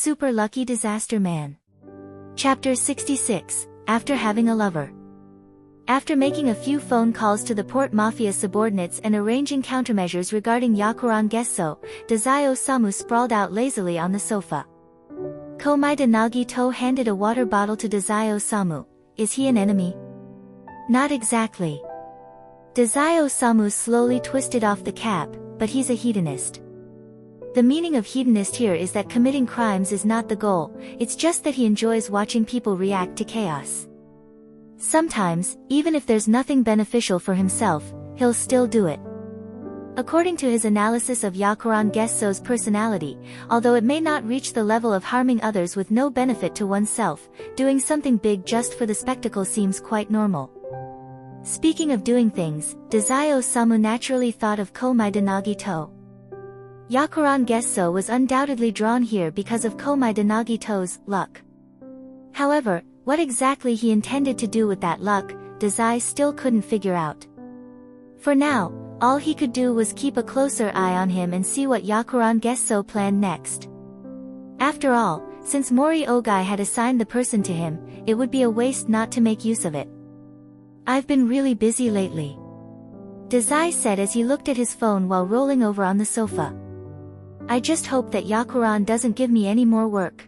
Super Lucky Disaster Man. Chapter 66, After Having a Lover. After making a few phone calls to the port mafia subordinates and arranging countermeasures regarding Yakuran Gesso, Dazai Osamu sprawled out lazily on the sofa. Komaeda Nagito handed a water bottle to Dazai Osamu. Is he an enemy? Not exactly. Dazai Osamu slowly twisted off the cap, but he's a hedonist. The meaning of hedonist here is that committing crimes is not the goal, it's just that he enjoys watching people react to chaos. Sometimes, even if there's nothing beneficial for himself, he'll still do it. According to his analysis of Yakuran Gesso's personality, although it may not reach the level of harming others with no benefit to oneself, doing something big just for the spectacle seems quite normal. Speaking of doing things, Dazai Osamu naturally thought of Komaeda Nagito. Yakuran Gesso was undoubtedly drawn here because of Komaeda Nagito's luck. However, what exactly he intended to do with that luck, Dazai still couldn't figure out. For now, all he could do was keep a closer eye on him and see what Yakuran Gesso planned next. After all, since Mori Ogai had assigned the person to him, it would be a waste not to make use of it. I've been really busy lately, Dazai said as he looked at his phone while rolling over on the sofa. I just hope that Yakuran doesn't give me any more work.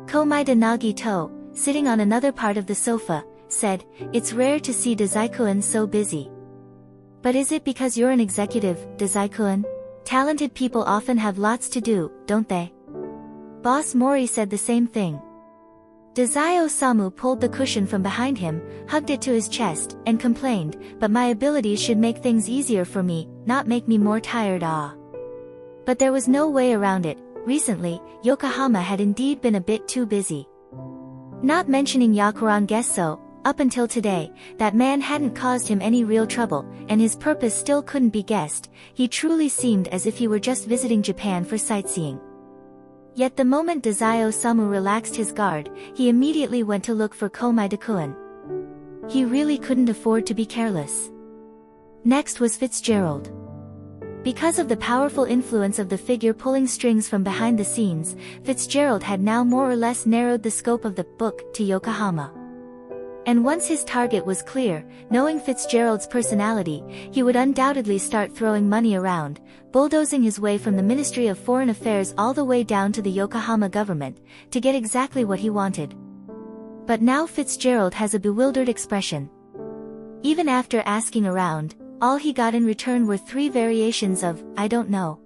Komaeda Nagito, sitting on another part of the sofa, said, It's rare to see Dazai-kun so busy. But is it because you're an executive, Dazai-kun? Talented people often have lots to do, don't they? Boss Mori said the same thing. Dazai Osamu pulled the cushion from behind him, hugged it to his chest, and complained, But my abilities should make things easier for me, not make me more tired. But there was no way around it. Recently, Yokohama had indeed been a bit too busy. Not mentioning Yakuran Gesso, up until today, that man hadn't caused him any real trouble, and his purpose still couldn't be guessed. He truly seemed as if he were just visiting Japan for sightseeing. Yet the moment Dazai Osamu relaxed his guard, he immediately went to look for Komaeda-kun. He really couldn't afford to be careless. Next was Fitzgerald. Because of the powerful influence of the figure pulling strings from behind the scenes, Fitzgerald had now more or less narrowed the scope of the book to Yokohama. And once his target was clear, knowing Fitzgerald's personality, he would undoubtedly start throwing money around, bulldozing his way from the Ministry of Foreign Affairs all the way down to the Yokohama government, to get exactly what he wanted. But now Fitzgerald has a bewildered expression. Even after asking around, all he got in return were 3 variations of, I don't know.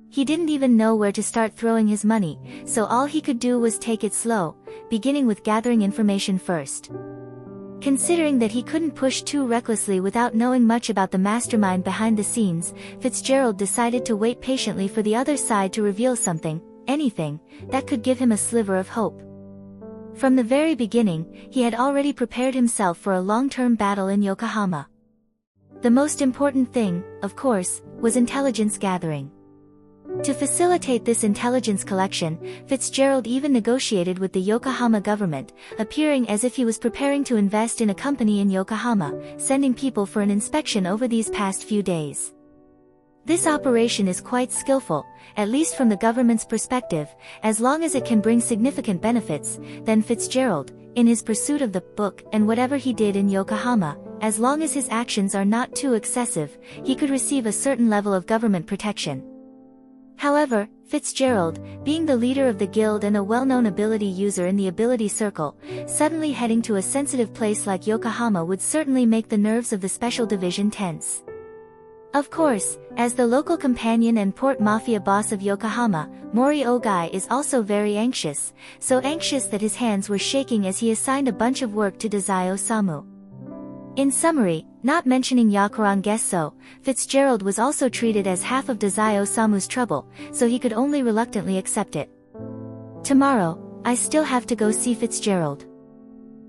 He didn't even know where to start throwing his money, so all he could do was take it slow, beginning with gathering information first. Considering that he couldn't push too recklessly without knowing much about the mastermind behind the scenes, Fitzgerald decided to wait patiently for the other side to reveal something, anything, that could give him a sliver of hope. From the very beginning, he had already prepared himself for a long-term battle in Yokohama. The most important thing, of course, was intelligence gathering. To facilitate this intelligence collection, Fitzgerald even negotiated with the Yokohama government, appearing as if he was preparing to invest in a company in Yokohama, sending people for an inspection over these past few days. This operation is quite skillful, at least from the government's perspective, as long as it can bring significant benefits. Then Fitzgerald, in his pursuit of the book and whatever he did in Yokohama, as long as his actions are not too excessive, he could receive a certain level of government protection. However, Fitzgerald, being the leader of the guild and a well-known ability user in the ability circle, suddenly heading to a sensitive place like Yokohama would certainly make the nerves of the special division tense. Of course, as the local companion and port mafia boss of Yokohama, Mori Ogai is also very anxious, so anxious that his hands were shaking as he assigned a bunch of work to Dazai Osamu. In summary, not mentioning Yakuran Gesso, Fitzgerald was also treated as half of Dazai Osamu's trouble, so he could only reluctantly accept it. Tomorrow, I still have to go see Fitzgerald.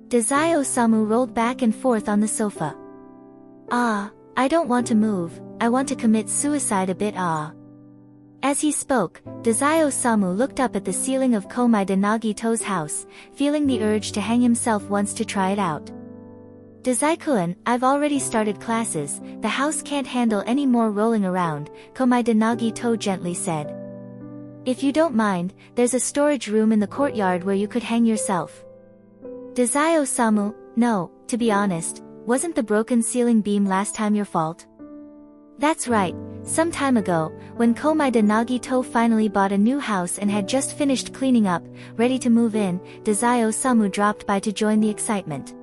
Dazai Osamu rolled back and forth on the sofa. I don't want to move, I want to commit suicide a bit. As he spoke, Dazai Osamu looked up at the ceiling of Komaeda Nagito's house, feeling the urge to hang himself once to try it out. Dazai-kun, I've already started classes, the house can't handle any more rolling around, Komaeda Nagito gently said. If you don't mind, there's a storage room in the courtyard where you could hang yourself. Dazai-Osamu, no, to be honest, wasn't the broken ceiling beam last time your fault? That's right, some time ago, when Komaeda Nagito finally bought a new house and had just finished cleaning up, ready to move in, Dazai-Osamu dropped by to join the excitement.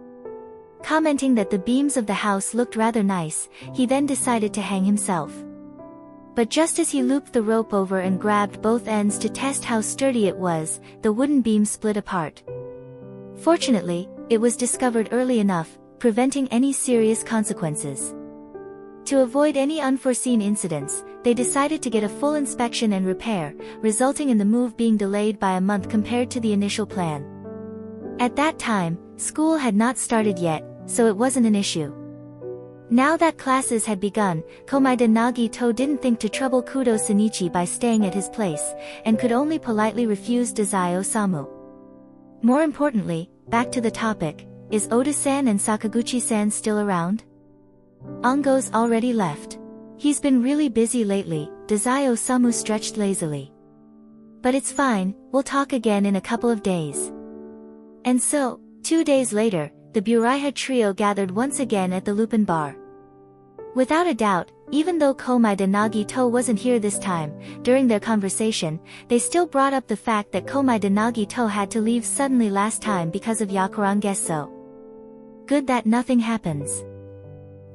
Commenting that the beams of the house looked rather nice, he then decided to hang himself. But just as he looped the rope over and grabbed both ends to test how sturdy it was, the wooden beam split apart. Fortunately, it was discovered early enough, preventing any serious consequences. To avoid any unforeseen incidents, they decided to get a full inspection and repair, resulting in the move being delayed by a month compared to the initial plan. At that time, school had not started yet, so it wasn't an issue. Now that classes had begun, Komaeda Nagito didn't think to trouble Kudo Shinichi by staying at his place, and could only politely refuse Dazai-Osamu. More importantly, back to the topic, is Oda-san and Sakaguchi-san still around? Ongo's already left. He's been really busy lately, Dazai-Osamu stretched lazily. But it's fine, we'll talk again in a couple of days. And so, 2 days later, the Buraiha trio gathered once again at the Lupin bar. Without a doubt, even though Komaeda Nagito wasn't here this time, during their conversation, they still brought up the fact that Komaeda Nagito had to leave suddenly last time because of Yakuran Gesso. Good that nothing happens.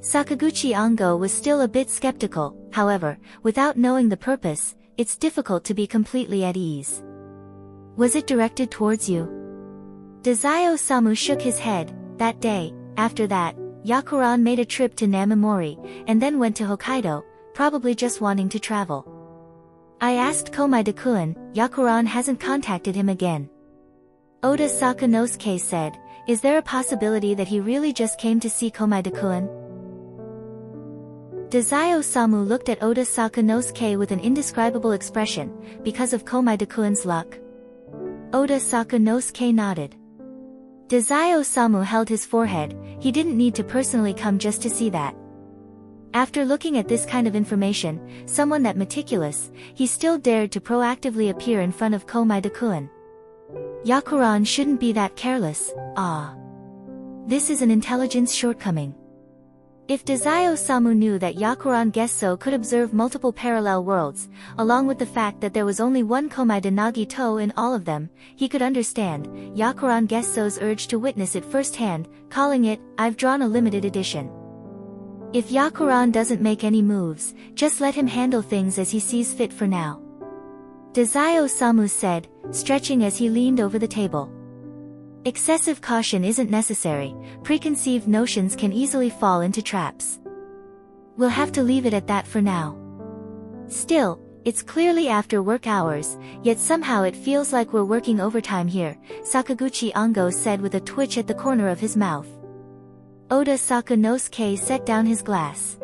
Sakaguchi Ongo was still a bit skeptical, however, without knowing the purpose, it's difficult to be completely at ease. Was it directed towards you? Dazai-Osamu shook his head. That day, after that, Yakuran made a trip to Namamori, and then went to Hokkaido, probably just wanting to travel. I asked Komaeda-kun, Yakuran hasn't contacted him again. Oda Sakanosuke said, is there a possibility that he really just came to see Komaeda-kun? Dazai-Osamu looked at Oda Sakanosuke with an indescribable expression, because of Komaeda-kun's luck. Oda Sakanosuke nodded. Dazai-Osamu held his forehead, he didn't need to personally come just to see that. After looking at this kind of information, someone that meticulous, he still dared to proactively appear in front of Komaeda-kun. Yakuran shouldn't be that careless, This is an intelligence shortcoming. If Dazai-Osamu knew that Yakuran Gesso could observe multiple parallel worlds, along with the fact that there was only one Komaeda Nagito in all of them, he could understand Yakuran Gesso's urge to witness it firsthand, calling it, I've drawn a limited edition. If Yakuran doesn't make any moves, just let him handle things as he sees fit for now. Dazai-Osamu said, stretching as he leaned over the table. Excessive caution isn't necessary, preconceived notions can easily fall into traps. We'll have to leave it at that for now. Still, it's clearly after work hours, yet somehow it feels like we're working overtime here, Sakaguchi Ongo said with a twitch at the corner of his mouth. Oda Sakanosuke set down his glass.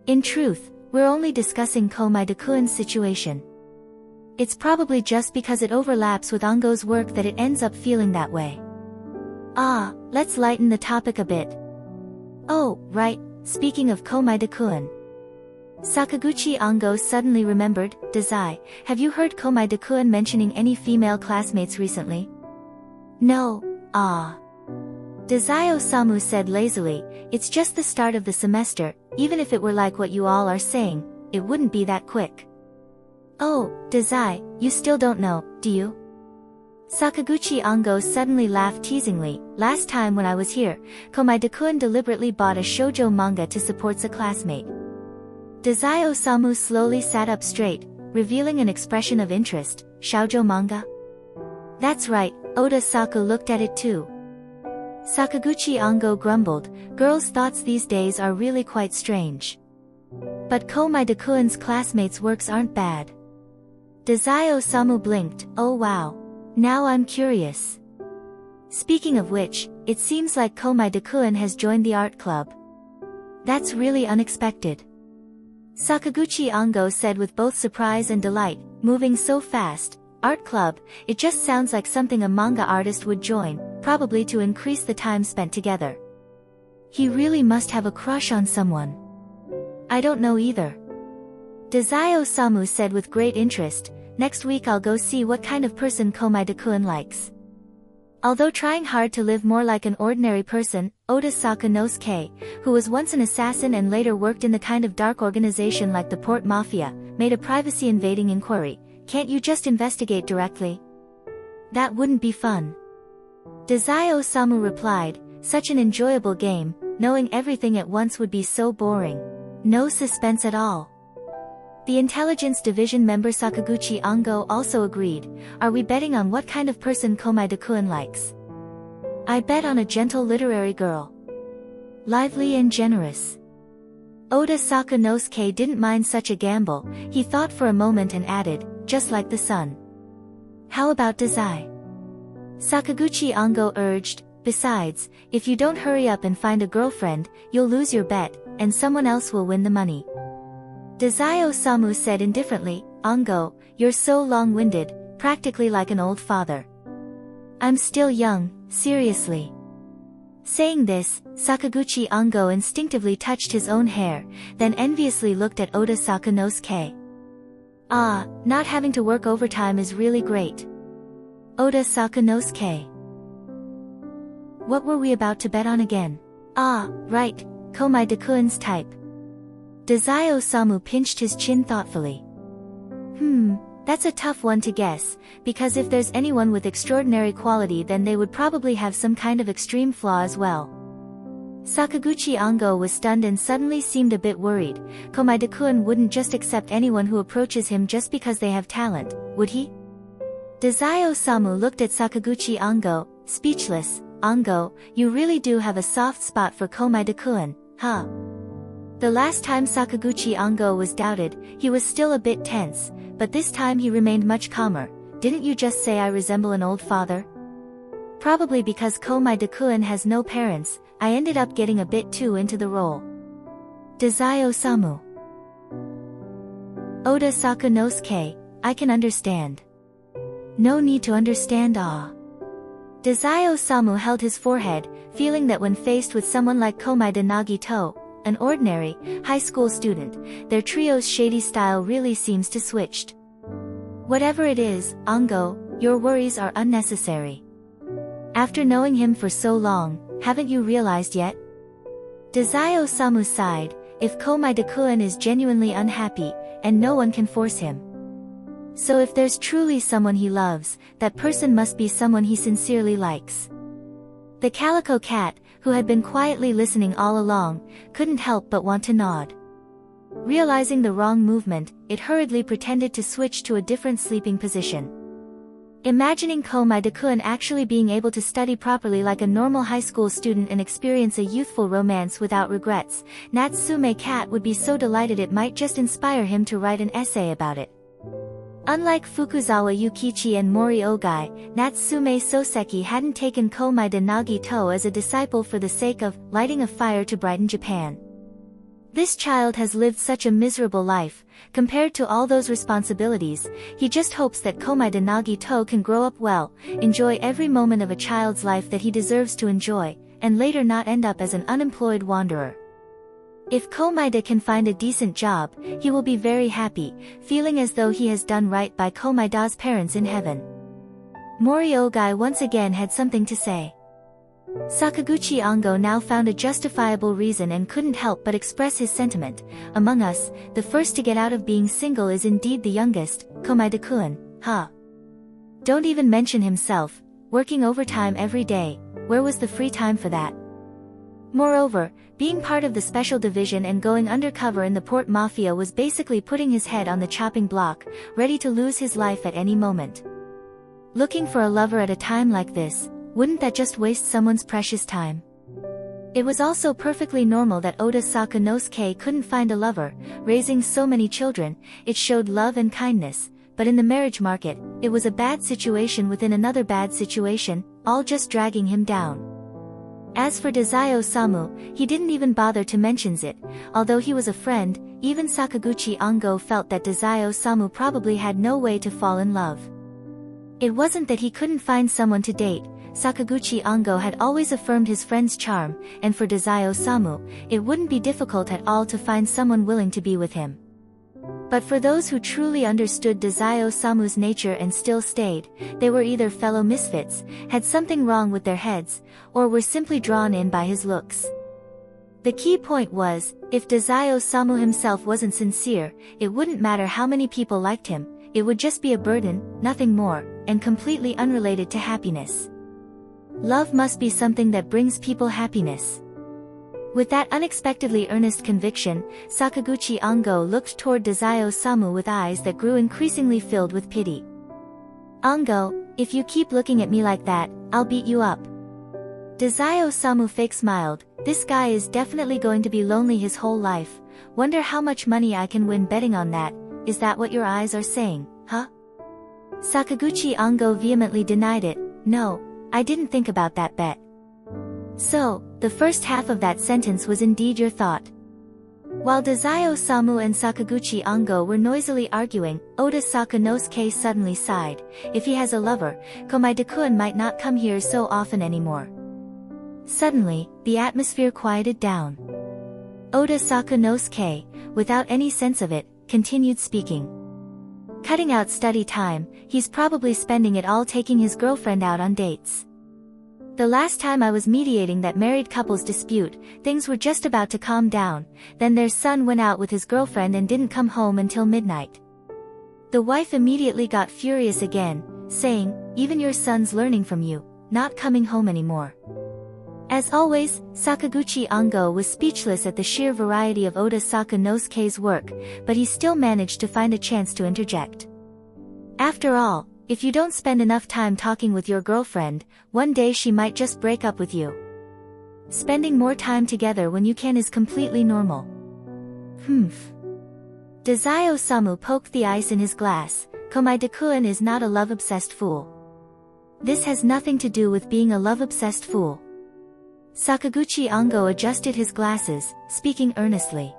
In truth, we're only discussing Komaeda-kun's situation. It's probably just because it overlaps with Ongo's work that it ends up feeling that way. Let's lighten the topic a bit. Oh, right, speaking of Komaeda-kun. Sakaguchi Ongo suddenly remembered, Dazai, have you heard Komaeda-kun mentioning any female classmates recently? No, Dazai-Osamu said lazily, it's just the start of the semester, even if it were like what you all are saying, it wouldn't be that quick. Oh, Dazai, you still don't know, do you? Sakaguchi Ongo suddenly laughed teasingly. Last time when I was here, Komaeda-kun deliberately bought a shoujo manga to support a classmate. Dazai-Osamu slowly sat up straight, revealing an expression of interest. Shoujo manga? That's right, Oda Saka looked at it too. Sakaguchi Ongo grumbled, girls' thoughts these days are really quite strange. But Komaeda-kun's classmates' works aren't bad. Dazai-Osamu blinked, oh wow. Now I'm curious. Speaking of which, it seems like Komaeda-kun has joined the art club. That's really unexpected. Sakaguchi Ongo said with both surprise and delight, moving so fast. Art club, it just sounds like something a manga artist would join, probably to increase the time spent together. He really must have a crush on someone. I don't know either. Dazai-Osamu said with great interest, next week I'll go see what kind of person Komai-de-kun likes. Although trying hard to live more like an ordinary person, Oda Sakanosuke, who was once an assassin and later worked in the kind of dark organization like the Port Mafia, made a privacy-invading inquiry. Can't you just investigate directly? That wouldn't be fun. Dazai Osamu replied, such an enjoyable game, knowing everything at once would be so boring. No suspense at all. The Intelligence Division member Sakaguchi Ango also agreed. Are we betting on what kind of person Komai-de-kun likes? I bet on a gentle literary girl. Lively and generous. Oda Sakanosuke didn't mind such a gamble. He thought for a moment and added, just like the sun. How about Dazai? Sakaguchi Ango urged, besides, if you don't hurry up and find a girlfriend, you'll lose your bet, and someone else will win the money. Dazai Osamu said indifferently, Ango, you're so long-winded, practically like an old father. I'm still young, seriously. Saying this, Sakaguchi Ango instinctively touched his own hair, then enviously looked at Oda Sakanosuke. Ah, not having to work overtime is really great. Oda Sakanosuke. What were we about to bet on again? Ah, right, Komai-de-kun's type. Dazai Osamu pinched his chin thoughtfully. That's a tough one to guess, because if there's anyone with extraordinary quality then they would probably have some kind of extreme flaw as well. Sakaguchi Ango was stunned and suddenly seemed a bit worried. Komai-de-kun wouldn't just accept anyone who approaches him just because they have talent, would he? Dazai Osamu looked at Sakaguchi Ango, speechless. Ango, you really do have a soft spot for Komai-de-kun, huh? The last time Sakaguchi Ango was doubted, he was still a bit tense, but this time he remained much calmer. Didn't you just say I resemble an old father? Probably because Komai-de-kun has no parents, I ended up getting a bit too into the role. Dazai Osamu. Oda Sakanosuke, I can understand. No need to understand. Dazai Osamu held his forehead, feeling that when faced with someone like Komai-de Nagito, an ordinary, high school student, their trio's shady style really seems to switched. Whatever it is, Ango, your worries are unnecessary. After knowing him for so long, haven't you realized yet? Dazai Osamu sighed, if Komai-de-kun is genuinely unhappy, and no one can force him. So if there's truly someone he loves, that person must be someone he sincerely likes. The calico cat, who had been quietly listening all along, couldn't help but want to nod. Realizing the wrong movement, it hurriedly pretended to switch to a different sleeping position. Imagining Komai-de-kun actually being able to study properly like a normal high school student and experience a youthful romance without regrets, Natsume Cat would be so delighted it might just inspire him to write an essay about it. Unlike Fukuzawa Yukichi and Mori Ogai, Natsume Soseki hadn't taken Komai-de Nagito as a disciple for the sake of lighting a fire to brighten Japan. This child has lived such a miserable life, compared to all those responsibilities. He just hopes that Komai-de Nagito can grow up well, enjoy every moment of a child's life that he deserves to enjoy, and later not end up as an unemployed wanderer. If Komai-de can find a decent job, he will be very happy, feeling as though he has done right by Komai-da's parents in heaven. Mori Ogai once again had something to say. Sakaguchi Ango now found a justifiable reason and couldn't help but express his sentiment. Among us, the first to get out of being single is indeed the youngest, Komai-de-kun, huh? Don't even mention himself, working overtime every day, where was the free time for that? Moreover, being part of the special division and going undercover in the Port Mafia was basically putting his head on the chopping block, ready to lose his life at any moment. Looking for a lover at a time like this, wouldn't that just waste someone's precious time? It was also perfectly normal that Oda Sakanosuke couldn't find a lover. Raising so many children, it showed love and kindness, but in the marriage market, it was a bad situation within another bad situation, all just dragging him down. As for Dazai Osamu, he didn't even bother to mention it. Although he was a friend, even Sakaguchi Ango felt that Dazai Osamu probably had no way to fall in love. It wasn't that he couldn't find someone to date. Sakaguchi Ango had always affirmed his friend's charm, and for Dazai Osamu, it wouldn't be difficult at all to find someone willing to be with him. But for those who truly understood Dazai Osamu's nature and still stayed, they were either fellow misfits, had something wrong with their heads, or were simply drawn in by his looks. The key point was, if Dazai Osamu himself wasn't sincere, it wouldn't matter how many people liked him, it would just be a burden, nothing more, and completely unrelated to happiness. Love must be something that brings people happiness. With that unexpectedly earnest conviction, Sakaguchi Ango looked toward Dazai Osamu with eyes that grew increasingly filled with pity. "Ango, if you keep looking at me like that, I'll beat you up." Dazai Osamu fake smiled. "This guy is definitely going to be lonely his whole life. Wonder how much money I can win betting on that. Is that what your eyes are saying, huh?" Sakaguchi Ango vehemently denied it. "No, I didn't think about that bet." "So, the first half of that sentence was indeed your thought." While Dazai Osamu and Sakaguchi Ango were noisily arguing, Oda Sakanosuke suddenly sighed. If he has a lover, Komaeda-kun might not come here so often anymore. Suddenly, the atmosphere quieted down. Oda Sakanosuke, without any sense of it, continued speaking. "Cutting out study time, he's probably spending it all taking his girlfriend out on dates. The last time I was mediating that married couple's dispute, things were just about to calm down, then their son went out with his girlfriend and didn't come home until midnight. The wife immediately got furious again, saying, 'Even your son's learning from you, not coming home anymore.'" As always, Sakaguchi Ango was speechless at the sheer variety of Oda Sakanosuke's work, but he still managed to find a chance to interject. "After all, if you don't spend enough time talking with your girlfriend, one day she might just break up with you. Spending more time together when you can is completely normal." "Humph." Dazai Osamu poked the ice in his glass. "Komaeda-kun is not a love-obsessed fool." "This has nothing to do with being a love-obsessed fool." Sakaguchi Ango adjusted his glasses, speaking earnestly.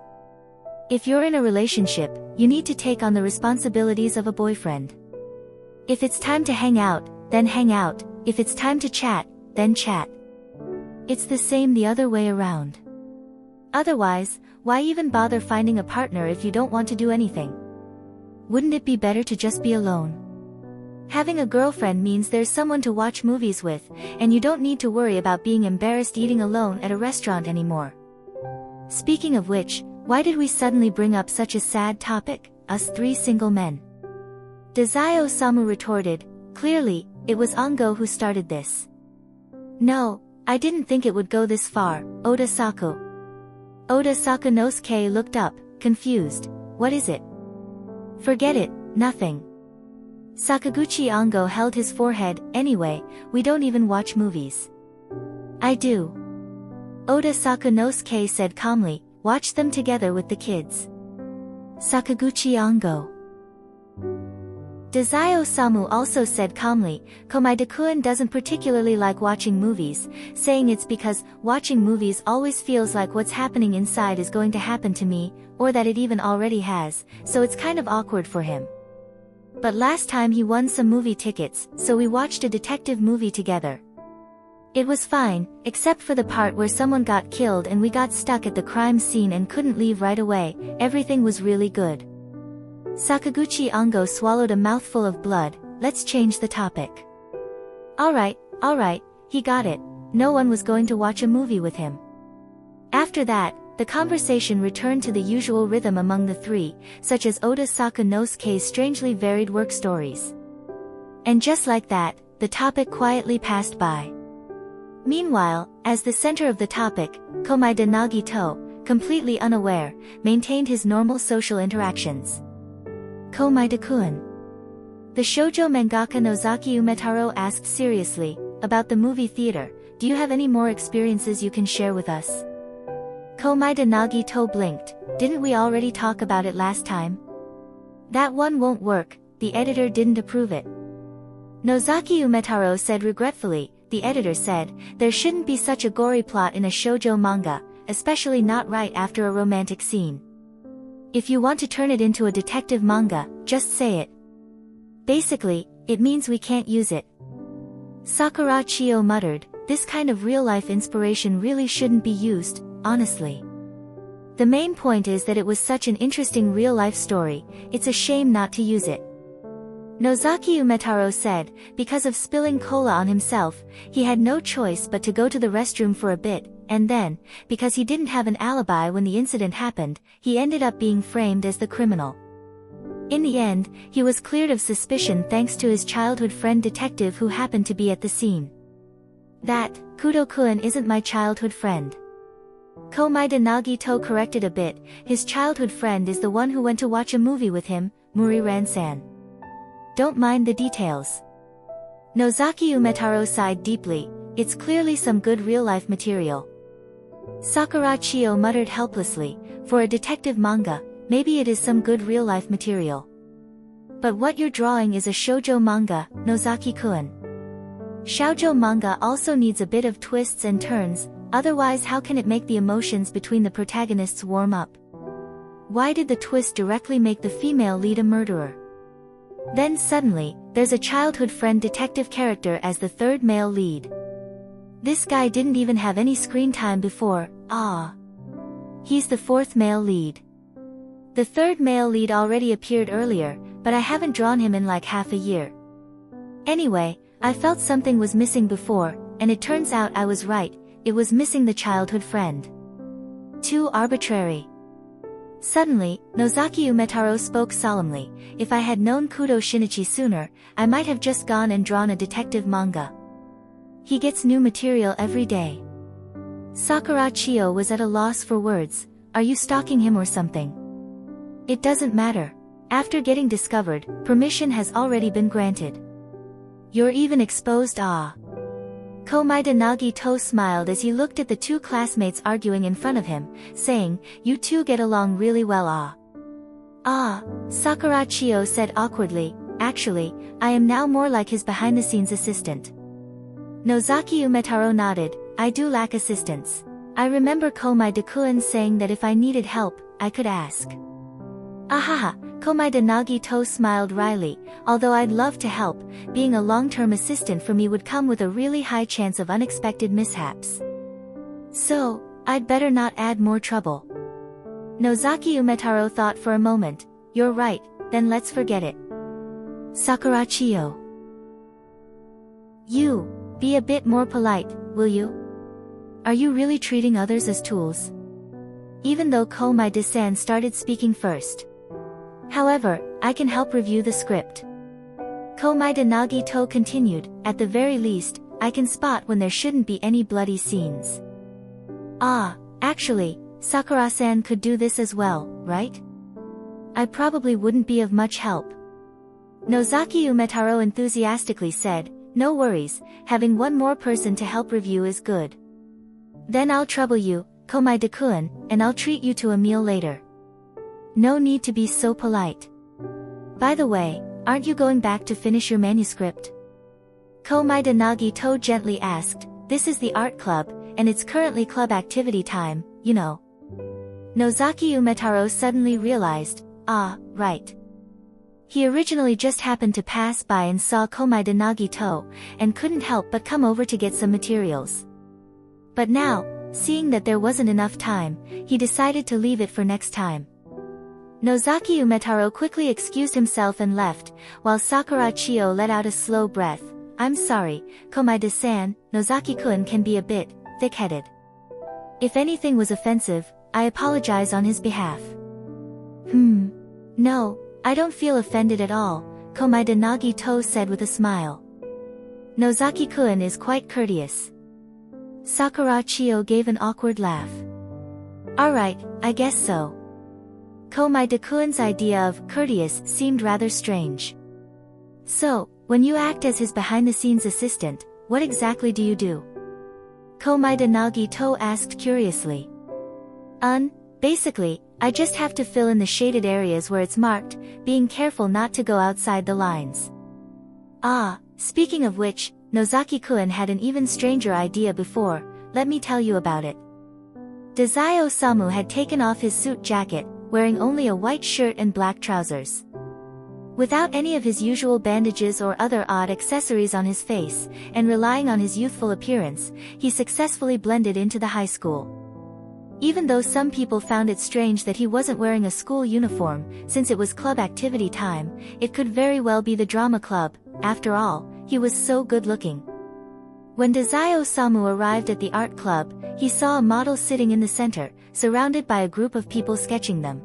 "If you're in a relationship, you need to take on the responsibilities of a boyfriend. If it's time to hang out, then hang out. If it's time to chat, then chat. It's the same the other way around. Otherwise, why even bother finding a partner if you don't want to do anything? Wouldn't it be better to just be alone? Having a girlfriend means there's someone to watch movies with, and you don't need to worry about being embarrassed eating alone at a restaurant anymore. Speaking of which, why did we suddenly bring up such a sad topic, us three single men?" Dazai Osamu retorted. "Clearly, it was Ango who started this." "No, I didn't think it would go this far, Oda Saku." Oda Sakanosuke looked up, confused. "What is it?" "Forget it, nothing." Sakaguchi Ango held his forehead. "Anyway, we don't even watch movies." "I do." Oda Sakanosuke said calmly. "Watch them together with the kids." Sakaguchi Ango. Dazai Osamu also said calmly, "Komaeda-kun doesn't particularly like watching movies, saying it's because watching movies always feels like what's happening inside is going to happen to me, or that it even already has, so it's kind of awkward for him. But last time he won some movie tickets, so we watched a detective movie together. It was fine, except for the part where someone got killed and we got stuck at the crime scene and couldn't leave right away. Everything was really good." Sakaguchi Ango swallowed a mouthful of blood. "Let's change the topic." Alright, he got it. No one was going to watch a movie with him. After that, the conversation returned to the usual rhythm among the three, such as Oda Sakanosuke's strangely varied work stories. And just like that, the topic quietly passed by. Meanwhile, as the center of the topic, Komaeda Nagito, completely unaware, maintained his normal social interactions. "Komaeda-kun." The shoujo mangaka Nozaki Umetaro asked seriously, "About the movie theater, do you have any more experiences you can share with us?" Komaeda Nagito blinked. "Didn't we already talk about it last time?" "That one won't work, the editor didn't approve it." Nozaki Umetaro said regretfully. The editor said, "There shouldn't be such a gory plot in a shoujo manga, especially not right after a romantic scene. If you want to turn it into a detective manga, just say it. Basically, it means we can't use it." Sakura Chio muttered, "This kind of real-life inspiration really shouldn't be used, honestly." The main point is that it was such an interesting real-life story, it's a shame not to use it. Nozaki Umetaro said, because of spilling cola on himself, he had no choice but to go to the restroom for a bit, and then, because he didn't have an alibi when the incident happened, he ended up being framed as the criminal. In the end, he was cleared of suspicion thanks to his childhood friend detective who happened to be at the scene. That, Kudo-kun isn't my childhood friend. Komaeda Nagito corrected a bit, his childhood friend is the one who went to watch a movie with him, Muri-ran-san. Don't mind the details. Nozaki Umetaro sighed deeply, it's clearly some good real-life material. Sakura Chio muttered helplessly, for a detective manga, maybe it is some good real-life material. But what you're drawing is a shoujo manga, Nozaki-kun. Shoujo manga also needs a bit of twists and turns, otherwise how can it make the emotions between the protagonists warm up? Why did the twist directly make the female lead a murderer? Then suddenly, there's a childhood friend detective character as the third male lead. This guy didn't even have any screen time before, He's the fourth male lead. The third male lead already appeared earlier, but I haven't drawn him in like half a year. Anyway, I felt something was missing before, and it turns out I was right, it was missing the childhood friend. Too arbitrary. Suddenly, Nozaki Umetaro spoke solemnly, if I had known Kudo Shinichi sooner, I might have just gone and drawn a detective manga. He gets new material every day. Sakura Chio was at a loss for words, are you stalking him or something? It doesn't matter. After getting discovered, permission has already been granted. You're even exposed. Komaeda Nagito smiled as he looked at the two classmates arguing in front of him, saying, you two get along really well. Sakura Chio said awkwardly, actually, I am now more like his behind-the-scenes assistant. Nozaki Umetaro nodded, I do lack assistance. I remember Komaeda-kun saying that if I needed help, I could ask. Ahaha, Komaeda Nagito smiled wryly, although I'd love to help, being a long-term assistant for me would come with a really high chance of unexpected mishaps. So, I'd better not add more trouble. Nozaki Umetaro thought for a moment, you're right, then let's forget it. Sakura Chio. You, be a bit more polite, will you? Are you really treating others as tools? Even though Komaeda-san started speaking first. However, I can help review the script. Komaeda Nagito continued, at the very least, I can spot when there shouldn't be any bloody scenes. Actually, Sakura-san could do this as well, right? I probably wouldn't be of much help. Nozaki Umetaro enthusiastically said, no worries, having one more person to help review is good. Then I'll trouble you, Komaeda-kun, and I'll treat you to a meal later. No need to be so polite. By the way, aren't you going back to finish your manuscript? Komaeda Nagito gently asked, this is the art club, and it's currently club activity time, you know. Nozaki Umetaro suddenly realized, right. He originally just happened to pass by and saw Komaeda Nagito, and couldn't help but come over to get some materials. But now, seeing that there wasn't enough time, he decided to leave it for next time. Nozaki Umetaro quickly excused himself and left, while Sakura Chio let out a slow breath. I'm sorry, Komaeda-san, Nozaki-kun can be a bit thick-headed. If anything was offensive, I apologize on his behalf. No, I don't feel offended at all, Komaeda Nagito said with a smile. Nozaki-kun is quite courteous. Sakura Chio gave an awkward laugh. Alright, I guess so. Komaeda-kun's idea of courteous seemed rather strange. So, when you act as his behind-the-scenes assistant, what exactly do you do? Komaeda Nagito asked curiously. Basically, I just have to fill in the shaded areas where it's marked, being careful not to go outside the lines. Speaking of which, Nozaki-kun had an even stranger idea before, let me tell you about it. Dazai Osamu had taken off his suit jacket, wearing only a white shirt and black trousers. Without any of his usual bandages or other odd accessories on his face, and relying on his youthful appearance, he successfully blended into the high school. Even though some people found it strange that he wasn't wearing a school uniform, since it was club activity time, it could very well be the drama club. After all, he was so good-looking. When Dazai Osamu arrived at the art club, he saw a model sitting in the center, surrounded by a group of people sketching them.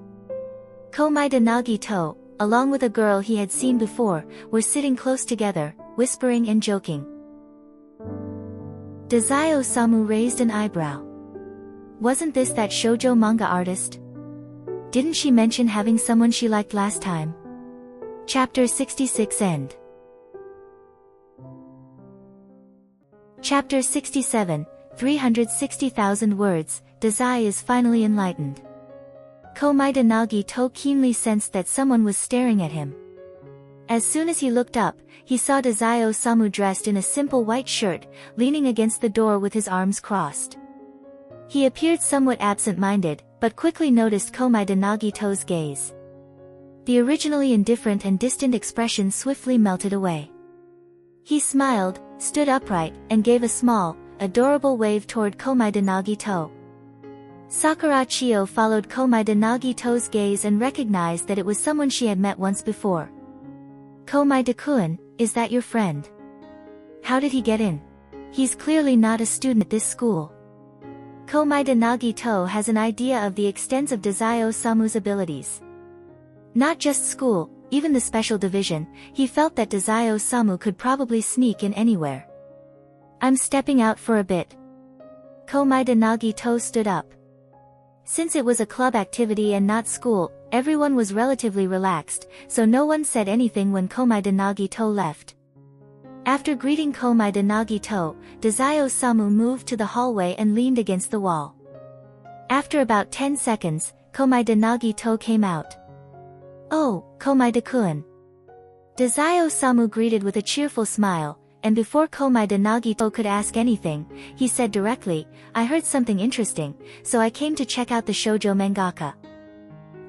Komaeda Nagito, along with a girl he had seen before, were sitting close together, whispering and joking. Dazai Osamu raised an eyebrow. Wasn't this that shoujo manga artist? Didn't she mention having someone she liked last time? Chapter 66 End. Chapter 67, 360,000 words, Dazai is finally enlightened. Komaeda Nagito keenly sensed that someone was staring at him. As soon as he looked up, he saw Dazai Osamu dressed in a simple white shirt, leaning against the door with his arms crossed. He appeared somewhat absent-minded, but quickly noticed Komaeda Nagito's gaze. The originally indifferent and distant expression swiftly melted away. He smiled, stood upright, and gave a small, adorable wave toward Komaeda Nagito. Sakura Chio followed Komaeda Nagito's gaze and recognized that it was someone she had met once before. Komaeda-kun, is that your friend? How did he get in? He's clearly not a student at this school. Komaeda Nagito has an idea of the extent of Dazai Osamu's abilities. Not just school, even the special division, he felt that Dazai Osamu could probably sneak in anywhere. I'm stepping out for a bit. Komaeda Nagito stood up. Since it was a club activity and not school, everyone was relatively relaxed, so no one said anything when Komaeda Nagito left. After greeting Komaeda Nagito, Dazai Osamu moved to the hallway and leaned against the wall. After about 10 seconds, Komaeda Nagito came out. Oh, Komaeda-kun. Dazai Osamu greeted with a cheerful smile, and before Komaeda Nagito could ask anything, he said directly, I heard something interesting, so I came to check out the shoujo mangaka.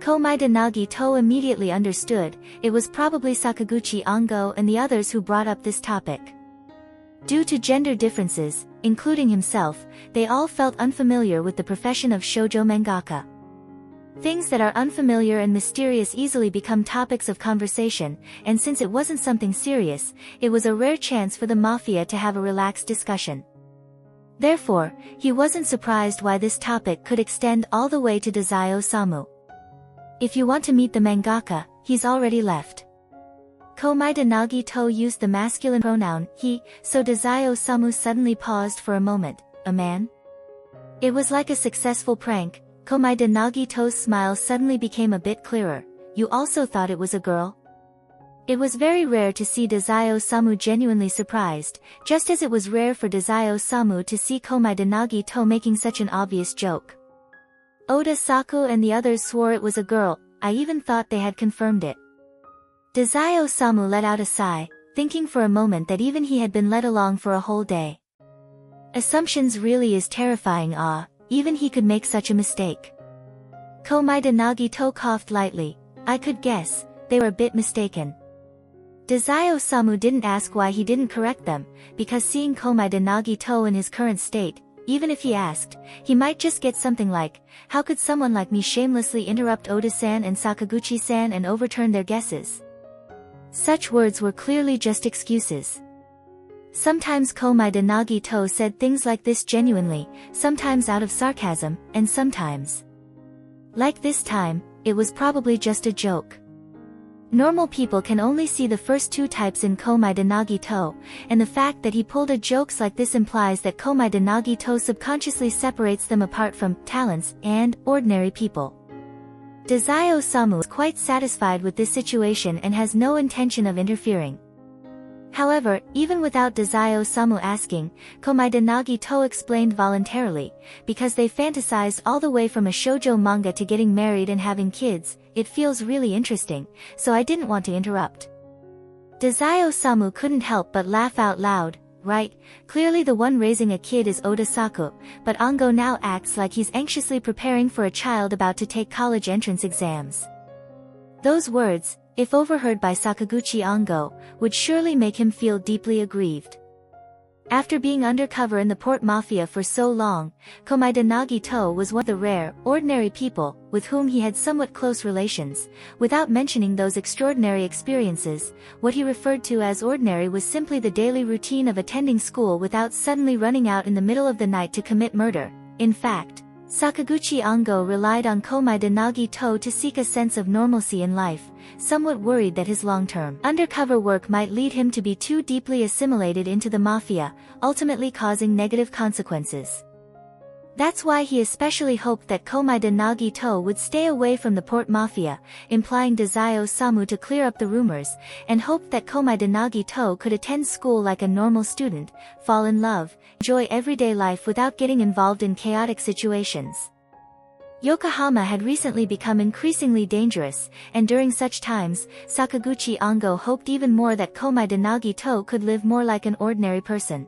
Komaeda Nagito immediately understood, it was probably Sakaguchi Ongo and the others who brought up this topic. Due to gender differences, including himself, they all felt unfamiliar with the profession of shoujo mangaka. Things that are unfamiliar and mysterious easily become topics of conversation, and since it wasn't something serious, it was a rare chance for the mafia to have a relaxed discussion. Therefore, he wasn't surprised why this topic could extend all the way to Dazai Osamu. If you want to meet the mangaka, he's already left. Komaeda Nagito used the masculine pronoun he, so Dazai Osamu suddenly paused for a moment. A man? It was like a successful prank. Komaeda Nagito's smile suddenly became a bit clearer. You also thought it was a girl? It was very rare to see Dazai Osamu genuinely surprised, just as it was rare for Dazai Osamu to see Komaeda Nagito making such an obvious joke. Oda Saku and the others swore it was a girl, I even thought they had confirmed it. Dazai Osamu let out a sigh, thinking for a moment that even he had been led along for a whole day. Assumptions really is terrifying. Even he could make such a mistake. Komaeda Nagito coughed lightly. I could guess, they were a bit mistaken. Dazai Osamu didn't ask why he didn't correct them, because seeing Komaeda Nagito in his current state, even if he asked, he might just get something like, how could someone like me shamelessly interrupt Oda-san and Sakaguchi-san and overturn their guesses? Such words were clearly just excuses. Sometimes Komaeda Nagito said things like this genuinely, sometimes out of sarcasm, and sometimes. Like this time, it was probably just a joke. Normal people can only see the first two types in Komaeda Nagito, and the fact that he pulled a jokes like this implies that Komaeda Nagito subconsciously separates them apart from talents and ordinary people. Dazai Osamu is quite satisfied with this situation and has no intention of interfering. However, even without Dazai Osamu asking, Komaeda Nagito explained voluntarily, because they fantasized all the way from a shoujo manga to getting married and having kids, it feels really interesting, so I didn't want to interrupt. Dazai Osamu couldn't help but laugh out loud. Right, clearly the one raising a kid is Oda Saku, but Ongo now acts like he's anxiously preparing for a child about to take college entrance exams. Those words, if overheard by Sakaguchi Ongo, would surely make him feel deeply aggrieved. After being undercover in the port mafia for so long, Komaeda Nagito was one of the rare, ordinary people with whom he had somewhat close relations. Without mentioning those extraordinary experiences, what he referred to as ordinary was simply the daily routine of attending school without suddenly running out in the middle of the night to commit murder. In fact, Sakaguchi Ango relied on Komaeda Nagito to seek a sense of normalcy in life, somewhat worried that his long-term undercover work might lead him to be too deeply assimilated into the mafia, ultimately causing negative consequences. That's why he especially hoped that Komaeda Nagito would stay away from the port mafia, implying Dazai Osamu to clear up the rumors, and hoped that Komaeda Nagito could attend school like a normal student, fall in love, enjoy everyday life without getting involved in chaotic situations. Yokohama had recently become increasingly dangerous, and during such times, Sakaguchi Ango hoped even more that Komaeda Nagito could live more like an ordinary person.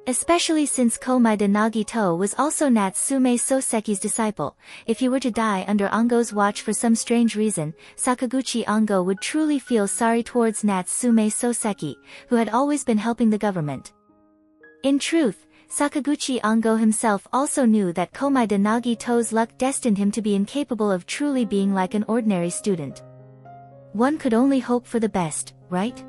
Especially since Komaeda Nagito was also Natsume Soseki's disciple, if he were to die under Ango's watch for some strange reason, Sakaguchi Ango would truly feel sorry towards Natsume Soseki, who had always been helping the government. In truth, Sakaguchi Ango himself also knew that Komaeda Nagito's luck destined him to be incapable of truly being like an ordinary student. One could only hope for the best, right?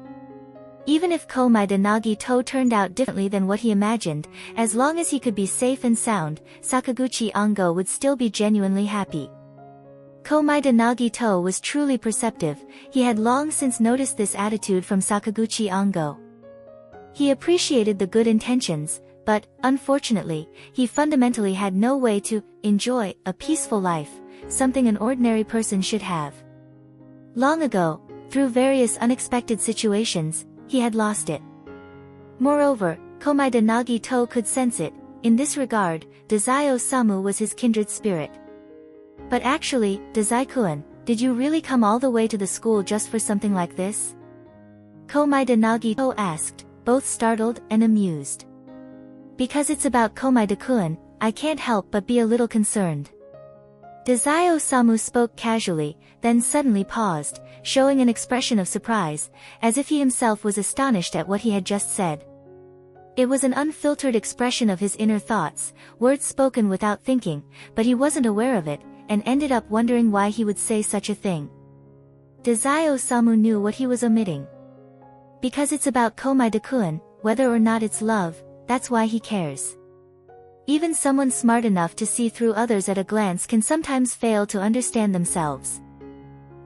Even if Komaeda Nagito turned out differently than what he imagined, as long as he could be safe and sound, Sakaguchi Ango would still be genuinely happy. Komaeda Nagito was truly perceptive. He had long since noticed this attitude from Sakaguchi Ango. He appreciated the good intentions, but, unfortunately, he fundamentally had no way to enjoy a peaceful life, something an ordinary person should have. Long ago, through various unexpected situations, he had lost it. Moreover, Komaeda Nagito could sense it. In this regard, Dazai Osamu was his kindred spirit. But actually, Dazai-kun, did you really come all the way to the school just for something like this? Komaeda Nagito asked, both startled and amused. Because it's about Komaeda-kun, I can't help but be a little concerned. Dazai Osamu spoke casually, then suddenly paused, showing an expression of surprise, as if he himself was astonished at what he had just said. It was an unfiltered expression of his inner thoughts, words spoken without thinking, but he wasn't aware of it, and ended up wondering why he would say such a thing. Dazai Osamu knew what he was omitting. Because it's about Komaeda-kun, whether or not it's love, that's why he cares. Even someone smart enough to see through others at a glance can sometimes fail to understand themselves.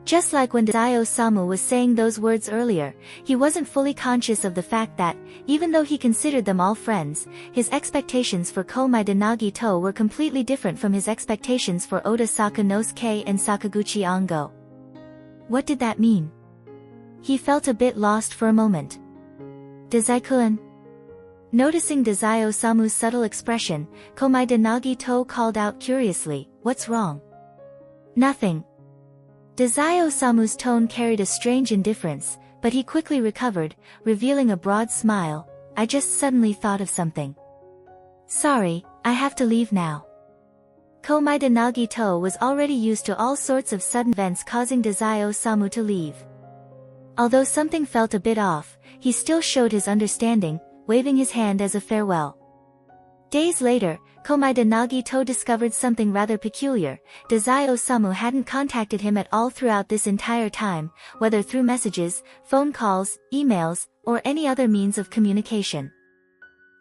Just like when Dazai Osamu was saying those words earlier, he wasn't fully conscious of the fact that, even though he considered them all friends, his expectations for Komaeda Nagito were completely different from his expectations for Oda Sakanosuke and Sakaguchi Ango. What did that mean? He felt a bit lost for a moment. Dazai-kun? Noticing Dazai Osamu's subtle expression, Komaeda Nagito called out curiously, "What's wrong?" "Nothing." Dazai Osamu's tone carried a strange indifference, but he quickly recovered, revealing a broad smile. "I just suddenly thought of something. Sorry, I have to leave now." Komaeda Nagito was already used to all sorts of sudden events causing Dazai Osamu to leave. Although something felt a bit off, he still showed his understanding, waving his hand as a farewell. Days later, Komaeda Nagito discovered something rather peculiar. Dazai Osamu hadn't contacted him at all throughout this entire time, whether through messages, phone calls, emails, or any other means of communication.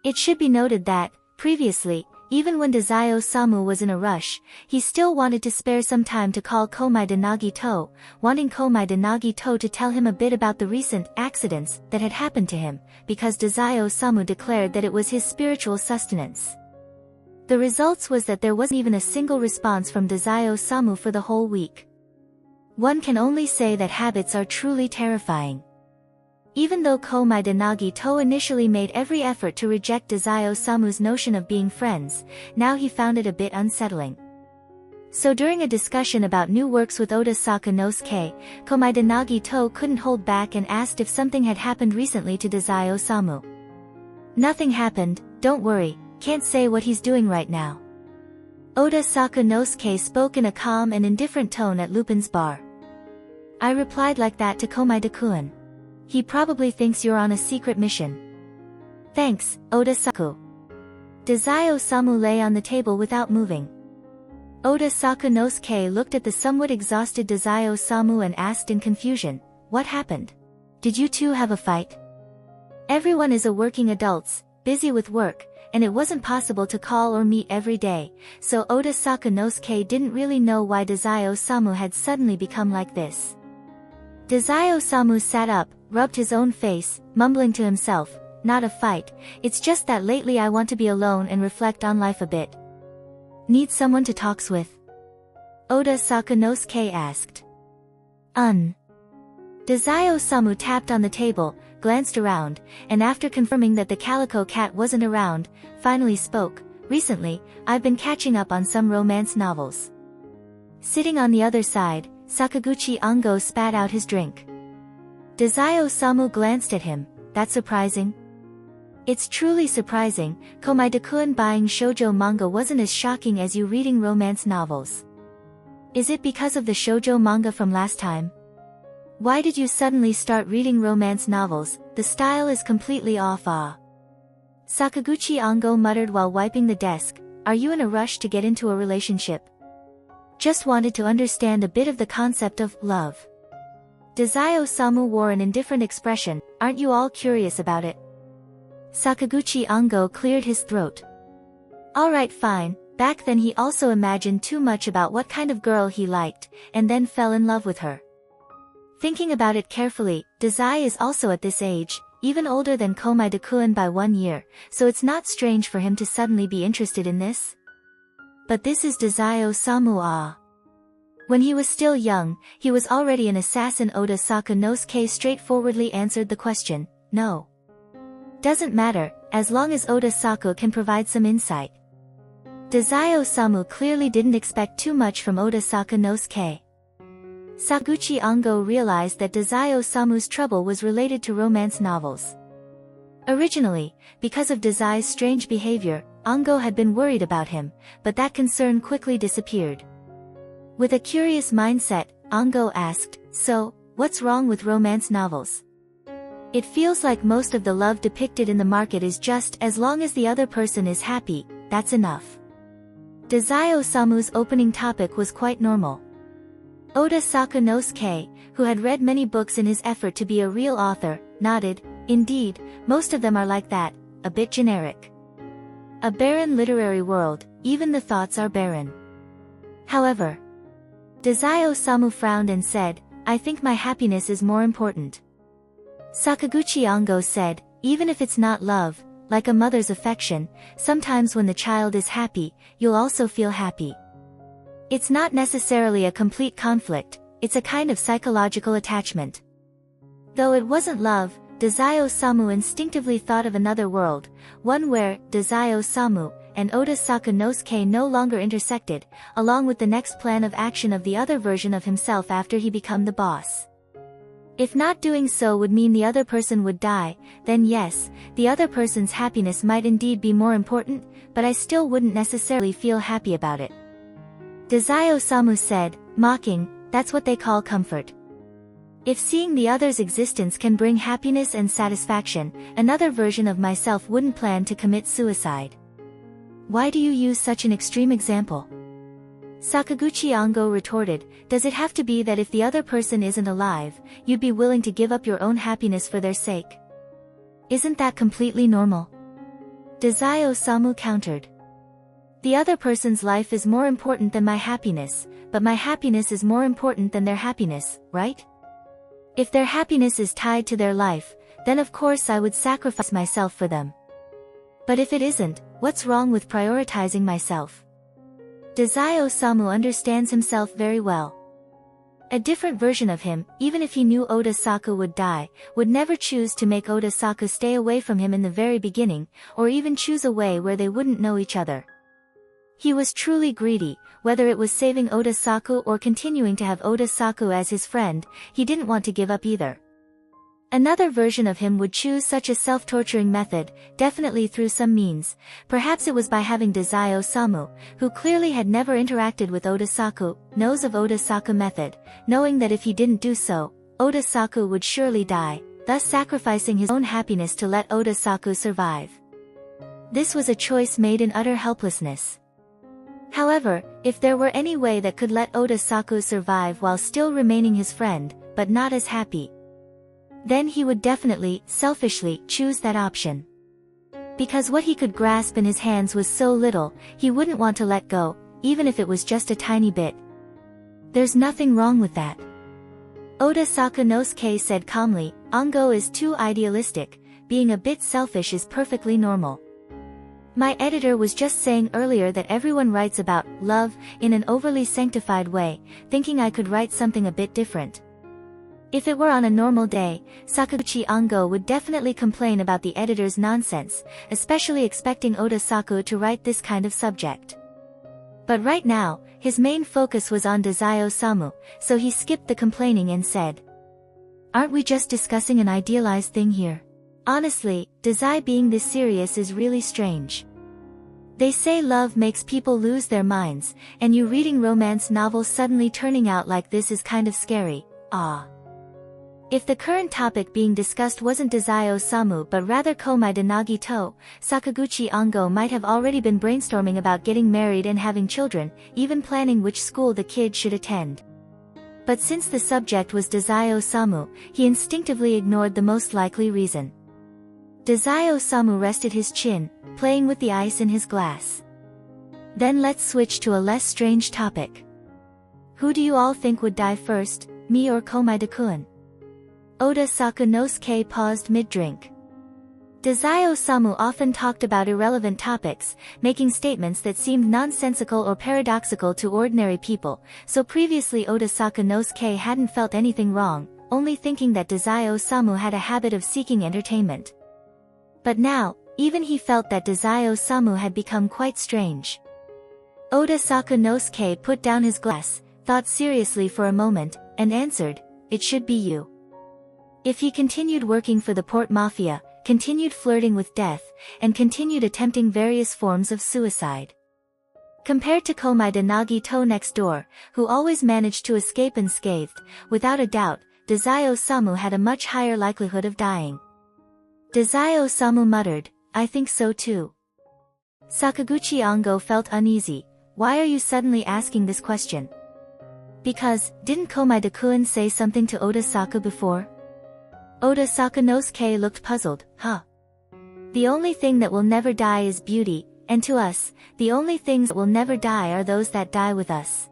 It should be noted that, previously, even when Dazai Osamu was in a rush, he still wanted to spare some time to call Komaeda Nagito, wanting Komaeda Nagito to tell him a bit about the recent accidents that had happened to him, because Dazai Osamu declared that it was his spiritual sustenance. The results was that there wasn't even a single response from Dazai Osamu for the whole week. One can only say that habits are truly terrifying. Even though Komaeda Nagito initially made every effort to reject Dazai Osamu's notion of being friends, now he found it a bit unsettling. So during a discussion about new works with Oda Sakanosuke, Komaeda Nagito couldn't hold back and asked if something had happened recently to Dazai Osamu. "Nothing happened, don't worry, can't say what he's doing right now." Oda Sakanosuke spoke in a calm and indifferent tone at Lupin's bar. "I replied like that to Komaeda-kun. He probably thinks you're on a secret mission." Thanks, Oda-saku. Dazai-osamu lay on the table without moving. Oda-saku Nosuke looked at the somewhat exhausted Dazai-osamu and asked in confusion, what happened? Did you two have a fight? Everyone is a working adults, busy with work, and it wasn't possible to call or meet every day, so Oda-saku Nosuke didn't really know why Dazai-osamu had suddenly become like this. Dazai-osamu sat up, rubbed his own face, mumbling to himself, not a fight, it's just that lately I want to be alone and reflect on life a bit. Need someone to talks with? Oda-saku Nosuke asked. Dazai-osamu tapped on the table, glanced around, and after confirming that the calico cat wasn't around, finally spoke, recently, I've been catching up on some romance novels. Sitting on the other side, Sakaguchi Ango spat out his drink. Dazai-osamu glanced at him, that's surprising? It's truly surprising, Komaeda-kun buying shoujo manga wasn't as shocking as you reading romance novels. Is it because of the shoujo manga from last time? Why did you suddenly start reading romance novels? The style is completely off. Sakaguchi Ango muttered while wiping the desk, are you in a rush to get into a relationship? Just wanted to understand a bit of the concept of love. Dazai-osamu wore an indifferent expression, aren't you all curious about it? Sakaguchi Ango cleared his throat. Alright fine, back then he also imagined too much about what kind of girl he liked, and then fell in love with her. Thinking about it carefully, Dazai is also at this age, even older than Komaeda-kun by 1 year, so it's not strange for him to suddenly be interested in this. But this is Dazai-osamu. When he was still young, he was already an assassin. Oda-saku Nosuke straightforwardly answered the question, no. Doesn't matter, as long as Oda-saku can provide some insight. Dazai-osamu clearly didn't expect too much from Oda-saku Nosuke. Sakaguchi Ango realized that Dazai-osamu's trouble was related to romance novels. Originally, because of Dazai's strange behavior, Ango had been worried about him, but that concern quickly disappeared. With a curious mindset, Ango asked, so, what's wrong with romance novels? It feels like most of the love depicted in the market is just as long as the other person is happy, that's enough. Dazai-osamu's opening topic was quite normal. Oda-saku Nosuke, who had read many books in his effort to be a real author, nodded, indeed, most of them are like that, a bit generic. A barren literary world, even the thoughts are barren. However, Dazai-osamu frowned and said, I think my happiness is more important. Sakaguchi Ango said, even if it's not love, like a mother's affection, sometimes when the child is happy, you'll also feel happy. It's not necessarily a complete conflict, it's a kind of psychological attachment. Though it wasn't love, Dazai-osamu instinctively thought of another world, one where Dazai-osamu and Oda-saku Nosuke no longer intersected, along with the next plan of action of the other version of himself after he became the boss. If not doing so would mean the other person would die, then yes, the other person's happiness might indeed be more important, but I still wouldn't necessarily feel happy about it. Dazai-osamu said, mocking, that's what they call comfort. If seeing the other's existence can bring happiness and satisfaction, another version of myself wouldn't plan to commit suicide. Why do you use such an extreme example? Sakaguchi Ango retorted, does it have to be that if the other person isn't alive, you'd be willing to give up your own happiness for their sake? Isn't that completely normal? Dazai-osamu countered. The other person's life is more important than my happiness, but my happiness is more important than their happiness, right? If their happiness is tied to their life, then of course I would sacrifice myself for them. But if it isn't, what's wrong with prioritizing myself? Dazai-osamu understands himself very well. A different version of him, even if he knew Oda-saku would die, would never choose to make Oda-saku stay away from him in the very beginning, or even choose a way where they wouldn't know each other. He was truly greedy, whether it was saving Oda-saku or continuing to have Oda-saku as his friend, he didn't want to give up either. Another version of him would choose such a self-torturing method, definitely through some means. Perhaps it was by having Dazai-osamu, who clearly had never interacted with Oda-saku, knows of Oda-saku method, knowing that if he didn't do so, Oda-saku would surely die. thus sacrificing his own happiness to let Oda Saku survive. This was a choice made in utter helplessness. However, if there were any way that could let Oda Saku survive while still remaining his friend, but not as happy, then he would definitely, selfishly, choose that option. Because what he could grasp in his hands was so little, he wouldn't want to let go, even if it was just a tiny bit. There's nothing wrong with that. Oda Sakanosuke said calmly, Bungo is too idealistic, being a bit selfish is perfectly normal. My editor was just saying earlier that everyone writes about love in an overly sanctified way, thinking I could write something a bit different. If it were on a normal day, Sakaguchi Bungo would definitely complain about the editor's nonsense, especially expecting Oda Saku to write this kind of subject. But right now, his main focus was on Dazai Osamu, so he skipped the complaining and said, "Aren't we just discussing an idealized thing here? Honestly, Dazai being this serious is really strange. They say love makes people lose their minds, and you reading romance novels suddenly turning out like this is kind of scary, ah." If the current topic being discussed wasn't Dazai Osamu but rather Komai de Nagito, Sakaguchi Bungo might have already been brainstorming about getting married and having children, even planning which school the kid should attend. But since the subject was Dazai Osamu, he instinctively ignored the most likely reason. Dazai Osamu rested his chin, playing with the ice in his glass. Then let's switch to a less strange topic. Who do you all think would die first, me or Komai de-kun? Oda Sakanosuke paused mid-drink. Dazai Osamu often talked about irrelevant topics, making statements that seemed nonsensical or paradoxical to ordinary people, so previously Oda Sakanosuke hadn't felt anything wrong, only thinking that Dazai Osamu had a habit of seeking entertainment. But now, even he felt that Dazai Osamu had become quite strange. Oda Sakanosuke put down his glass, thought seriously for a moment, and answered, "It should be you." If he continued working for the port mafia, continued flirting with death, and continued attempting various forms of suicide. Compared to Komai de Nagito next door, who always managed to escape unscathed, without a doubt, Dazai Osamu had a much higher likelihood of dying. Dazai Osamu muttered, "I think so too." Sakaguchi Bungo felt uneasy. "Why are you suddenly asking this question?" "Because, didn't Komai de-kun say something to Oda Saku before?" Oda Sakanosuke looked puzzled. "Huh. The only thing that will never die is beauty, and to us, the only things that will never die are those that die with us."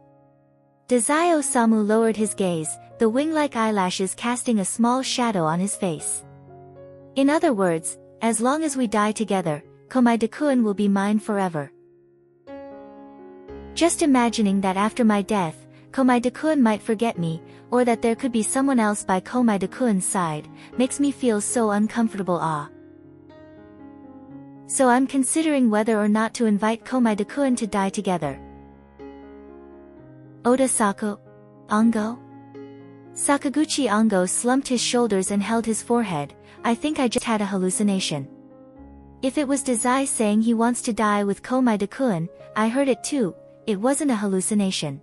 Dazai Osamu lowered his gaze, the wing-like eyelashes casting a small shadow on his face. "In other words, as long as we die together, Komai de-kun will be mine forever. Just imagining that after my death, Komai de-kun might forget me, or that there could be someone else by Komai de-kun's side, makes me feel so uncomfortable. So I'm considering whether or not to invite Komai de-kun to die together." Oda Saku? Bungo? Sakaguchi Bungo slumped his shoulders and held his forehead. "I think I just had a hallucination. If it was Dazai saying he wants to die with Komai de-kun, I heard it too, it wasn't a hallucination."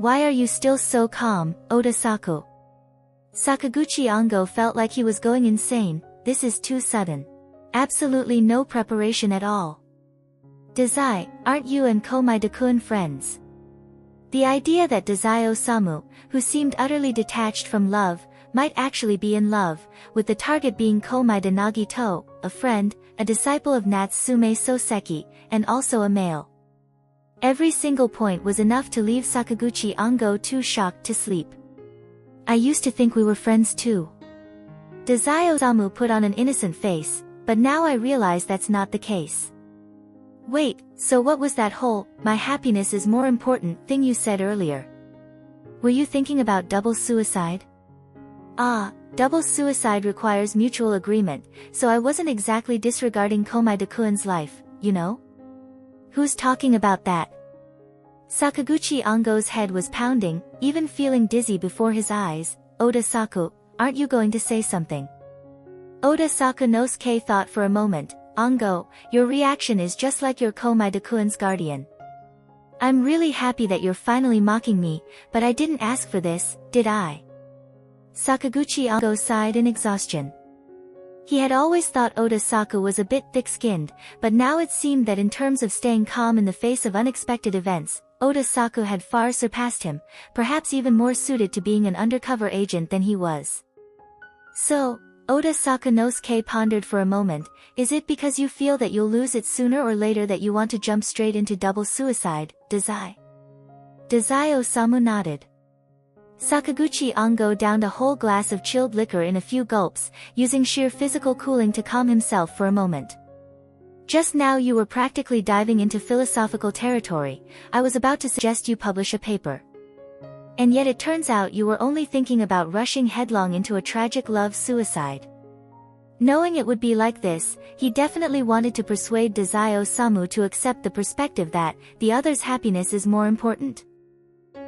"Why are you still so calm, Oda Saku?" Sakaguchi Bungo felt like he was going insane. This is too sudden. Absolutely no preparation at all. "Dazai, aren't you and Komai de-kun friends?" The idea that Dazai Osamu, who seemed utterly detached from love, might actually be in love, with the target being Komai de Nagito, a friend, a disciple of Natsume Soseki, and also a male. Every single point was enough to leave Sakaguchi Bungo too shocked to sleep. "I used to think we were friends too." Dazai Osamu put on an innocent face, but now I realize that's not the case. "Wait, so what was that whole, 'my happiness is more important' thing you said earlier? Were you thinking about double suicide?" Double suicide requires mutual agreement, so I wasn't exactly disregarding Komai de-kun's life, you know? "Who's talking about that?" Sakaguchi Bungo's head was pounding, even feeling dizzy before his eyes. "Oda Saku, aren't you going to say something?" Oda Sakanosuke thought for a moment. "Bungo, your reaction is just like your Komai de-kun's guardian. I'm really happy that you're finally mocking me, but I didn't ask for this, did I?" Sakaguchi Ango sighed in exhaustion. He had always thought Oda Saku was a bit thick-skinned, but now it seemed that in terms of staying calm in the face of unexpected events, Oda Saku had far surpassed him, perhaps even more suited to being an undercover agent than he was. So, Oda Sakunosuke pondered for a moment, is it because you feel that you'll lose it sooner or later that you want to jump straight into double suicide, Dazai? Dazai Osamu nodded. Sakaguchi Ango downed a whole glass of chilled liquor in a few gulps, using sheer physical cooling to calm himself for a moment. Just now you were practically diving into philosophical territory. I was about to suggest you publish a paper. And yet it turns out you were only thinking about rushing headlong into a tragic love-suicide. Knowing it would be like this, he definitely wanted to persuade Dazai Osamu to accept the perspective that the other's happiness is more important.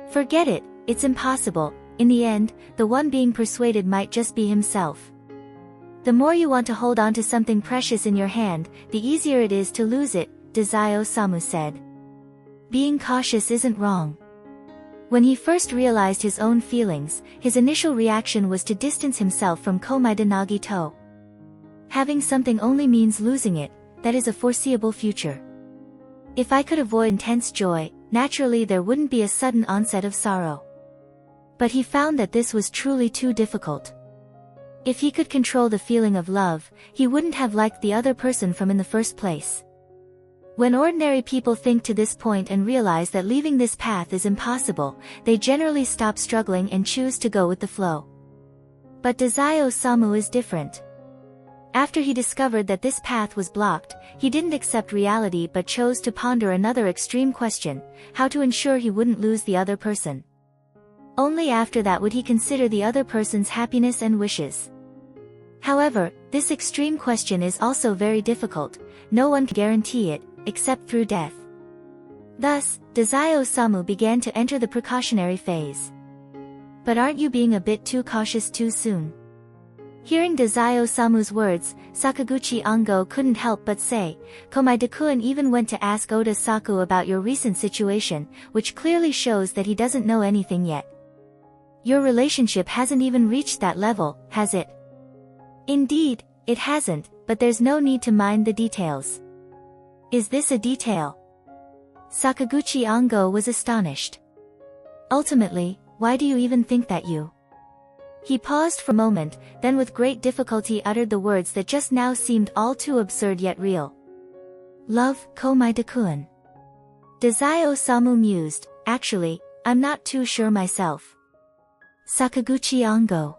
Forget it. It's impossible. In the end, the one being persuaded might just be himself. The more you want to hold on to something precious in your hand, the easier it is to lose it, Dazai Osamu said. Being cautious isn't wrong. When he first realized his own feelings, his initial reaction was to distance himself from Komaeda Nagito. Having something only means losing it, that is a foreseeable future. If I could avoid intense joy, naturally there wouldn't be a sudden onset of sorrow. But he found that this was truly too difficult. If he could control the feeling of love, he wouldn't have liked the other person from in the first place. When ordinary people think to this point and realize that leaving this path is impossible, they generally stop struggling and choose to go with the flow. But Dazai Osamu is different. After he discovered that this path was blocked, he didn't accept reality but chose to ponder another extreme question: how to ensure he wouldn't lose the other person. Only after that would he consider the other person's happiness and wishes. However, this extreme question is also very difficult. No one can guarantee it, except through death. Thus, Dazai Osamu began to enter the precautionary phase. But aren't you being a bit too cautious too soon? Hearing Dazai Osamu's words, Sakaguchi Ango couldn't help but say, Komaeda-kun even went to ask Oda Saku about your recent situation, which clearly shows that he doesn't know anything yet. Your relationship hasn't even reached that level, has it? Indeed, it hasn't, but there's no need to mind the details. Is this a detail? Sakaguchi Ango was astonished. Ultimately, why do you even think that you? He paused for a moment, then with great difficulty uttered the words that just now seemed all too absurd yet real. Love, Komaeda-kun. Dazai Osamu mused, actually, I'm not too sure myself. Sakaguchi Ango.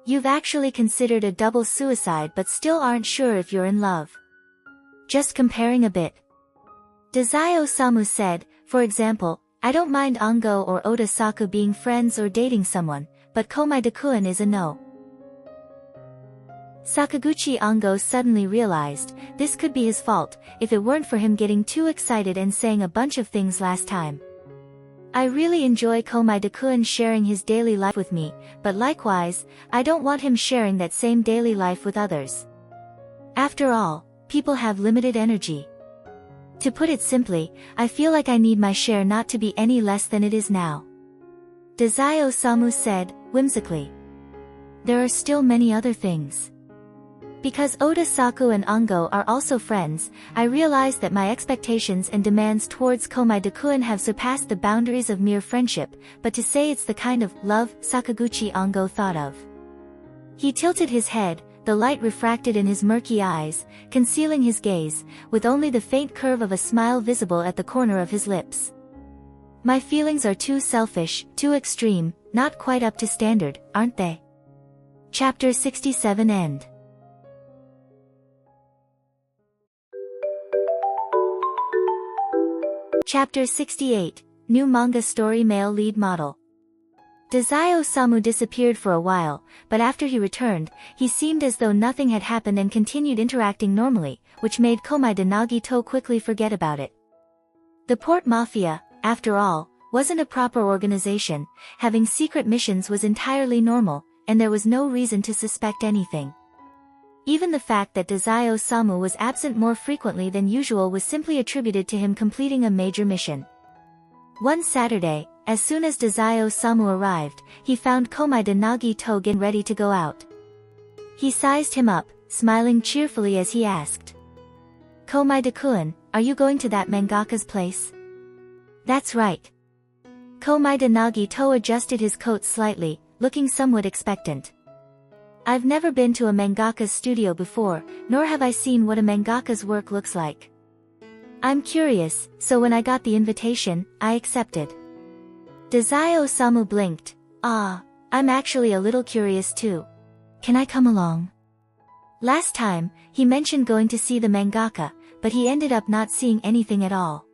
You've actually considered a double suicide but still aren't sure if you're in love. Just comparing a bit. Dazai Osamu said, for example, I don't mind Ango or Oda Saku being friends or dating someone, but Komaeda-kun is a no. Sakaguchi Ango suddenly realized, this could be his fault, if it weren't for him getting too excited and saying a bunch of things last time. I really enjoy Komaeda-kun sharing his daily life with me, but likewise, I don't want him sharing that same daily life with others. After all, people have limited energy. To put it simply, I feel like I need my share not to be any less than it is now. Dazai Osamu said, whimsically. There are still many other things. Because Oda Saku and Ango are also friends, I realize that my expectations and demands towards Komaeda-kun have surpassed the boundaries of mere friendship, but to say it's the kind of love Sakaguchi Ango thought of. He tilted his head, the light refracted in his murky eyes, concealing his gaze, with only the faint curve of a smile visible at the corner of his lips. My feelings are too selfish, too extreme, not quite up to standard, aren't they? Chapter 67 End. Chapter 68, New Manga Story Male Lead Model. Dazai Osamu disappeared for a while, but after he returned, he seemed as though nothing had happened and continued interacting normally, which made Komaeda Nagito quickly forget about it. The Port Mafia, after all, wasn't a proper organization, having secret missions was entirely normal, and there was no reason to suspect anything. Even the fact that Dazai Osamu was absent more frequently than usual was simply attributed to him completing a major mission. One Saturday, as soon as Dazai Osamu arrived, he found Komaeda Nagito getting ready to go out. He sized him up, smiling cheerfully as he asked. Komaeda-kun, are you going to that mangaka's place? That's right. Komaeda Nagito adjusted his coat slightly, looking somewhat expectant. I've never been to a mangaka's studio before, nor have I seen what a mangaka's work looks like. I'm curious, so when I got the invitation, I accepted. Dazai Osamu blinked. I'm actually a little curious too. Can I come along? Last time, he mentioned going to see the mangaka, but he ended up not seeing anything at all.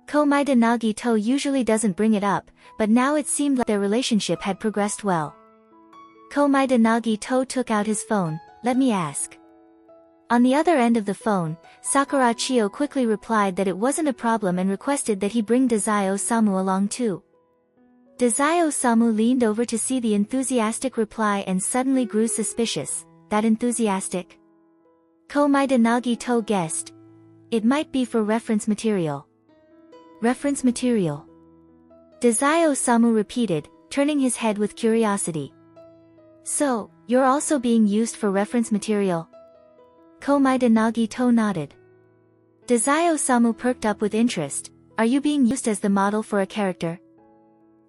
Komaeda Nagito usually doesn't bring it up, but now it seemed like their relationship had progressed well. Komaeda Nagito took out his phone. Let me ask. On the other end of the phone, Sakura Chio quickly replied that it wasn't a problem and requested that he bring Dazai Osamu along too. Dazai Osamu leaned over to see the enthusiastic reply and suddenly grew suspicious. That enthusiastic? Komaeda Nagito guessed. It might be for reference material. Reference material? Dazai Osamu repeated, turning his head with curiosity. So, you're also being used for reference material? Komaeda Nagito nodded. Dazai Osamu perked up with interest. Are you being used as the model for a character?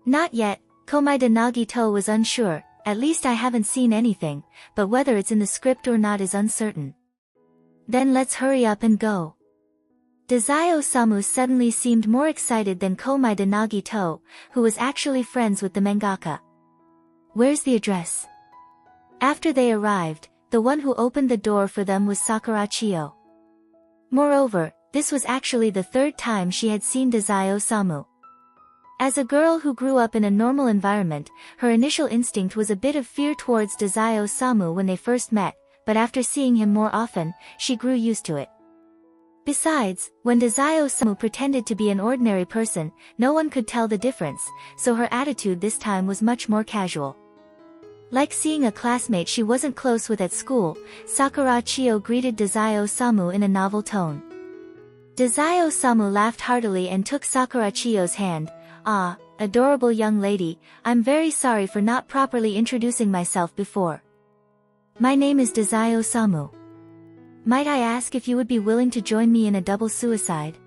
Not yet, Komaeda Nagito was unsure. At least I haven't seen anything, but whether it's in the script or not is uncertain. Then let's hurry up and go. Dazai Osamu suddenly seemed more excited than Komaeda Nagito, who was actually friends with the mangaka. Where's the address? After they arrived, the one who opened the door for them was Sakura Chio. Moreover, this was actually the third time she had seen Dazai Osamu. As a girl who grew up in a normal environment, her initial instinct was a bit of fear towards Dazai Osamu when they first met, but after seeing him more often, she grew used to it. Besides, when Dazai Osamu pretended to be an ordinary person, no one could tell the difference, so her attitude this time was much more casual. Like seeing a classmate she wasn't close with at school, Sakura Chio greeted Dazai Osamu in a novel tone. Dazai Osamu laughed heartily and took Sakura Chio's hand. Adorable young lady, I'm very sorry for not properly introducing myself before. My name is Dazai Osamu. Might I ask if you would be willing to join me in a double suicide?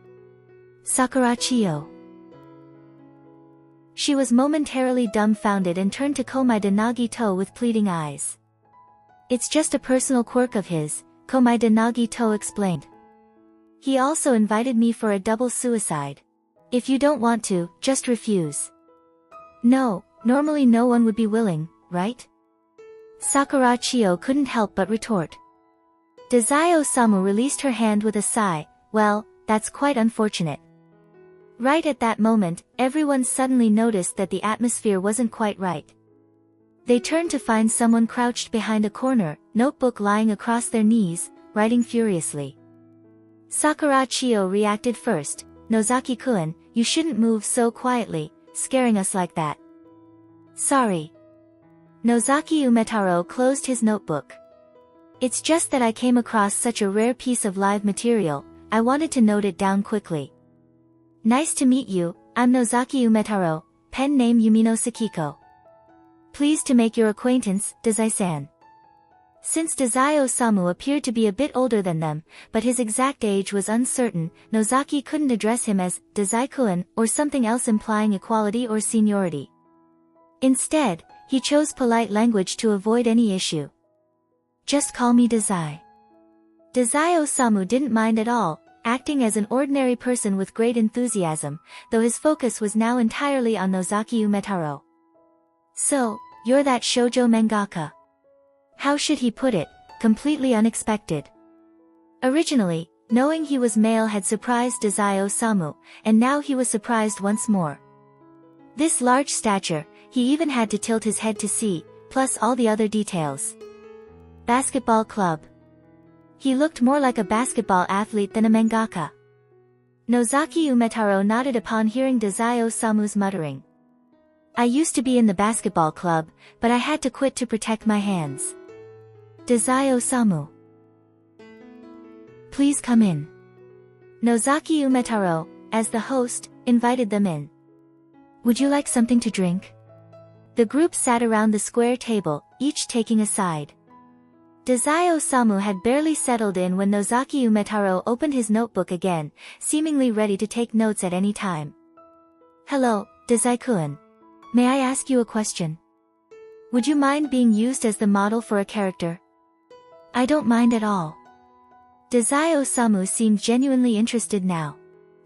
Sakura Chio. She was momentarily dumbfounded and turned to Komaeda Nagito with pleading eyes. It's just a personal quirk of his, Komaeda Nagito explained. He also invited me for a double suicide. If you don't want to, just refuse. No, normally no one would be willing, right? Sakura Chio couldn't help but retort. Dazai Osamu released her hand with a sigh. Well, that's quite unfortunate. Right at that moment, everyone suddenly noticed that the atmosphere wasn't quite right. They turned to find someone crouched behind a corner, notebook lying across their knees, writing furiously. Sakura Chio reacted first. Nozaki-kun, you shouldn't move so quietly, scaring us like that. Sorry. Nozaki Umetaro closed his notebook. It's just that I came across such a rare piece of live material, I wanted to note it down quickly. Nice to meet you, I'm Nozaki Umetaro, pen name Yumino Sakiko. Pleased to make your acquaintance, Dazai-san. Since Dazai Osamu appeared to be a bit older than them, but his exact age was uncertain, Nozaki couldn't address him as Dazai-kun or something else implying equality or seniority. Instead, he chose polite language to avoid any issue. Just call me Dazai. Dazai Osamu didn't mind at all, acting as an ordinary person with great enthusiasm, though his focus was now entirely on Nozaki Umetaro. So, you're that shoujo mangaka. How should he put it? Completely unexpected. Originally, knowing he was male had surprised Dazai Osamu, and now he was surprised once more. This large stature, he even had to tilt his head to see, plus all the other details. Basketball club. He looked more like a basketball athlete than a mangaka. Nozaki Umetaro nodded upon hearing Dazai Osamu's muttering. I used to be in the basketball club, but I had to quit to protect my hands. Dazai Osamu. Please come in. Nozaki Umetaro, as the host, invited them in. Would you like something to drink? The group sat around the square table, each taking a side. Dazai Osamu had barely settled in when Nozaki Umetaro opened his notebook again, seemingly ready to take notes at any time. Hello, Dazai-kun. May I ask you a question? Would you mind being used as the model for a character? I don't mind at all. Dazai Osamu seemed genuinely interested now.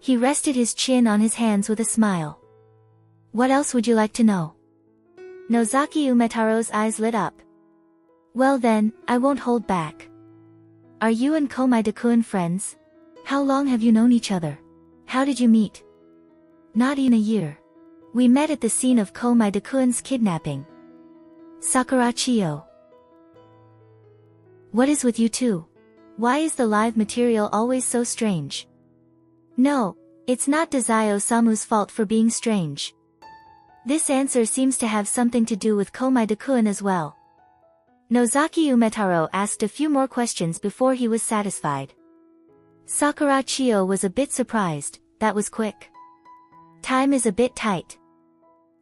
He rested his chin on his hands with a smile. What else would you like to know? Nozaki Umetaro's eyes lit up. Well then, I won't hold back. Are you and Komaeda-kun friends? How long have you known each other? How did you meet? Not even a year. We met at the scene of Komaeda-kun's kidnapping. Sakurachiyo. What is with you two? Why is the live material always so strange? No, it's not Dazai Osamu's fault for being strange. This answer seems to have something to do with Komaeda-kun as well. Nozaki Umetaro asked a few more questions before he was satisfied. Sakurachiyo was a bit surprised. That was quick. Time is a bit tight.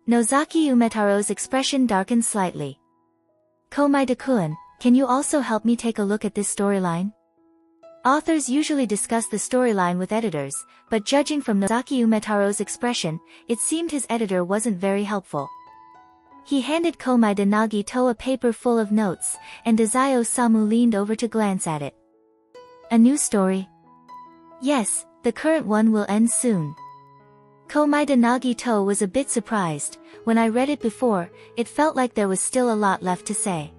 Nozaki Umetaro's expression darkened slightly. Komaeda-kun, can you also help me take a look at this storyline? Authors usually discuss the storyline with editors, but judging from Nozaki Umetaro's expression, it seemed his editor wasn't very helpful. He handed Komaeda Nagito a paper full of notes, and Dazai Osamu leaned over to glance at it. A new story? Yes, the current one will end soon. Komaeda Nagito was a bit surprised. When I read it before, it felt like there was still a lot left to say.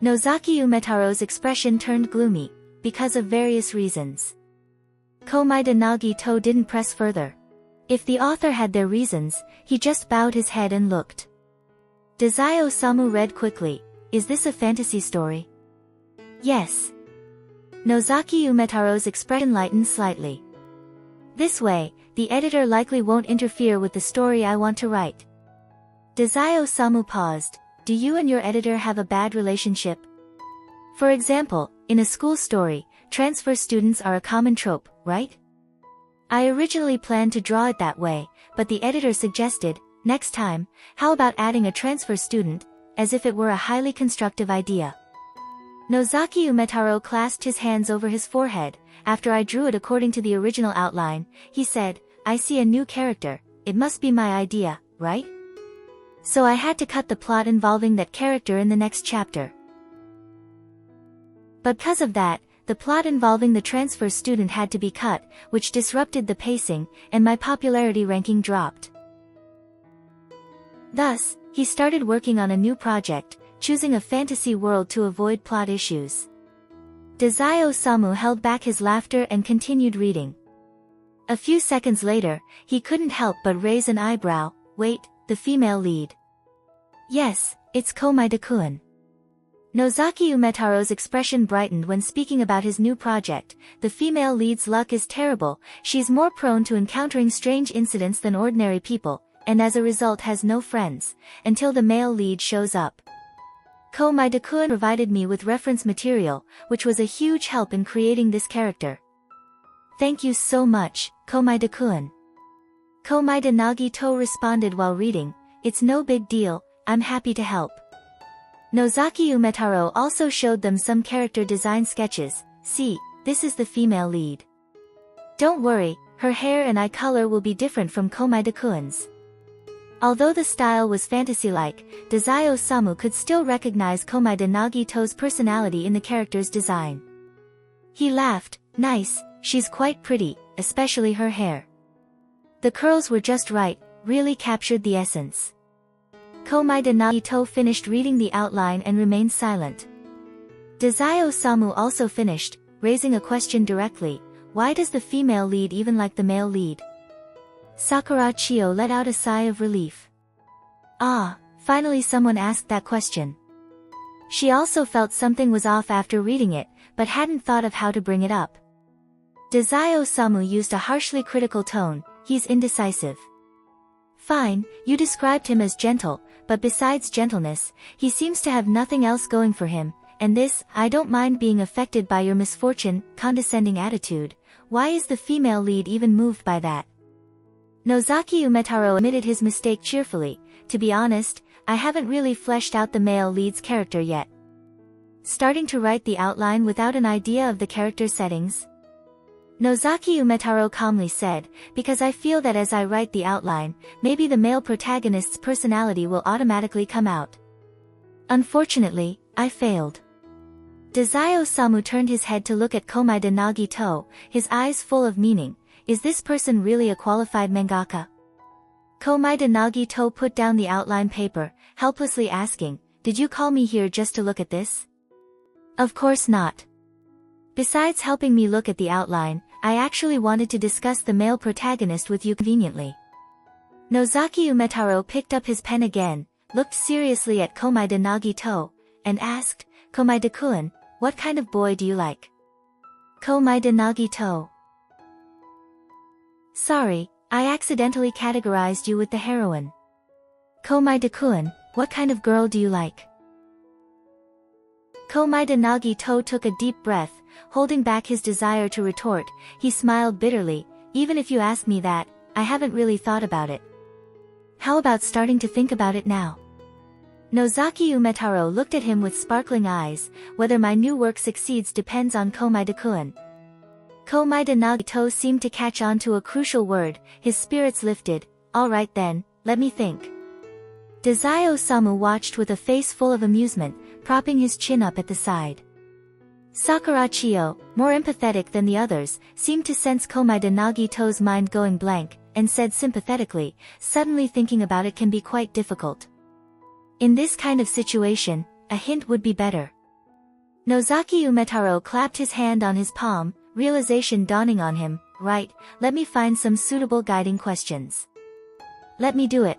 Nozaki Umetaro's expression turned gloomy, because of various reasons. Komaeda Nagito didn't press further. If the author had their reasons, he just bowed his head and looked. Dazai Osamu read quickly, is this a fantasy story? Yes. Nozaki Umetaro's expression lightened slightly. This way, the editor likely won't interfere with the story I want to write. Dazai Osamu paused. Do you and your editor have a bad relationship? For example, in a school story, transfer students are a common trope, right? I originally planned to draw it that way, but the editor suggested, next time, how about adding a transfer student, as if it were a highly constructive idea. Nozaki Umetaro clasped his hands over his forehead. After I drew it according to the original outline, he said, I see a new character, it must be my idea, right? So I had to cut the plot involving that character in the next chapter. Because of that, the plot involving the transfer student had to be cut, which disrupted the pacing, and my popularity ranking dropped. Thus, he started working on a new project, choosing a fantasy world to avoid plot issues. Dazai Osamu held back his laughter and continued reading. A few seconds later, he couldn't help but raise an eyebrow. Wait, the female lead. Yes, it's Komaeda-kun. Nozaki Umetaro's expression brightened when speaking about his new project. The female lead's luck is terrible, she's more prone to encountering strange incidents than ordinary people, and as a result has no friends, until the male lead shows up. Komaeda-kun provided me with reference material, which was a huge help in creating this character. Thank you so much, Komaeda-kun. Komaeda Nagito responded while reading, it's no big deal, I'm happy to help. Nozaki Umetaro also showed them some character design sketches. See, this is the female lead. Don't worry, her hair and eye color will be different from Komaeda-kun's. Although the style was fantasy-like, Dazai Osamu could still recognize Komaeda Nagito's personality in the character's design. He laughed, nice, she's quite pretty, especially her hair. The curls were just right, really captured the essence. Komaeda Nagito finished reading the outline and remained silent. Dazai Osamu also finished, raising a question directly, why does the female lead even like the male lead? Sakurachiyo let out a sigh of relief. Ah, finally someone asked that question. She also felt something was off after reading it, but hadn't thought of how to bring it up. Dazai Osamu used a harshly critical tone, he's indecisive. Fine, you described him as gentle, but besides gentleness, he seems to have nothing else going for him, and this, I don't mind being affected by your misfortune, condescending attitude. Why is the female lead even moved by that? Nozaki Umetaro admitted his mistake cheerfully. To be honest, I haven't really fleshed out the male lead's character yet. Starting to write the outline without an idea of the character settings? Nozaki Umetaro calmly said, because I feel that as I write the outline, maybe the male protagonist's personality will automatically come out. Unfortunately, I failed. Dazai Osamu turned his head to look at Komaeda Nagito, his eyes full of meaning. Is this person really a qualified mangaka? Komaeda Nagito put down the outline paper, helplessly asking, did you call me here just to look at this? Of course not. Besides helping me look at the outline, I actually wanted to discuss the male protagonist with you conveniently. Nozaki Umetaro picked up his pen again, looked seriously at Komaeda Nagito, and asked, Komaeda-kun, what kind of boy do you like? Komaeda Nagito. Sorry, I accidentally categorized you with the heroine. Komaeda-kun, what kind of girl do you like? Komaeda Nagito took a deep breath, holding back his desire to retort. He smiled bitterly, even if you ask me that, I haven't really thought about it. How about starting to think about it now? Nozaki Umetaro looked at him with sparkling eyes. Whether my new work succeeds depends on Komaeda-kun. Komaeda Nagito seemed to catch on to a crucial word, his spirits lifted. Alright then, let me think. Dazai Osamu watched with a face full of amusement, propping his chin up at the side. Sakura Chiyo, more empathetic than the others, seemed to sense Komaeda Nagito's mind going blank, and said sympathetically, suddenly thinking about it can be quite difficult. In this kind of situation, a hint would be better. Nozaki Umetaro clapped his hand on his palm, realization dawning on him. Right, let me find some suitable guiding questions. Let me do it.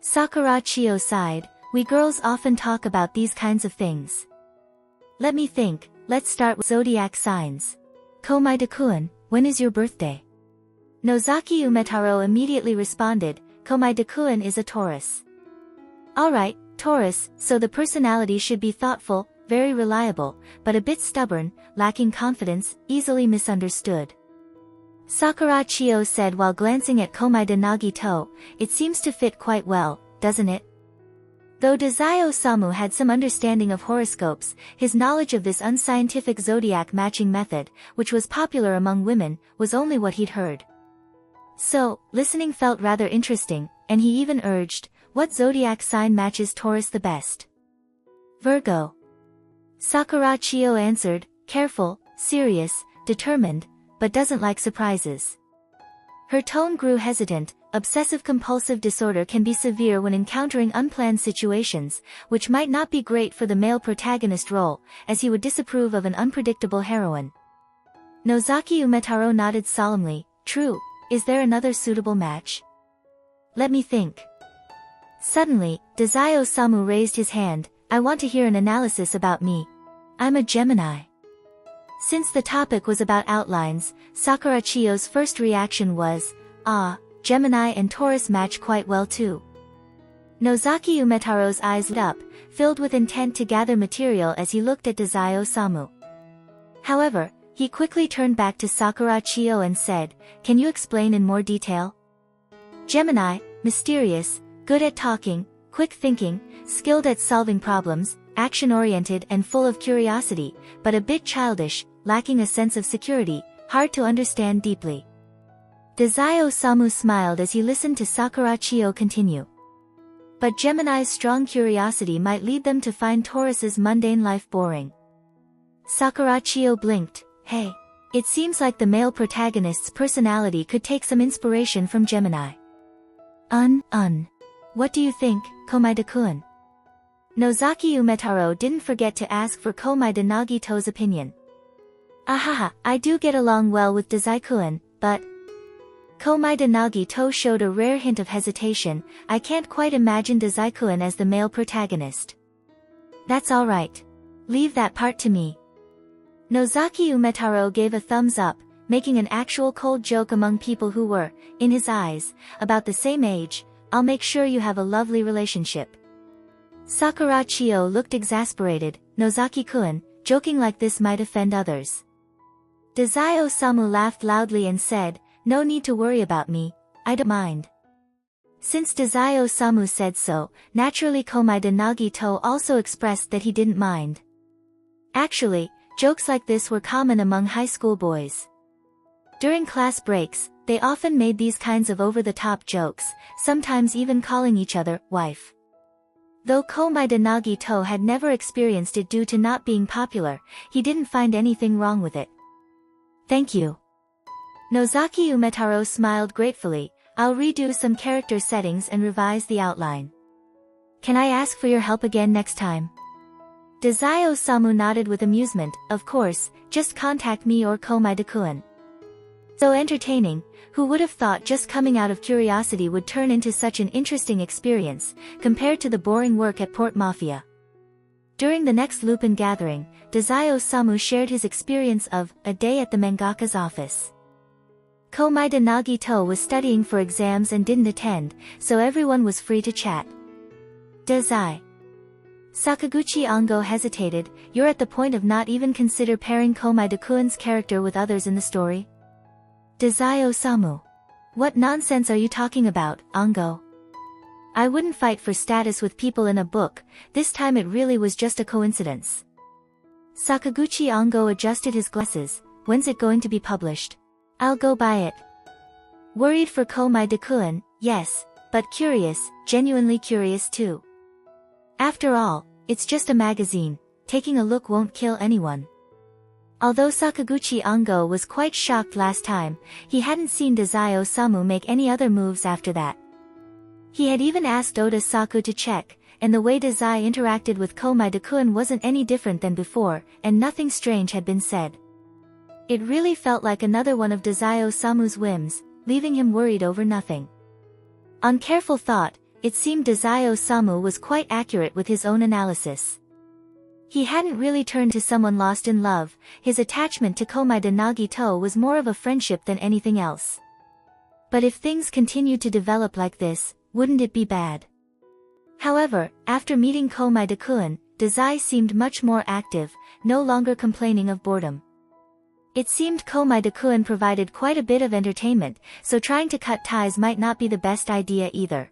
Sakura Chiyo sighed, we girls often talk about these kinds of things. Let me think, let's start with zodiac signs. Komaeda-kun, when is your birthday? Nozaki Umetaro immediately responded, Komaeda-kun is a Taurus. Alright, Taurus, so the personality should be thoughtful, very reliable, but a bit stubborn, lacking confidence, easily misunderstood. Sakura Chiyo said while glancing at Komaeda Nagito, it seems to fit quite well, doesn't it? Though Dazai Osamu had some understanding of horoscopes, his knowledge of this unscientific zodiac matching method, which was popular among women, was only what he'd heard. So, listening felt rather interesting, and he even urged, what zodiac sign matches Taurus the best? Virgo. Sakura Chiyo answered, careful, serious, determined, but doesn't like surprises. Her tone grew hesitant. Obsessive-compulsive disorder can be severe when encountering unplanned situations, which might not be great for the male protagonist role, as he would disapprove of an unpredictable heroine. Nozaki Umetaro nodded solemnly. True, is there another suitable match? Let me think. Suddenly, Dazai Osamu raised his hand. I want to hear an analysis about me. I'm a Gemini. Since the topic was about outlines, Sakura Chiyo's first reaction was, Gemini and Taurus match quite well too. Nozaki Umetaro's eyes lit up, filled with intent to gather material as he looked at Dazai Osamu. However, he quickly turned back to Sakura Chiyo and said, can you explain in more detail? Gemini, mysterious, good at talking, quick thinking, skilled at solving problems, action-oriented and full of curiosity, but a bit childish, lacking a sense of security, hard to understand deeply. Dazai Osamu smiled as he listened to Sakura Chiyo continue. But Gemini's strong curiosity might lead them to find Taurus's mundane life boring. Sakura Chiyo blinked. Hey. It seems like the male protagonist's personality could take some inspiration from Gemini. What do you think, Komaeda-kun? Nozaki Umetaro didn't forget to ask for Komaeda Nagito's opinion. Ahaha, I do get along well with Dazai-kun, but... Komaeda Nagito showed a rare hint of hesitation. I can't quite imagine Dazai-kun as the male protagonist. That's alright. Leave that part to me. Nozaki Umetaro gave a thumbs up, making an actual cold joke among people who were, in his eyes, about the same age. I'll make sure you have a lovely relationship. Sakura Chiyo looked exasperated. Nozaki-kun, joking like this might offend others. Dazai Osamu laughed loudly and said, no need to worry about me, I don't mind. Since Dazai Osamu said so, naturally Komaeda Nagito also expressed that he didn't mind. Actually, jokes like this were common among high school boys. During class breaks, they often made these kinds of over-the-top jokes, sometimes even calling each other wife. Though Komaeda Nagito had never experienced it due to not being popular, he didn't find anything wrong with it. Thank you. Nozaki Umetaro smiled gratefully. I'll redo some character settings and revise the outline. Can I ask for your help again next time? Dazai Osamu nodded with amusement. Of course, just contact me or Komaeda-kun. So entertaining, who would have thought just coming out of curiosity would turn into such an interesting experience, compared to the boring work at Port Mafia. During the next Lupin gathering, Dazai Osamu shared his experience of a day at the mangaka's office. Komaeda Nagito was studying for exams and didn't attend, so everyone was free to chat. Dazai. Sakaguchi Ongo hesitated. You're at the point of not even consider pairing Komaeda-kun's character with others in the story? Dazai Osamu. What nonsense are you talking about, Ongo? I wouldn't fight for status with people in a book, this time it really was just a coincidence. Sakaguchi Ongo adjusted his glasses. When's it going to be published? I'll go buy it. Worried for Komaeda-kun, yes, but curious, genuinely curious too. After all, it's just a magazine, taking a look won't kill anyone. Although Sakaguchi Ongo was quite shocked last time, he hadn't seen Dazai Osamu make any other moves after that. He had even asked Oda Saku to check, and the way Dazai interacted with Komaeda-kun wasn't any different than before, and nothing strange had been said. It really felt like another one of Dazai Osamu's whims, leaving him worried over nothing. On careful thought, it seemed Dazai Osamu was quite accurate with his own analysis. He hadn't really turned to someone lost in love, his attachment to Komaeda Nagito was more of a friendship than anything else. But if things continued to develop like this, wouldn't it be bad? However, after meeting Komaeda-kun, Dazai seemed much more active, no longer complaining of boredom. It seemed Komaeda-kun provided quite a bit of entertainment, so trying to cut ties might not be the best idea either.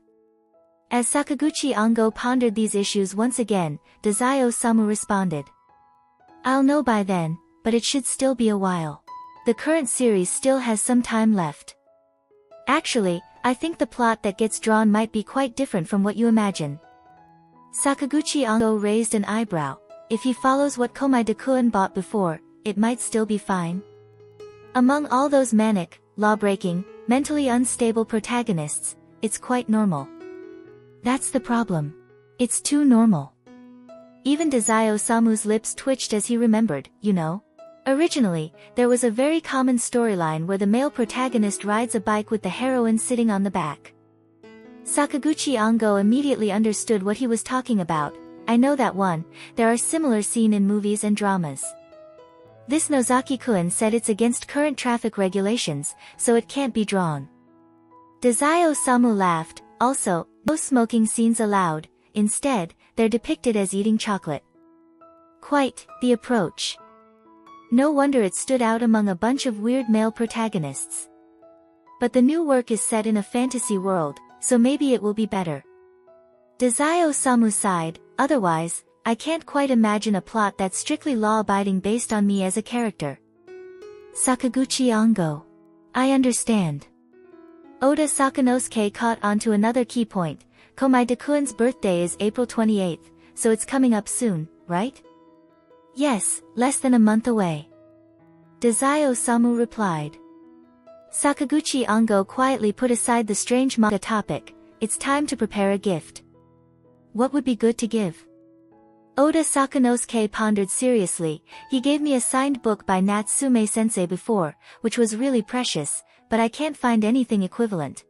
As Sakaguchi Ongo pondered these issues once again, Dazai Osamu responded. I'll know by then, but it should still be a while. The current series still has some time left. Actually, I think the plot that gets drawn might be quite different from what you imagine. Sakaguchi Ongo raised an eyebrow. If he follows what Komaeda-kun bought before, it might still be fine. Among all those manic, law-breaking, mentally unstable protagonists, it's quite normal. That's the problem. It's too normal. Even Dazai Osamu's lips twitched as he remembered, you know. Originally, there was a very common storyline where the male protagonist rides a bike with the heroine sitting on the back. Sakaguchi Ongo immediately understood what he was talking about. I know that one, there are similar scenes in movies and dramas. This Nozaki-kun said it's against current traffic regulations, so it can't be drawn. Dazai Osamu laughed. Also, no smoking scenes allowed, instead, they're depicted as eating chocolate. Quite the approach. No wonder it stood out among a bunch of weird male protagonists. But the new work is set in a fantasy world, so maybe it will be better. Dazai Osamu sighed. Otherwise, I can't quite imagine a plot that's strictly law-abiding based on me as a character. Sakaguchi Ongo. I understand. Oda Sakanosuke caught on to another key point. Komaeda-kun's birthday is April 28th, so it's coming up soon, right? Yes, less than a month away. Dazai Osamu replied. Sakaguchi Ongo quietly put aside the strange manga topic. It's time to prepare a gift. What would be good to give? Oda Sakanosuke pondered seriously. He gave me a signed book by Natsume-sensei before, which was really precious, but I can't find anything equivalent.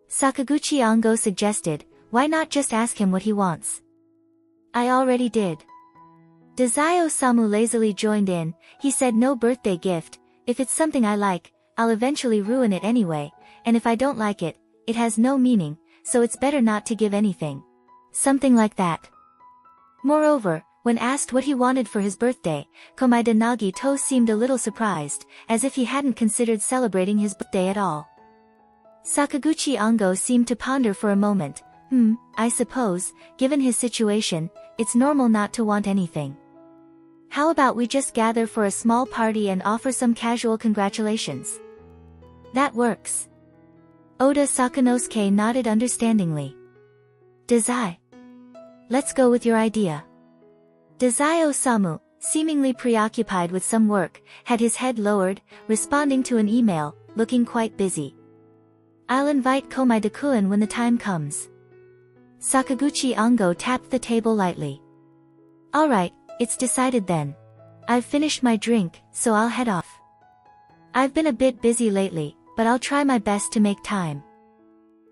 Sakaguchi Ongo suggested, why not just ask him what he wants? I already did. Dazai Osamu lazily joined in. He said no birthday gift. If it's something I like, I'll eventually ruin it anyway, and if I don't like it, it has no meaning, so it's better not to give anything. Something like that. Moreover, when asked what he wanted for his birthday, Komaeda Nagito seemed a little surprised, as if he hadn't considered celebrating his birthday at all. Sakaguchi Ongo seemed to ponder for a moment. I suppose, given his situation, it's normal not to want anything. How about we just gather for a small party and offer some casual congratulations? That works. Oda Sakanosuke nodded understandingly. Dazai. Let's go with your idea. Dazai Osamu, seemingly preoccupied with some work, had his head lowered, responding to an email, looking quite busy. I'll invite Komaeda-kun when the time comes. Sakaguchi Ongo tapped the table lightly. Alright, it's decided then. I've finished my drink, so I'll head off. I've been a bit busy lately, but I'll try my best to make time.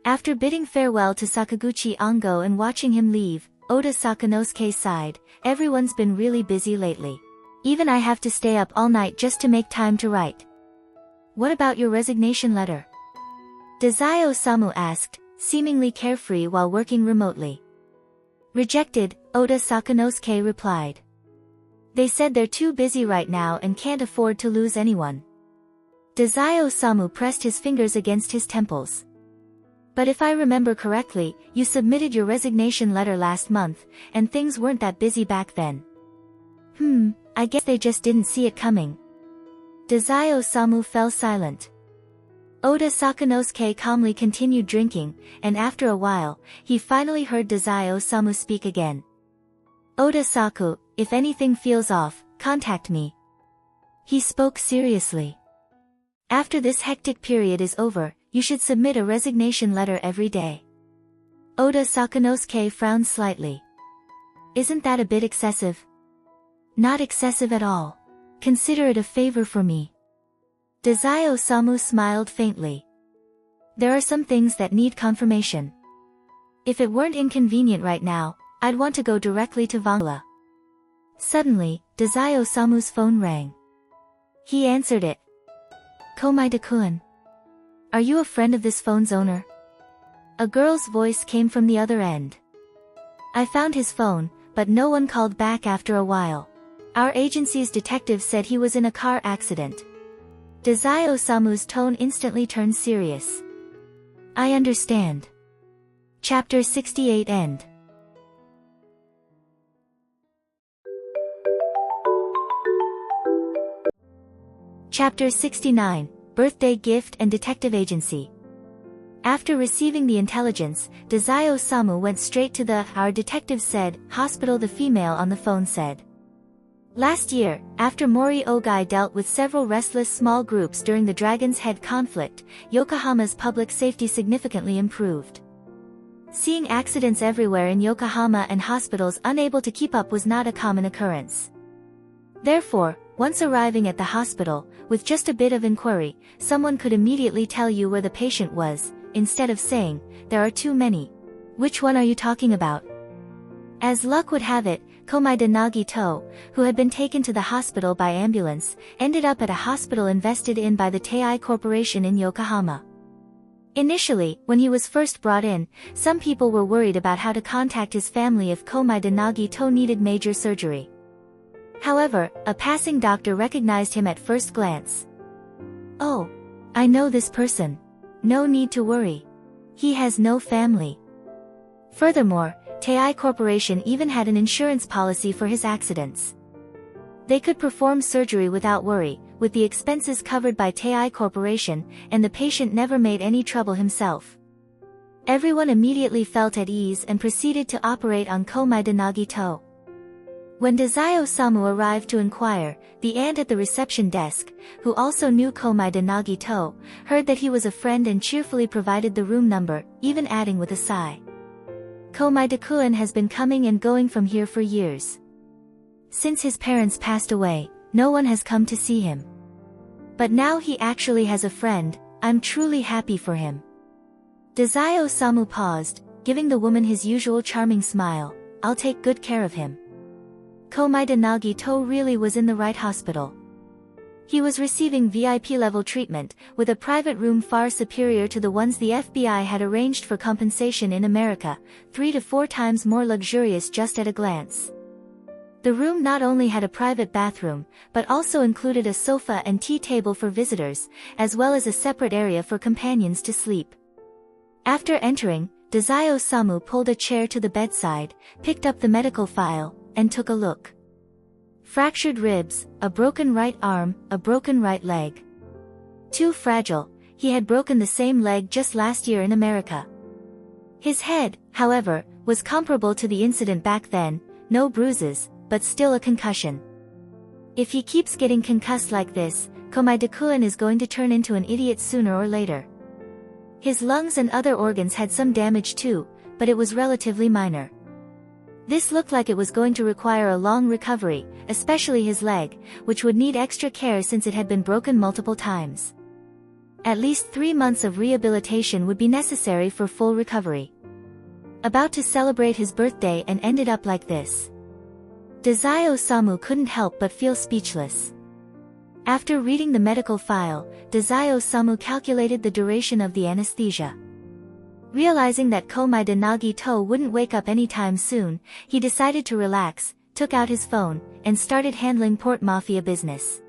After bidding farewell to Sakaguchi Ongo and watching him leave, Oda Sakanosuke sighed. Everyone's been really busy lately. Even I have to stay up all night just to make time to write. What about your resignation letter? Dazai Osamu asked, seemingly carefree while working remotely. Rejected, Oda Sakanosuke replied. They said they're too busy right now and can't afford to lose anyone. Dazai Osamu pressed his fingers against his temples. But if I remember correctly, you submitted your resignation letter last month, and things weren't that busy back then. I guess they just didn't see it coming. Dazai Osamu fell silent. Oda Sakanosuke calmly continued drinking, and after a while, he finally heard Dazai Osamu speak again. Oda-saku, if anything feels off, contact me. He spoke seriously. After this hectic period is over, you should submit a resignation letter every day. Oda Sakanosuke frowned slightly. Isn't that a bit excessive? Not excessive at all. Consider it a favor for me. Dazai Osamu smiled faintly. There are some things that need confirmation. If it weren't inconvenient right now, I'd want to go directly to Vangla. Suddenly, Dazai Osamu's phone rang. He answered it. Komaeda-kun. Are you a friend of this phone's owner? A girl's voice came from the other end. I found his phone, but no one called back after a while. Our agency's detective said he was in a car accident. Dazai Osamu's tone instantly turned serious. I understand. Chapter 68 End. Chapter 69, Birthday Gift and Detective Agency. After receiving the intelligence, Dazai Osamu went straight to the "our detective said" hospital. The female on the phone said. Last year, after Mori Ogai dealt with several restless small groups during the Dragon's Head conflict, Yokohama's public safety significantly improved. Seeing accidents everywhere in Yokohama and hospitals unable to keep up was not a common occurrence. Therefore, once arriving at the hospital, with just a bit of inquiry, someone could immediately tell you where the patient was, instead of saying, "There are too many. Which one are you talking about?" As luck would have it, Komaeda Nagito, who had been taken to the hospital by ambulance, ended up at a hospital invested in by the Tei Corporation in Yokohama. Initially, when he was first brought in, some people were worried about how to contact his family if Komaeda Nagito needed major surgery. However, a passing doctor recognized him at first glance. "Oh, I know this person. No need to worry. He has no family." Furthermore, Tei Corporation even had an insurance policy for his accidents. They could perform surgery without worry, with the expenses covered by Tei Corporation, and the patient never made any trouble himself. Everyone immediately felt at ease and proceeded to operate on Komaeda Nagito. When Dazai Osamu arrived to inquire, the aunt at the reception desk, who also knew Komaeda Nagito, heard that he was a friend and cheerfully provided the room number, even adding with a sigh. Komaeda-kun has been coming and going from here for years. Since his parents passed away, no one has come to see him. But now he actually has a friend. I'm truly happy for him. Dazai Osamu paused, giving the woman his usual charming smile. I'll take good care of him. Komaeda Nagito really was in the right hospital. He was receiving VIP-level treatment, with a private room far superior to the ones the FBI had arranged for compensation in America, 3 to 4 times more luxurious just at a glance. The room not only had a private bathroom, but also included a sofa and tea table for visitors, as well as a separate area for companions to sleep. After entering, Dazai-Osamu pulled a chair to the bedside, picked up the medical file, and took a look. Fractured ribs, a broken right arm, a broken right leg. Too fragile, he had broken the same leg just last year in America. His head, however, was comparable to the incident back then, no bruises, but still a concussion. If he keeps getting concussed like this, Komaeda-kun is going to turn into an idiot sooner or later. His lungs and other organs had some damage too, but it was relatively minor. This looked like it was going to require a long recovery, especially his leg, which would need extra care since it had been broken multiple times. At least 3 months of rehabilitation would be necessary for full recovery. About to celebrate his birthday and ended up like this. Dazai-Osamu couldn't help but feel speechless. After reading the medical file, Dazai-Osamu calculated the duration of the anesthesia. Realizing that Komaeda Nagito wouldn't wake up anytime soon, he decided to relax, took out his phone, and started handling port mafia business.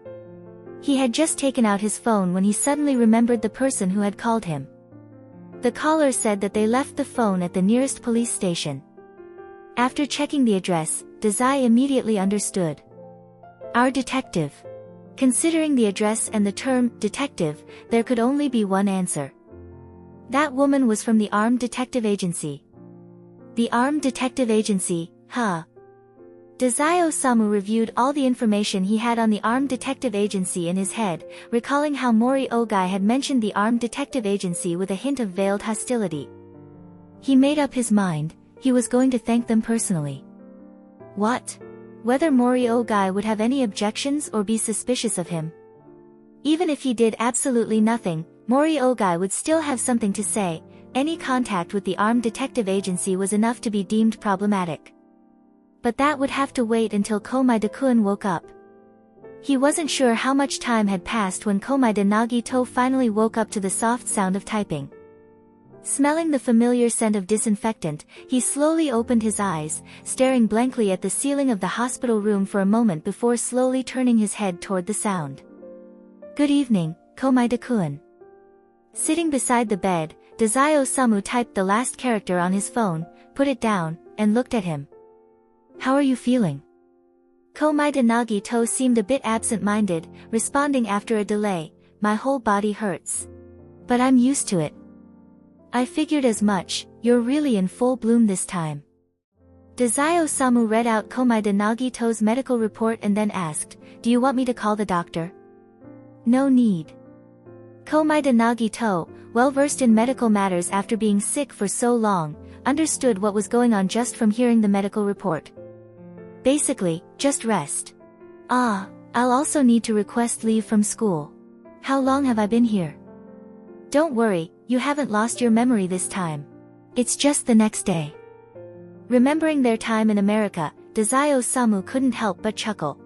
He had just taken out his phone when he suddenly remembered the person who had called him. The caller said that they left the phone at the nearest police station. After checking the address, Dazai immediately understood. Our detective. Considering the address and the term, detective, there could only be one answer. That woman was from the Armed Detective Agency. The Armed Detective Agency, huh? Dazai-Osamu reviewed all the information he had on the Armed Detective Agency in his head, recalling how Mori Ogai had mentioned the Armed Detective Agency with a hint of veiled hostility. He made up his mind, he was going to thank them personally. What? Whether Mori Ogai would have any objections or be suspicious of him? Even if he did absolutely nothing, Mori Ogai would still have something to say. Any contact with the Armed Detective Agency was enough to be deemed problematic. But that would have to wait until Komaeda-kun woke up. He wasn't sure how much time had passed when Komaeda Nagito finally woke up to the soft sound of typing. Smelling the familiar scent of disinfectant, he slowly opened his eyes, staring blankly at the ceiling of the hospital room for a moment before slowly turning his head toward the sound. Good evening, Komaeda-kun. Sitting beside the bed, Dazai-Osamu typed the last character on his phone, put it down, and looked at him. How are you feeling? Komaeda Nagito seemed a bit absent-minded, responding after a delay, my whole body hurts. But I'm used to it. I figured as much, you're really in full bloom this time. Dazai-Osamu read out Komaeda Nagito's medical report and then asked, do you want me to call the doctor? No need. Komaeda Nagito, well-versed in medical matters after being sick for so long, understood what was going on just from hearing the medical report. Basically, just rest. I'll also need to request leave from school. How long have I been here? Don't worry, you haven't lost your memory this time. It's just the next day. Remembering their time in America, Dazai-Osamu couldn't help but chuckle.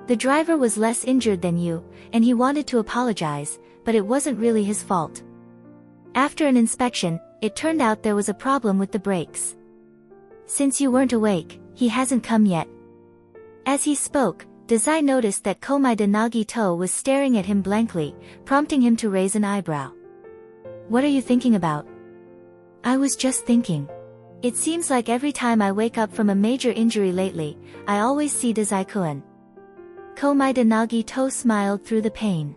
The driver was less injured than you, and he wanted to apologize, but it wasn't really his fault. After an inspection, it turned out there was a problem with the brakes. Since you weren't awake, he hasn't come yet. As he spoke, Dazai noticed that Komaeda Nagito was staring at him blankly, prompting him to raise an eyebrow. What are you thinking about? I was just thinking. It seems like every time I wake up from a major injury lately, I always see Dazai-kun. Komaeda Nagito smiled through the pain.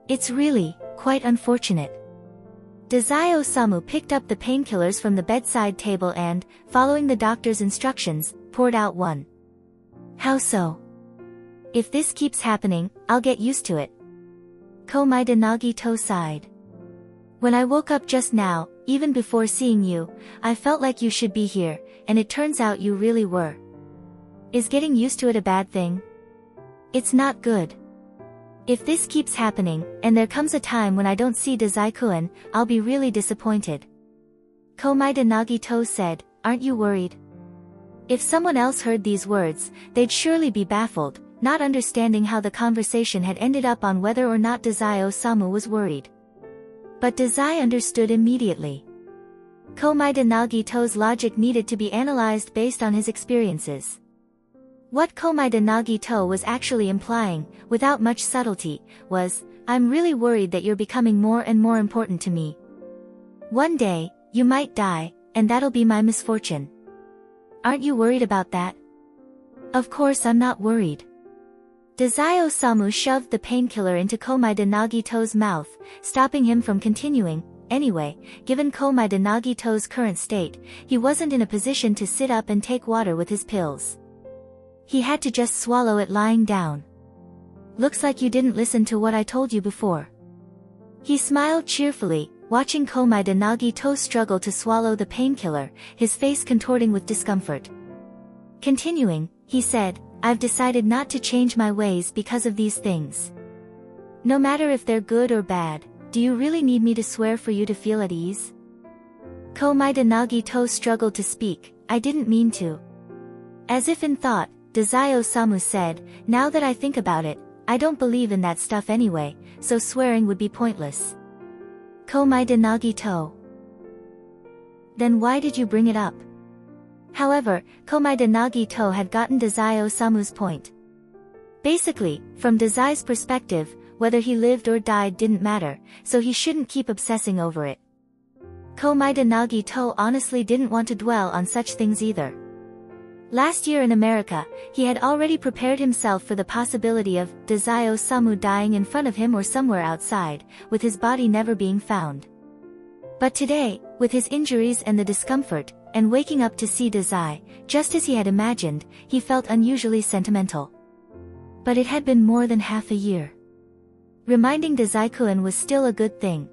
It's really, quite unfortunate. Dazai-Osamu picked up the painkillers from the bedside table and, following the doctor's instructions, poured out one. How so? If this keeps happening, I'll get used to it. Komaeda Nagito sighed. When I woke up just now, even before seeing you, I felt like you should be here, and it turns out you really were. Is getting used to it a bad thing? It's not good. If this keeps happening, and there comes a time when I don't see Dazai-kun, I'll be really disappointed. Komaeda Nagito said, aren't you worried? If someone else heard these words, they'd surely be baffled, not understanding how the conversation had ended up on whether or not Dazai-Osamu was worried. But Dazai understood immediately. Komaeda Nagito's logic needed to be analyzed based on his experiences. What Komaeda Nagito was actually implying, without much subtlety, was, I'm really worried that you're becoming more and more important to me. One day, you might die, and that'll be my misfortune. Aren't you worried about that? Of course I'm not worried. Dazai-Osamu shoved the painkiller into Komaeda Nagito's mouth, stopping him from continuing. Anyway, given Komaeda Nagito's current state, he wasn't in a position to sit up and take water with his pills. He had to just swallow it lying down. Looks like you didn't listen to what I told you before. He smiled cheerfully, watching Komaeda Nagito struggle to swallow the painkiller, his face contorting with discomfort. Continuing, he said, I've decided not to change my ways because of these things. No matter if they're good or bad, do you really need me to swear for you to feel at ease? Komaeda Nagito struggled to speak, I didn't mean to. As if in thought, Dazai-Osamu said, now that I think about it, I don't believe in that stuff anyway, so swearing would be pointless. Komaeda Nagito. Then why did you bring it up? However, Komaeda Nagito had gotten Dazai-Osamu's point. Basically, from Dazai's perspective, whether he lived or died didn't matter, so he shouldn't keep obsessing over it. Komaeda Nagito honestly didn't want to dwell on such things either. Last year in America, he had already prepared himself for the possibility of Dazai-Osamu dying in front of him or somewhere outside, with his body never being found. But today, with his injuries and the discomfort, and waking up to see Dazai, just as he had imagined, he felt unusually sentimental. But it had been more than half a year. Reminding Dazai-kun was still a good thing.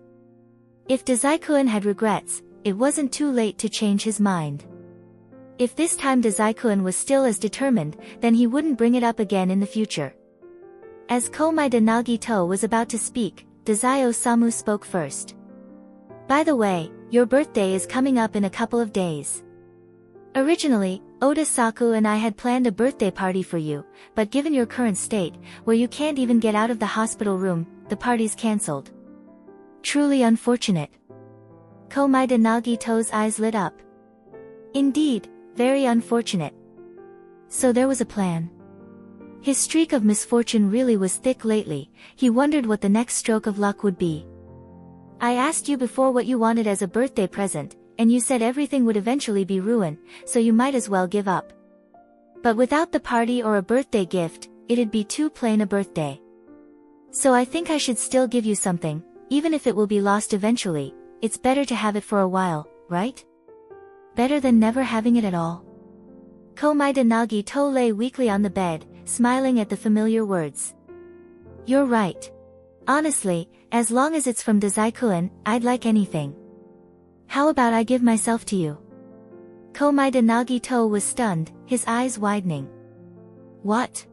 If Dazai-kun had regrets, it wasn't too late to change his mind. If this time Dazai-kun was still as determined, then he wouldn't bring it up again in the future. As Komaeda Nagito was about to speak, Dazai-Osamu spoke first. By the way, your birthday is coming up in a couple of days. Originally, Oda-saku and I had planned a birthday party for you, but given your current state, where you can't even get out of the hospital room, the party's cancelled. Truly unfortunate. Komaeda Nagito's eyes lit up. Indeed, very unfortunate. So there was a plan. His streak of misfortune really was thick lately, he wondered what the next stroke of luck would be. I asked you before what you wanted as a birthday present, and you said everything would eventually be ruin, so you might as well give up. But without the party or a birthday gift, it'd be too plain a birthday. So I think I should still give you something, even if it will be lost eventually. It's better to have it for a while, right? Better than never having it at all. Komaeda Nagito lay weakly on the bed, smiling at the familiar words. You're right. Honestly, as long as it's from Dazai-kun, I'd like anything. How about I give myself to you? Komaeda Nagito was stunned, his eyes widening. What?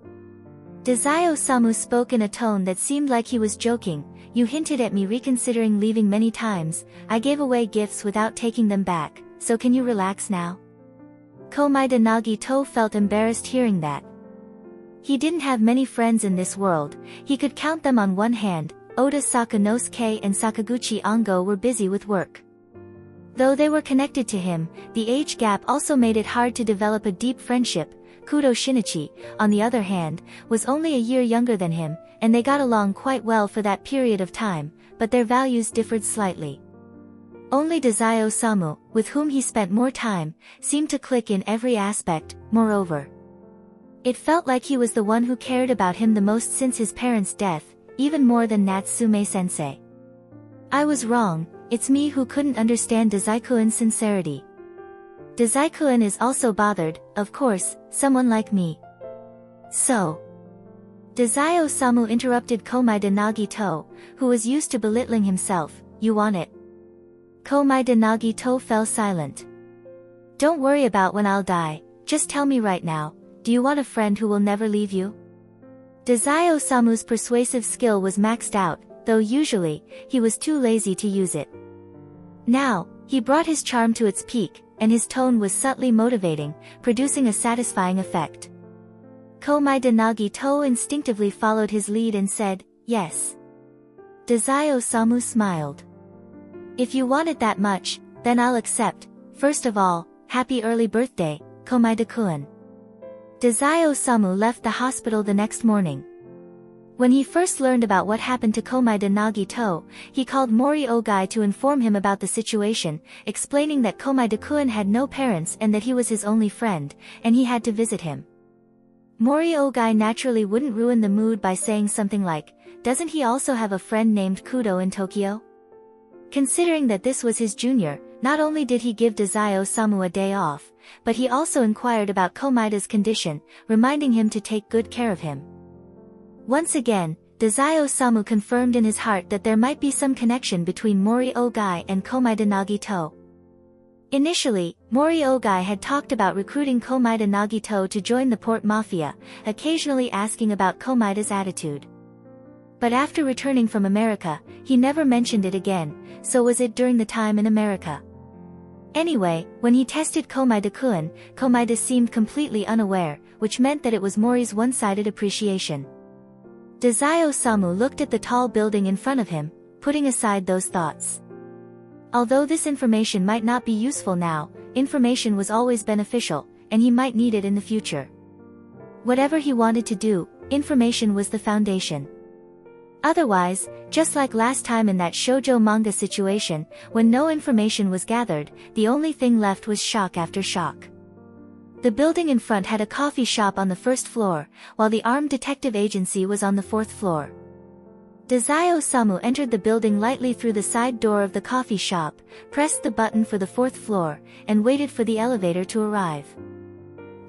Dazai-Osamu spoke in a tone that seemed like he was joking. You hinted at me reconsidering leaving many times. I gave away gifts without taking them back, so can you relax now? Komaeda Nagito felt embarrassed hearing that. He didn't have many friends in this world, he could count them on one hand. Oda Sakanosuke and Sakaguchi Ongo were busy with work. Though they were connected to him, the age gap also made it hard to develop a deep friendship. Kudo Shinichi, on the other hand, was only a year younger than him, and they got along quite well for that period of time, but their values differed slightly. Only Dazai-Osamu, with whom he spent more time, seemed to click in every aspect. Moreover, it felt like he was the one who cared about him the most since his parents' death, even more than Natsume-sensei. I was wrong, it's me who couldn't understand Dazai-kun's sincerity. Dazai-kun is also bothered, of course, someone like me. So. Dazai-Osamu interrupted Komaeda Nagito, who was used to belittling himself. You want it? Komaeda Nagito fell silent. Don't worry about when I'll die, just tell me right now, do you want a friend who will never leave you? Dazai-Osamu's persuasive skill was maxed out, though usually, he was too lazy to use it. Now, he brought his charm to its peak, and his tone was subtly motivating, producing a satisfying effect. Komaeda Nagito instinctively followed his lead and said, yes. Dazai-Osamu smiled. If you want it that much, then I'll accept. First of all, happy early birthday, Komaeda-kun. Dazai-Osamu left the hospital the next morning. When he first learned about what happened to Komaeda Nagito, he called Mori Ogai to inform him about the situation, explaining that Komaeda-kun had no parents and that he was his only friend, and he had to visit him. Mori Ogai naturally wouldn't ruin the mood by saying something like, "Doesn't he also have a friend named Kudo in Tokyo?" Considering that this was his junior, not only did he give Dazai-Osamu a day off, but he also inquired about Komaeda's condition, reminding him to take good care of him. Once again, Dazai-Osamu confirmed in his heart that there might be some connection between Mori Ogai and Komaeda Nagito. Initially, Mori Ogai had talked about recruiting Komaeda Nagito to join the port mafia, occasionally asking about Komaeda's attitude. But after returning from America, he never mentioned it again, so was it during the time in America. Anyway, when he tested Komaeda-kun, Komaeda seemed completely unaware, which meant that it was Mori's one-sided appreciation. Dazai-Osamu looked at the tall building in front of him, putting aside those thoughts. Although this information might not be useful now, information was always beneficial, and he might need it in the future. Whatever he wanted to do, information was the foundation. Otherwise, just like last time in that shoujo manga situation, when no information was gathered, the only thing left was shock after shock. The building in front had a coffee shop on the first floor, while the armed detective agency was on the fourth floor. Dazai-Osamu entered the building lightly through the side door of the coffee shop, pressed the button for the fourth floor, and waited for the elevator to arrive.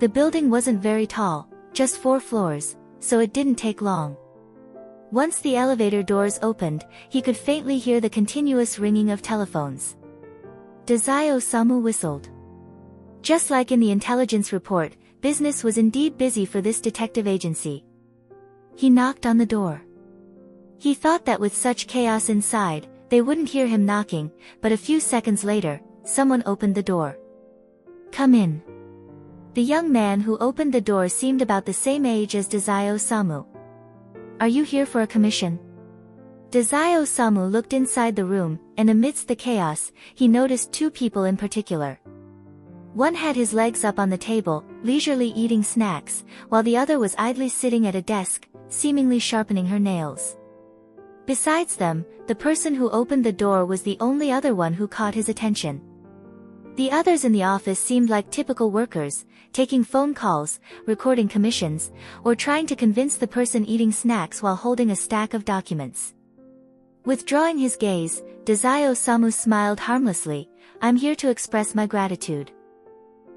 The building wasn't very tall, just 4 floors, so it didn't take long. Once the elevator doors opened, he could faintly hear the continuous ringing of telephones. Dazai-Osamu whistled. Just like in the intelligence report, business was indeed busy for this detective agency. He knocked on the door. He thought that with such chaos inside, they wouldn't hear him knocking, but a few seconds later, someone opened the door. "Come in." The young man who opened the door seemed about the same age as Dazai-Osamu. "Are you here for a commission?" Dazai-Osamu looked inside the room, and amidst the chaos, he noticed 2 people in particular. One had his legs up on the table, leisurely eating snacks, while the other was idly sitting at a desk, seemingly sharpening her nails. Besides them, the person who opened the door was the only other one who caught his attention. The others in the office seemed like typical workers, taking phone calls, recording commissions, or trying to convince the person eating snacks while holding a stack of documents. Withdrawing his gaze, Dazai-Osamu smiled harmlessly, "I'm here to express my gratitude."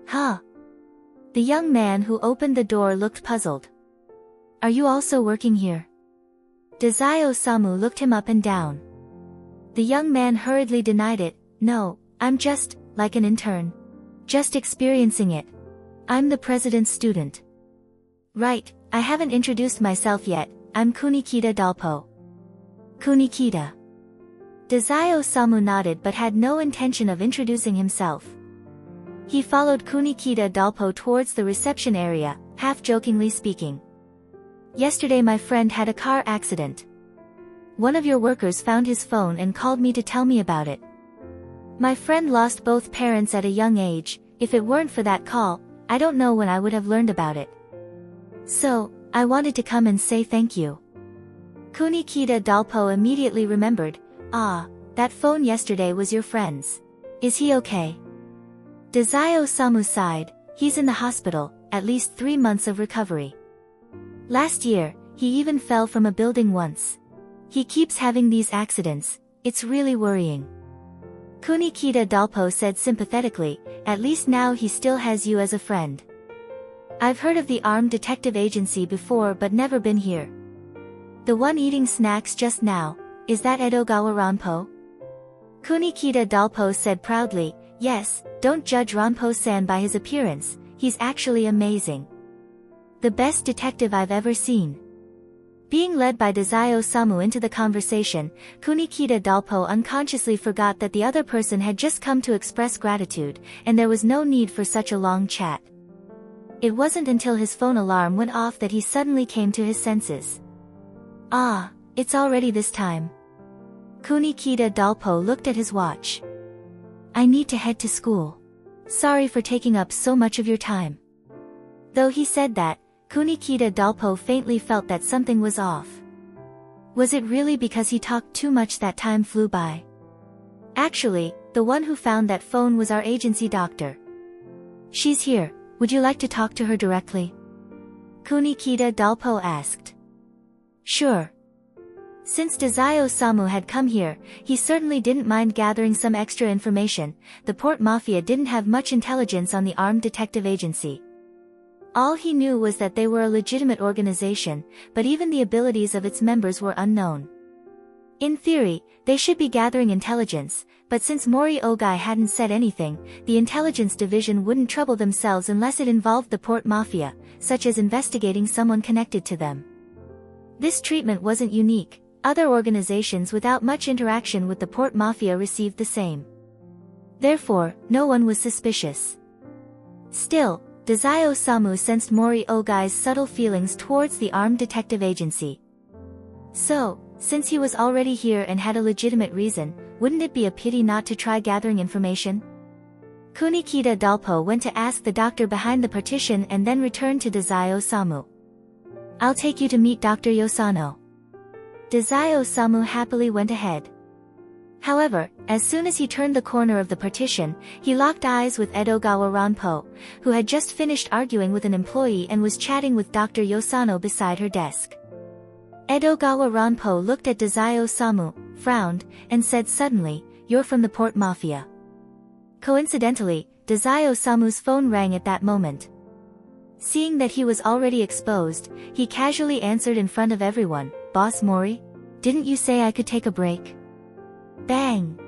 "Huh?" The young man who opened the door looked puzzled. "Are you also working here?" Dazai-Osamu looked him up and down. The young man hurriedly denied it. "No, I'm just, like an intern. Just experiencing it. I'm the president's student." "Right, I haven't introduced myself yet, I'm Kunikita Dalpo." "Kunikita." Dazai-Osamu nodded but had no intention of introducing himself. He followed Kunikita Dalpo towards the reception area, half-jokingly speaking. "Yesterday my friend had a car accident. One of your workers found his phone and called me to tell me about it. My friend lost both parents at a young age. If it weren't for that call, I don't know when I would have learned about it. So, I wanted to come and say thank you." Kunikita Dalpo immediately remembered. "Ah, that phone yesterday was your friend's. Is he okay?" Dazai-Osamu sighed. "He's in the hospital, at least 3 months of recovery. Last year, he even fell from a building once. He keeps having these accidents, it's really worrying." Kunikita Dalpo said sympathetically, "At least now he still has you as a friend. I've heard of the armed detective agency before but never been here. The one eating snacks just now, is that Edogawa Ranpo?" Kunikita Dalpo said proudly, "Yes, don't judge Ranpo-san by his appearance, he's actually amazing. The best detective I've ever seen." Being led by Dazai-Osamu into the conversation, Kunikita Dalpo unconsciously forgot that the other person had just come to express gratitude, and there was no need for such a long chat. It wasn't until his phone alarm went off that he suddenly came to his senses. "Ah, it's already this time." Kunikita Dalpo looked at his watch. "I need to head to school. Sorry for taking up so much of your time." Though he said that, Kunikita Dalpo faintly felt that something was off. Was it really because he talked too much that time flew by? Actually, the one who found that phone was our agency doctor. She's here, would you like to talk to her directly? Kunikita Dalpo asked. Sure. Since Dazai-Osamu had come here, he certainly didn't mind gathering some extra information. The Port Mafia didn't have much intelligence on the armed detective agency. All he knew was that they were a legitimate organization, but even the abilities of its members were unknown. In theory, they should be gathering intelligence, but since Mori Ogai hadn't said anything, the intelligence division wouldn't trouble themselves unless it involved the Port Mafia, such as investigating someone connected to them. This treatment wasn't unique. Other organizations without much interaction with the Port Mafia received the same. Therefore, no one was suspicious. Still, Dazai-Osamu sensed Mori Ogai's subtle feelings towards the armed detective agency. So, since he was already here and had a legitimate reason, wouldn't it be a pity not to try gathering information? Kunikita Dalpo went to ask the doctor behind the partition and then returned to Dazai-Osamu. I'll take you to meet Dr. Yosano. Dazai-Osamu happily went ahead. However, as soon as he turned the corner of the partition, he locked eyes with Edogawa Ranpo, who had just finished arguing with an employee and was chatting with Dr. Yosano beside her desk. Edogawa Ranpo looked at Dazai-Osamu, frowned, and said suddenly, "You're from the Port Mafia." Coincidentally, Dazai-Osamu's phone rang at that moment. Seeing that he was already exposed, he casually answered in front of everyone, "Boss Mori? Didn't you say I could take a break?" Bang!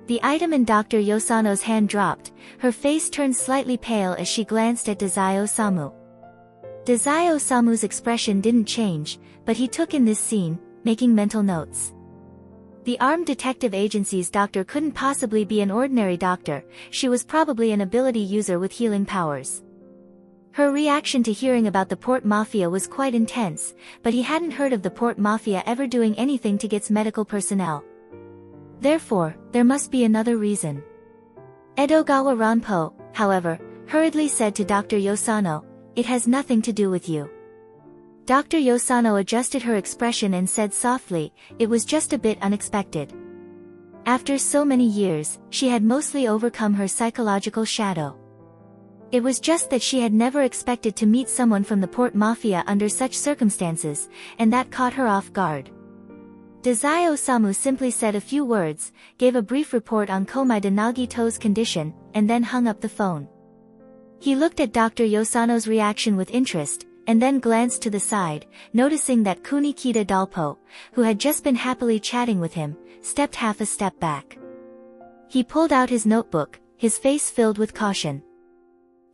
The item in Dr. Yosano's hand dropped, her face turned slightly pale as she glanced at Dazai-Osamu. Dazai-Osamu's expression didn't change, but he took in this scene, making mental notes. The armed detective agency's doctor couldn't possibly be an ordinary doctor, she was probably an ability user with healing powers. Her reaction to hearing about the Port Mafia was quite intense, but he hadn't heard of the Port Mafia ever doing anything to its medical personnel. Therefore, there must be another reason. Edogawa Ranpo, however, hurriedly said to Dr. Yosano, "It has nothing to do with you." Dr. Yosano adjusted her expression and said softly, "It was just a bit unexpected." After so many years, she had mostly overcome her psychological shadow. It was just that she had never expected to meet someone from the Port Mafia under such circumstances, and that caught her off guard. Dazai-Osamu simply said a few words, gave a brief report on Komaeda Nagito's condition, and then hung up the phone. He looked at Dr. Yosano's reaction with interest, and then glanced to the side, noticing that Kunikita Dalpo, who had just been happily chatting with him, stepped half a step back. He pulled out his notebook, his face filled with caution.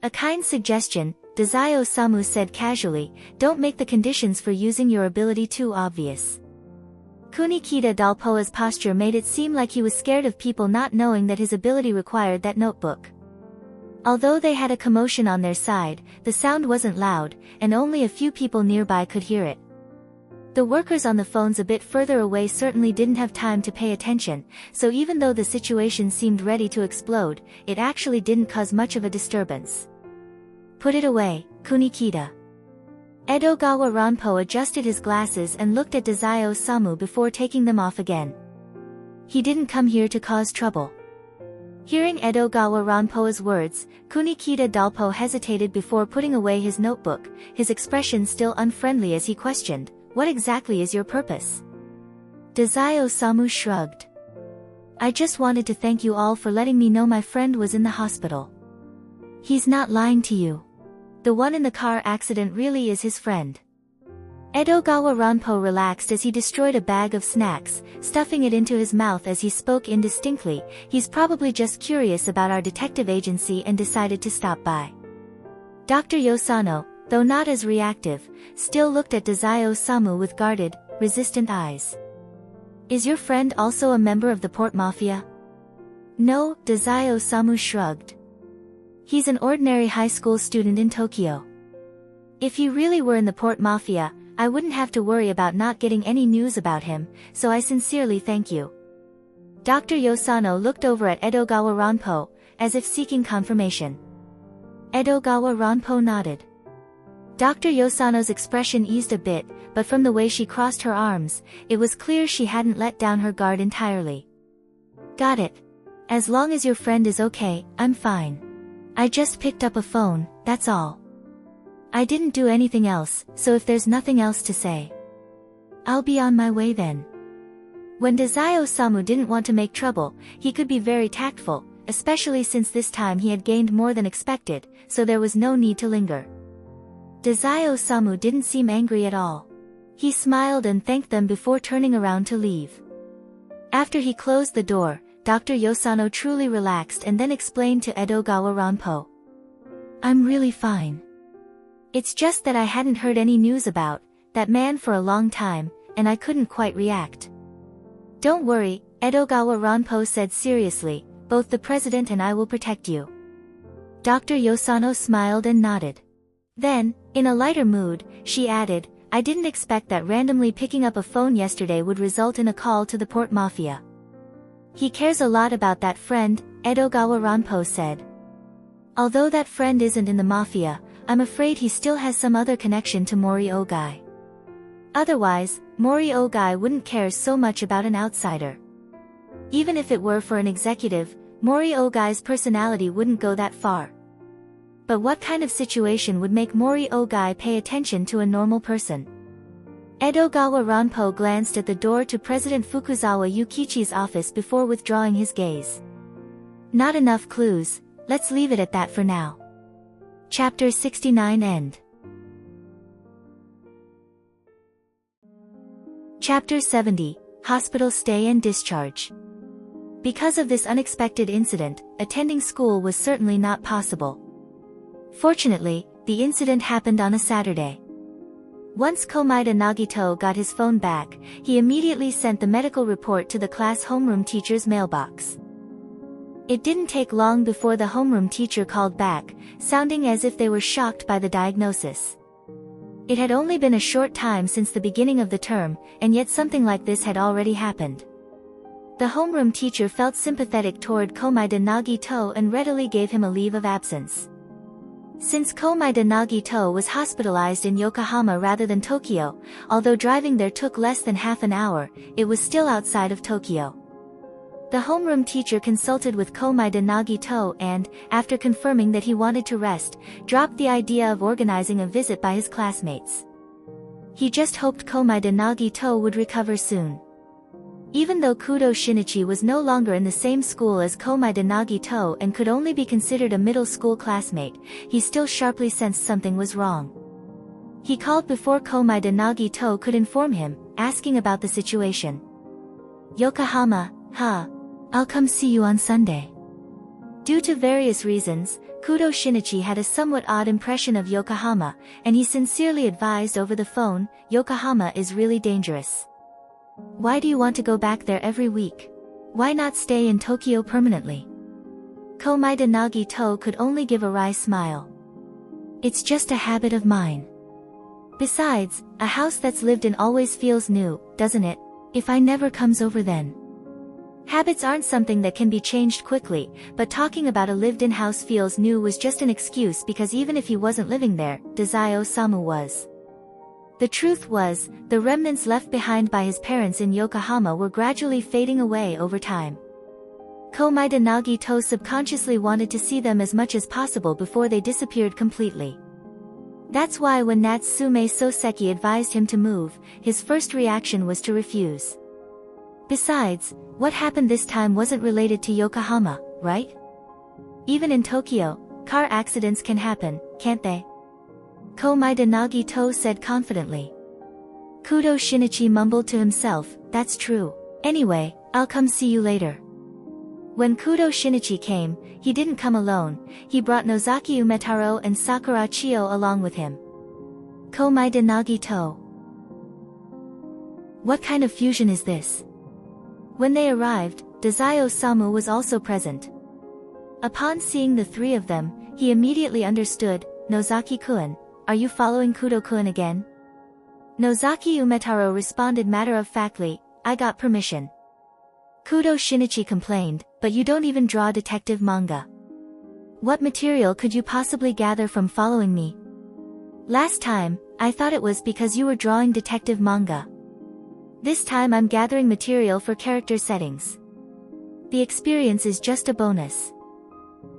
"A kind suggestion," Dazai-Osamu said casually, "don't make the conditions for using your ability too obvious." Kunikita Dalpo's posture made it seem like he was scared of people not knowing that his ability required that notebook. Although they had a commotion on their side, the sound wasn't loud, and only a few people nearby could hear it. The workers on the phones a bit further away certainly didn't have time to pay attention, so even though the situation seemed ready to explode, it actually didn't cause much of a disturbance. "Put it away, Kunikita." Edogawa Ranpo adjusted his glasses and looked at Dazai-Osamu before taking them off again. He didn't come here to cause trouble. Hearing Edogawa Ranpo's words, Kunikita Dalpo hesitated before putting away his notebook, his expression still unfriendly as he questioned, "What exactly is your purpose?" Dazai-Osamu shrugged. "I just wanted to thank you all for letting me know my friend was in the hospital." "He's not lying to you. The one in the car accident really is his friend." Edogawa Ranpo relaxed as he destroyed a bag of snacks, stuffing it into his mouth as he spoke indistinctly. "He's probably just curious about our detective agency and decided to stop by." Dr. Yosano, though not as reactive, still looked at Dazai-Osamu with guarded, resistant eyes. "Is your friend also a member of the Port Mafia?" "No," Dazai-Osamu shrugged. "He's an ordinary high school student in Tokyo. If he really were in the Port Mafia, I wouldn't have to worry about not getting any news about him, so I sincerely thank you." Dr. Yosano looked over at Edogawa Ranpo, as if seeking confirmation. Edogawa Ranpo nodded. Dr. Yosano's expression eased a bit, but from the way she crossed her arms, it was clear she hadn't let down her guard entirely. Got it. As long as your friend is okay, I'm fine. I just picked up a phone, that's all. I didn't do anything else, so if there's nothing else to say, I'll be on my way then. When Dazai-Osamu didn't want to make trouble, he could be very tactful, especially since this time he had gained more than expected, so there was no need to linger. Dazai-Osamu didn't seem angry at all. He smiled and thanked them before turning around to leave. After he closed the door, Dr. Yosano truly relaxed and then explained to Edogawa Ranpo. I'm really fine. It's just that I hadn't heard any news about that man for a long time, and I couldn't quite react. Don't worry, Edogawa Ranpo said seriously, both the president and I will protect you. Dr. Yosano smiled and nodded. Then, in a lighter mood, she added, I didn't expect that randomly picking up a phone yesterday would result in a call to the Port Mafia. He cares a lot about that friend, Edogawa Ranpo said. Although that friend isn't in the Mafia, I'm afraid he still has some other connection to Mori Ogai. Otherwise, Mori Ogai wouldn't care so much about an outsider. Even if it were for an executive, Mori Ogai's personality wouldn't go that far. But what kind of situation would make Mori Ogai pay attention to a normal person? Edogawa Ranpo glanced at the door to President Fukuzawa Yukichi's office before withdrawing his gaze. Not enough clues, let's leave it at that for now. Chapter 69 End. Chapter 70, Hospital Stay and Discharge. Because of this unexpected incident, attending school was certainly not possible. Fortunately, the incident happened on a Saturday. Once Komaeda Nagito got his phone back, he immediately sent the medical report to the class homeroom teacher's mailbox. It didn't take long before the homeroom teacher called back, sounding as if they were shocked by the diagnosis. It had only been a short time since the beginning of the term, and yet something like this had already happened. The homeroom teacher felt sympathetic toward Komaeda Nagito and readily gave him a leave of absence. Since Komaeda Nagito was hospitalized in Yokohama rather than Tokyo, although driving there took less than half an hour, it was still outside of Tokyo. The homeroom teacher consulted with Komaeda Nagito and, after confirming that he wanted to rest, dropped the idea of organizing a visit by his classmates. He just hoped Komaeda Nagito would recover soon. Even though Kudo Shinichi was no longer in the same school as Komaeda Nagito and could only be considered a middle school classmate, he still sharply sensed something was wrong. He called before Komaeda Nagito could inform him, asking about the situation. Yokohama, huh? I'll come see you on Sunday. Due to various reasons, Kudo Shinichi had a somewhat odd impression of Yokohama, and he sincerely advised over the phone, Yokohama is really dangerous. Why do you want to go back there every week? Why not stay in Tokyo permanently? Komaeda Nagito could only give a wry smile. It's just a habit of mine. Besides, a house that's lived in always feels new, doesn't it? If I never comes over then. Habits aren't something that can be changed quickly, but talking about a lived-in house feels new was just an excuse because even if he wasn't living there, Dazai-Osamu was. The truth was, the remnants left behind by his parents in Yokohama were gradually fading away over time. Komaeda Nagito subconsciously wanted to see them as much as possible before they disappeared completely. That's why when Natsume Soseki advised him to move, his first reaction was to refuse. Besides, what happened this time wasn't related to Yokohama, right? Even in Tokyo, car accidents can happen, can't they? Komaeda Nagito said confidently. Kudo Shinichi mumbled to himself, that's true. Anyway, I'll come see you later. When Kudo Shinichi came, he didn't come alone, he brought Nozaki Umetaro and Sakura Chio along with him. Komaeda Nagito. What kind of fusion is this? When they arrived, Dazai-Osamu was also present. Upon seeing the three of them, he immediately understood, Nozaki-kun, are you following Kudo-kun again? Nozaki Umetaro responded matter-of-factly, I got permission. Kudo Shinichi complained, but you don't even draw detective manga. What material could you possibly gather from following me? Last time, I thought it was because you were drawing detective manga. This time I'm gathering material for character settings. The experience is just a bonus.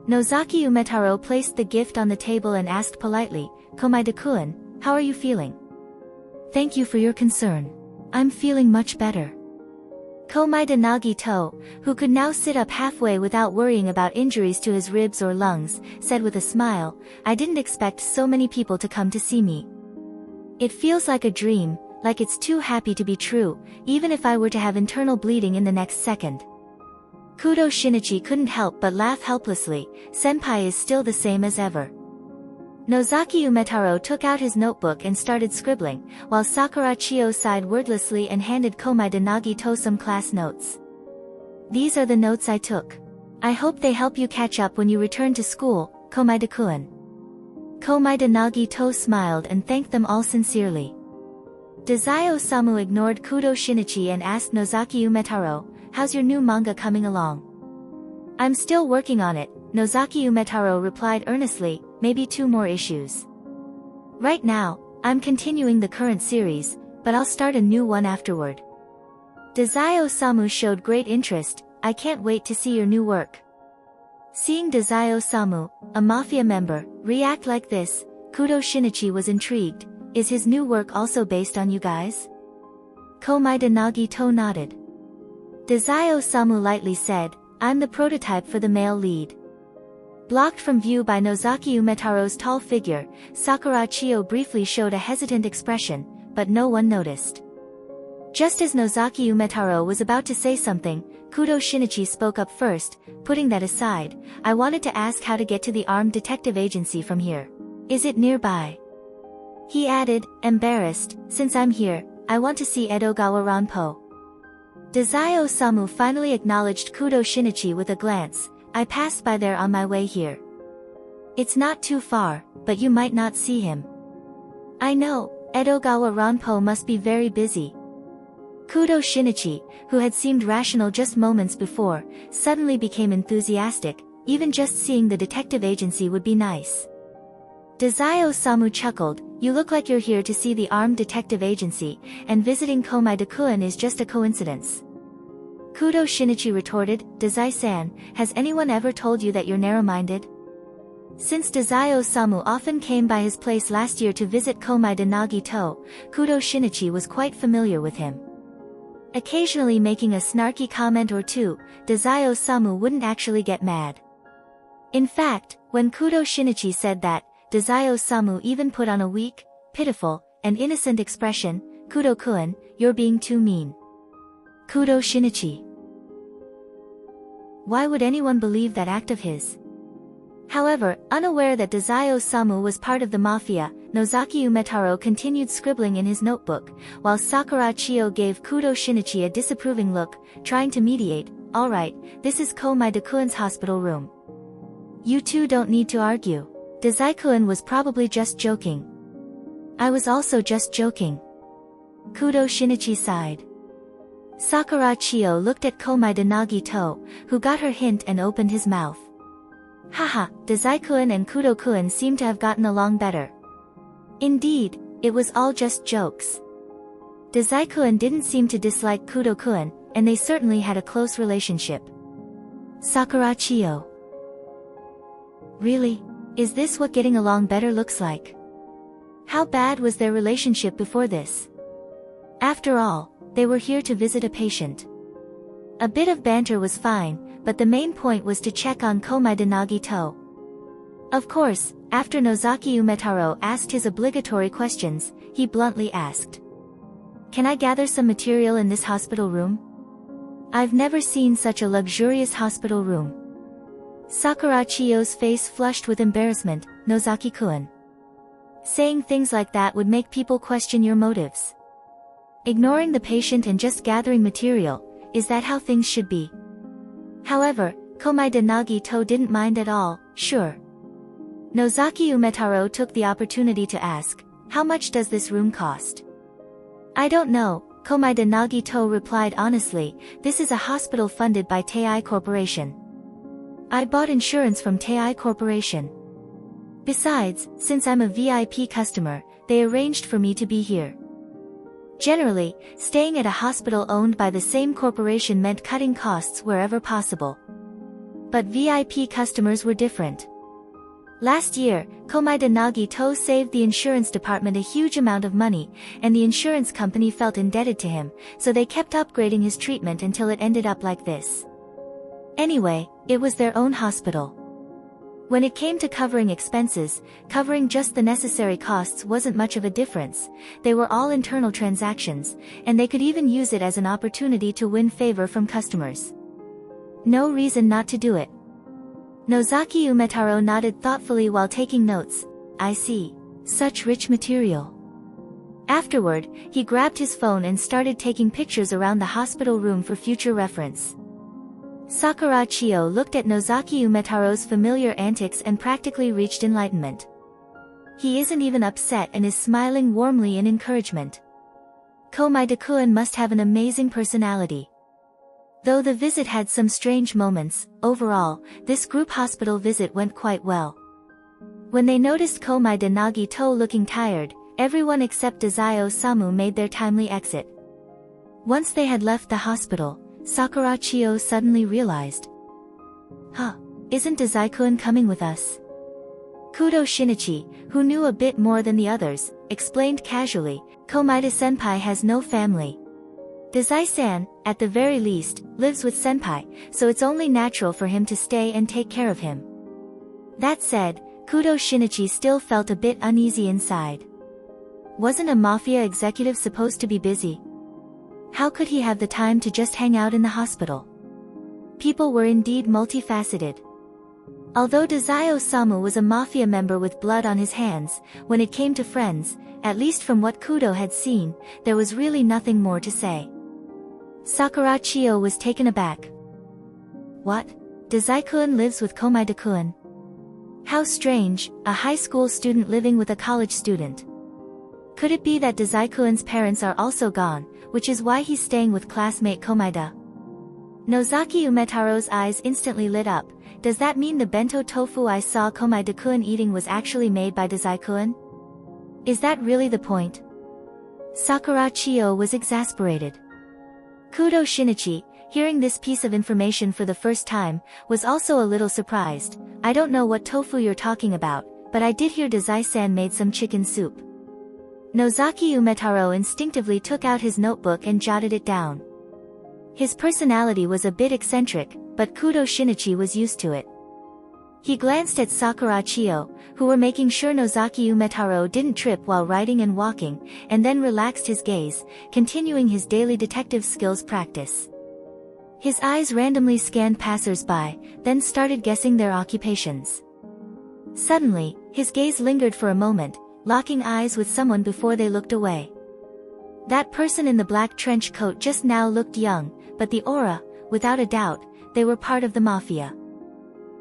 Nozaki Umetaro placed the gift on the table and asked politely, Komaeda-kun, how are you feeling? Thank you for your concern. I'm feeling much better. Komaeda Nagito, who could now sit up halfway without worrying about injuries to his ribs or lungs, said with a smile, I didn't expect so many people to come to see me. It feels like a dream, like it's too happy to be true, even if I were to have internal bleeding in the next second. Kudo Shinichi couldn't help but laugh helplessly. Senpai is still the same as ever. Nozaki Umetaro took out his notebook and started scribbling, while Sakura Chio sighed wordlessly and handed Komaeda Nagito some class notes. These are the notes I took. I hope they help you catch up when you return to school, Komaeda-kun. Komaeda Nagito smiled and thanked them all sincerely. Dazai Osamu ignored Kudo Shinichi and asked Nozaki Umetaro, how's your new manga coming along? I'm still working on it, Nozaki Umetaro replied earnestly, maybe 2 more issues. Right now, I'm continuing the current series, but I'll start a new one afterward. Dazai Osamu showed great interest, I can't wait to see your new work. Seeing Dazai Osamu, a mafia member, react like this, Kudo Shinichi was intrigued. Is his new work also based on you guys? Komaeda Nagito nodded. Dazai Osamu lightly said, I'm the prototype for the male lead. Blocked from view by Nozaki Umetaro's tall figure, Sakura Chio briefly showed a hesitant expression, but no one noticed. Just as Nozaki Umetaro was about to say something, Kudo Shinichi spoke up first, putting that aside, I wanted to ask how to get to the armed detective agency from here. Is it nearby? He added, embarrassed, since I'm here, I want to see Edogawa Ranpo. Dazai Osamu finally acknowledged Kudo Shinichi with a glance, I passed by there on my way here. It's not too far, but you might not see him. I know, Edogawa Ranpo must be very busy. Kudo Shinichi, who had seemed rational just moments before, suddenly became enthusiastic, even just seeing the detective agency would be nice. Dazai Osamu chuckled, you look like you're here to see the armed detective agency, and visiting Komaeda-kun is just a coincidence. Kudo Shinichi retorted, Dazai-san, has anyone ever told you that you're narrow-minded? Since Dazai Osamu often came by his place last year to visit Komaeda Nagito, Kudo Shinichi was quite familiar with him. Occasionally making a snarky comment or two, Dazai Osamu wouldn't actually get mad. In fact, when Kudo Shinichi said that, Dazai Osamu even put on a weak, pitiful, and innocent expression, Kudo-kun, you're being too mean. Kudo Shinichi. Why would anyone believe that act of his? However, unaware that Dazai Osamu was part of the mafia, Nozaki Umetaro continued scribbling in his notebook, while Sakura Chio gave Kudo Shinichi a disapproving look, trying to mediate, alright, this is Komaeda-kun's hospital room. You two don't need to argue. Dazai-kun was probably just joking. I was also just joking. Kudo Shinichi sighed. Sakura Chio looked at Komaeda Nagito, who got her hint and opened his mouth. Haha, Dazai-kun and Kudo-kun seem to have gotten along better. Indeed, it was all just jokes. Dazai-kun didn't seem to dislike Kudo-kun, and they certainly had a close relationship. Sakura Chio. Really? Is this what getting along better looks like? How bad was their relationship before this? After all, they were here to visit a patient. A bit of banter was fine, but the main point was to check on Komaeda Nagito. Of course, after Nozaki Umetaro asked his obligatory questions, he bluntly asked, Can I gather some material in this hospital room? I've never seen such a luxurious hospital room. Sakura Chio's face flushed with embarrassment, Nozaki-kun. Saying things like that would make people question your motives. Ignoring the patient and just gathering material, is that how things should be? However, Komaeda Nagito didn't mind at all, sure. Nozaki Umetaro took the opportunity to ask, how much does this room cost? I don't know, Komaeda Nagito replied honestly, this is a hospital funded by Tei Corporation. I bought insurance from Tei Corporation. Besides, since I'm a VIP customer, they arranged for me to be here. Generally, staying at a hospital owned by the same corporation meant cutting costs wherever possible. But VIP customers were different. Last year, Komaida Nagito saved the insurance department a huge amount of money, and the insurance company felt indebted to him, so they kept upgrading his treatment until it ended up like this. Anyway, it was their own hospital. When it came to covering expenses, covering just the necessary costs wasn't much of a difference. They were all internal transactions, and they could even use it as an opportunity to win favor from customers. No reason not to do it. Nozaki Umetaro nodded thoughtfully while taking notes. I see. Such rich material. Afterward, he grabbed his phone and started taking pictures around the hospital room for future reference. Sakura Chio looked at Nozaki Umetaro's familiar antics and practically reached enlightenment. He isn't even upset and is smiling warmly in encouragement. Komaida-kun must have an amazing personality. Though the visit had some strange moments, overall, this group hospital visit went quite well. When they noticed Komaida Nagito looking tired, everyone except Dazai Osamu made their timely exit. Once they had left the hospital, Sakura Chio suddenly realized. Isn't Dazai-kun coming with us? Kudo Shinichi, who knew a bit more than the others, explained casually, Komaida-senpai has no family. Dazai-san, at the very least, lives with senpai, so it's only natural for him to stay and take care of him. That said, Kudo Shinichi still felt a bit uneasy inside. Wasn't a mafia executive supposed to be busy? How could he have the time to just hang out in the hospital? People were indeed multifaceted. Although Dazai Osamu was a mafia member with blood on his hands, when it came to friends, at least from what Kudo had seen, there was really nothing more to say. Sakura Chio was taken aback. What? Dazai-kun lives with Komaida-kun? How strange, a high school student living with a college student. Could it be that Dazai-kun's parents are also gone, which is why he's staying with classmate Komaida? Nozaki Umetaro's eyes instantly lit up. Does that mean the bento tofu I saw Komaida-kun eating was actually made by Dazai-kun? Is that really the point? Sakura Chio was exasperated. Kudo Shinichi, hearing this piece of information for the first time, was also a little surprised. I don't know what tofu you're talking about, but I did hear Dazai-san made some chicken soup. Nozaki Umetaro instinctively took out his notebook and jotted it down. His personality was a bit eccentric, but Kudo Shinichi was used to it. He glanced at Sakura Chio, who were making sure Nozaki Umetaro didn't trip while riding and walking, and then relaxed his gaze, continuing his daily detective skills practice. His eyes randomly scanned passers-by, then started guessing their occupations. Suddenly, his gaze lingered for a moment, locking eyes with someone before they looked away. That person in the black trench coat just now looked young, but the aura, without a doubt, they were part of the mafia.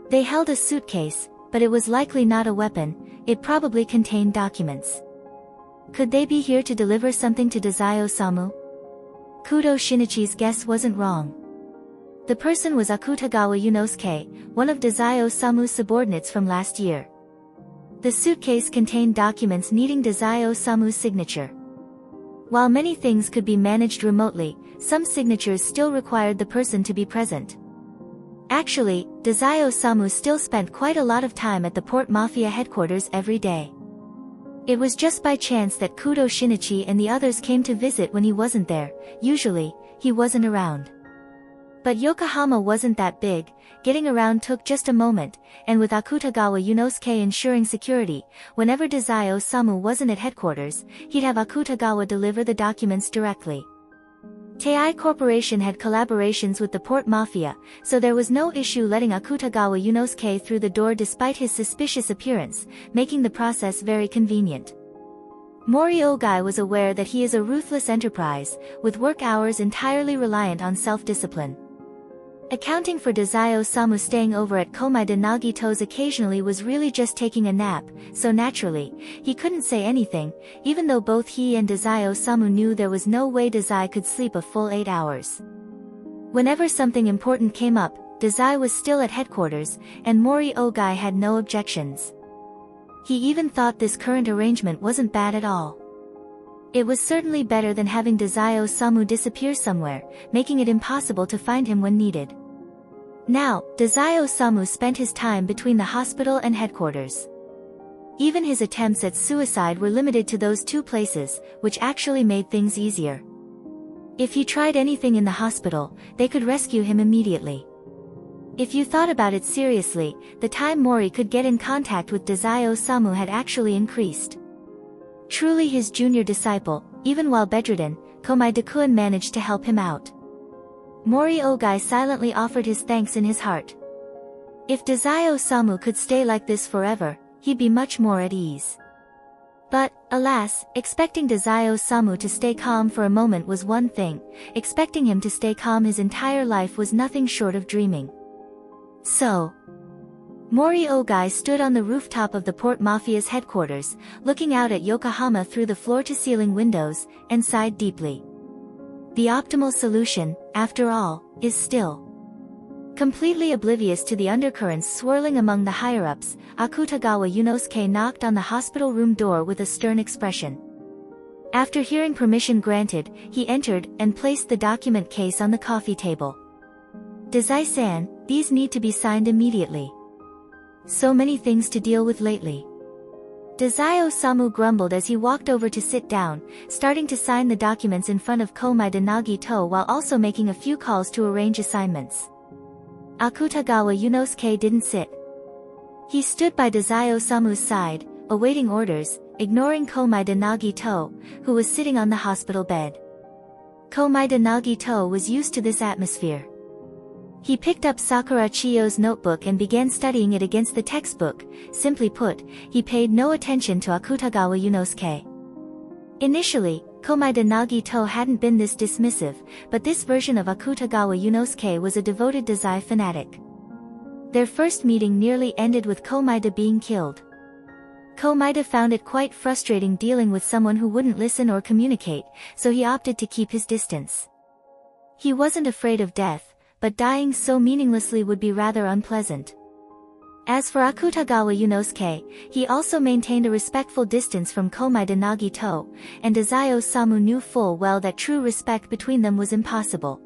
They held a suitcase, but it was likely not a weapon, it probably contained documents. Could they be here to deliver something to Dazai Osamu? Kudo Shinichi's guess wasn't wrong. The person was Akutagawa Yunosuke, one of Dazai Osamu's subordinates from last year. The suitcase contained documents needing Dazai Osamu's signature. While many things could be managed remotely, some signatures still required the person to be present. Actually, Dazai Osamu still spent quite a lot of time at the Port Mafia headquarters every day. It was just by chance that Kudo Shinichi and the others came to visit when he wasn't there. Usually, he wasn't around. But Yokohama wasn't that big, getting around took just a moment, and with Akutagawa Yunosuke ensuring security, whenever Dazai Osamu wasn't at headquarters, he'd have Akutagawa deliver the documents directly. Tei Corporation had collaborations with the Port Mafia, so there was no issue letting Akutagawa Yunosuke through the door despite his suspicious appearance, making the process very convenient. Mori Ogai was aware that he is a ruthless enterprise, with work hours entirely reliant on self-discipline. Accounting for Dazai Osamu staying over at Komaida Nagito's occasionally was really just taking a nap, so naturally, he couldn't say anything, even though both he and Dazai Osamu knew there was no way Dazai could sleep a full 8 hours. Whenever something important came up, Dazai was still at headquarters, and Mori Ogai had no objections. He even thought this current arrangement wasn't bad at all. It was certainly better than having Dazai-Osamu disappear somewhere, making it impossible to find him when needed. Now, Dazai-Osamu spent his time between the hospital and headquarters. Even his attempts at suicide were limited to those two places, which actually made things easier. If he tried anything in the hospital, they could rescue him immediately. If you thought about it seriously, the time Mori could get in contact with Dazai-Osamu had actually increased. Truly his junior disciple, even while bedridden, Komai-Dakuin managed to help him out. Mori Ogai silently offered his thanks in his heart. If Dazai-Osamu could stay like this forever, he'd be much more at ease. But, alas, expecting Dazai-Osamu to stay calm for a moment was one thing, expecting him to stay calm his entire life was nothing short of dreaming. So, Mori Ogai stood on the rooftop of the Port Mafia's headquarters, looking out at Yokohama through the floor-to-ceiling windows, and sighed deeply. The optimal solution, after all, is still. Completely oblivious to the undercurrents swirling among the higher-ups, Akutagawa Yunosuke knocked on the hospital room door with a stern expression. After hearing permission granted, he entered and placed the document case on the coffee table. Dazai-san, these need to be signed immediately. So many things to deal with lately. Dazai-Osamu grumbled as he walked over to sit down, starting to sign the documents in front of Komaeda Nagito while also making a few calls to arrange assignments. Akutagawa Yunosuke didn't sit. He stood by Dazai-Osamu's side, awaiting orders, ignoring Komaeda Nagito, who was sitting on the hospital bed. Komaeda Nagito was used to this atmosphere. He picked up Sakura Chiyo's notebook and began studying it against the textbook. Simply put, he paid no attention to Akutagawa Yunosuke. Initially, Komaeda Nagito hadn't been this dismissive, but this version of Akutagawa Yunosuke was a devoted Dazai fanatic. Their first meeting nearly ended with Komaeda being killed. Komaeda found it quite frustrating dealing with someone who wouldn't listen or communicate, so he opted to keep his distance. He wasn't afraid of death, but dying so meaninglessly would be rather unpleasant. As for Akutagawa Yunosuke, he also maintained a respectful distance from Komaeda Nagito, and Dazai-Osamu knew full well that true respect between them was impossible.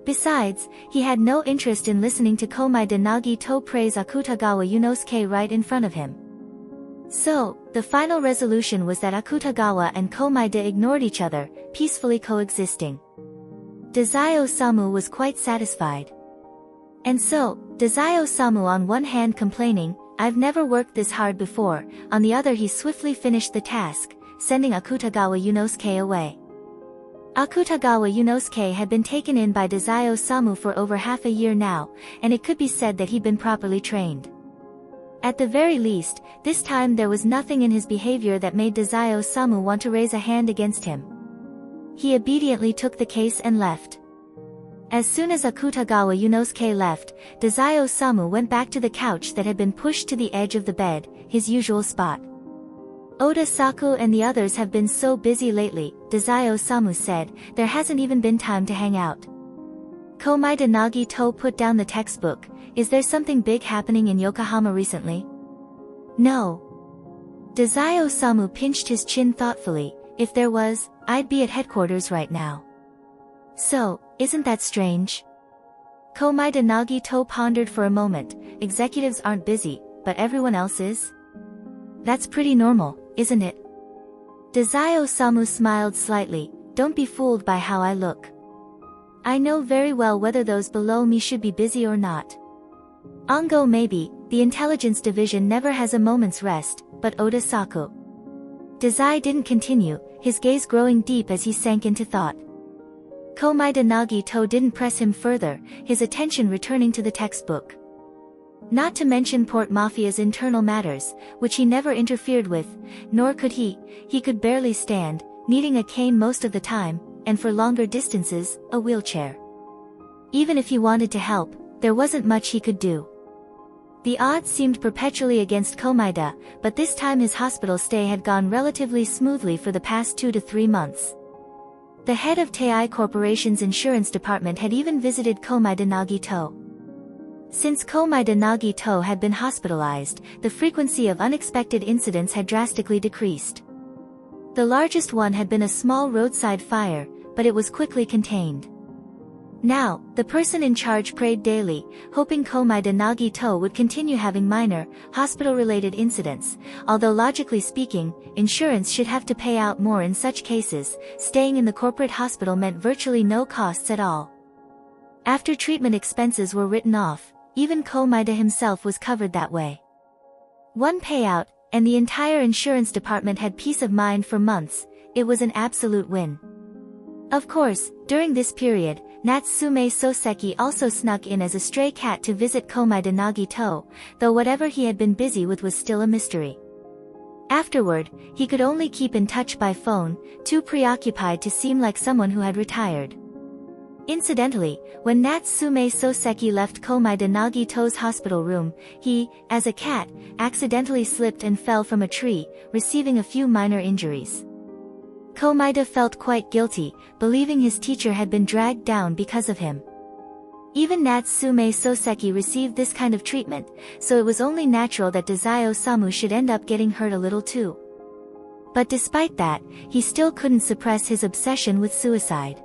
Besides, he had no interest in listening to Komaeda Nagito praise Akutagawa Yunosuke right in front of him. So, the final resolution was that Akutagawa and Komaeda ignored each other, peacefully coexisting. Dazai-Osamu was quite satisfied. And so, Dazai-Osamu on one hand complaining, "I've never worked this hard before," on the other he swiftly finished the task, sending Akutagawa Yunosuke away. Akutagawa Yunosuke had been taken in by Dazai-Osamu for over half a year now, and it could be said that he'd been properly trained. At the very least, this time there was nothing in his behavior that made Dazai-Osamu want to raise a hand against him. He obediently took the case and left. As soon as Akutagawa Yunosuke left, Dazai-Osamu went back to the couch that had been pushed to the edge of the bed, his usual spot. "Oda Saku and the others have been so busy lately," Dazai-Osamu said, "there hasn't even been time to hang out." Komaeda Nagito put down the textbook. "Is there something big happening in Yokohama recently?" "No." Dazai-Osamu pinched his chin thoughtfully. "If there was, I'd be at headquarters right now." "So, isn't that strange?" Komaeda Nagito pondered for a moment. "Executives aren't busy, but everyone else is?" "That's pretty normal, isn't it?" Dazai-Osamu smiled slightly. "Don't be fooled by how I look. I know very well whether those below me should be busy or not. Ongo maybe, the intelligence division never has a moment's rest, but Oda Saku." Dazai didn't continue, his gaze growing deep as he sank into thought. Komaeda Nagito didn't press him further, his attention returning to the textbook. Not to mention Port Mafia's internal matters, which he never interfered with, nor could he could barely stand, needing a cane most of the time, and for longer distances, a wheelchair. Even if he wanted to help, there wasn't much he could do. The odds seemed perpetually against Komaeda, but this time his hospital stay had gone relatively smoothly for the past 2 to 3 months. The head of Tei Corporation's insurance department had even visited Komaeda Nagito. Since Komaeda Nagito had been hospitalized, the frequency of unexpected incidents had drastically decreased. The largest one had been a small roadside fire, but it was quickly contained. Now, the person in charge prayed daily, hoping Komaeda Nagito would continue having minor, hospital-related incidents, although logically speaking, insurance should have to pay out more in such cases. Staying in the corporate hospital meant virtually no costs at all. After treatment expenses were written off, even Komaeda himself was covered that way. One payout, and the entire insurance department had peace of mind for months. It was an absolute win. Of course, during this period, Natsume Soseki also snuck in as a stray cat to visit Komaeda Nagito, though whatever he had been busy with was still a mystery. Afterward, he could only keep in touch by phone, too preoccupied to seem like someone who had retired. Incidentally, when Natsume Soseki left Komaeda Nagito's hospital room, he, as a cat, accidentally slipped and fell from a tree, receiving a few minor injuries. Komaeda felt quite guilty, believing his teacher had been dragged down because of him. Even Natsume Soseki received this kind of treatment, so it was only natural that Dazai Osamu should end up getting hurt a little too. But despite that, he still couldn't suppress his obsession with suicide.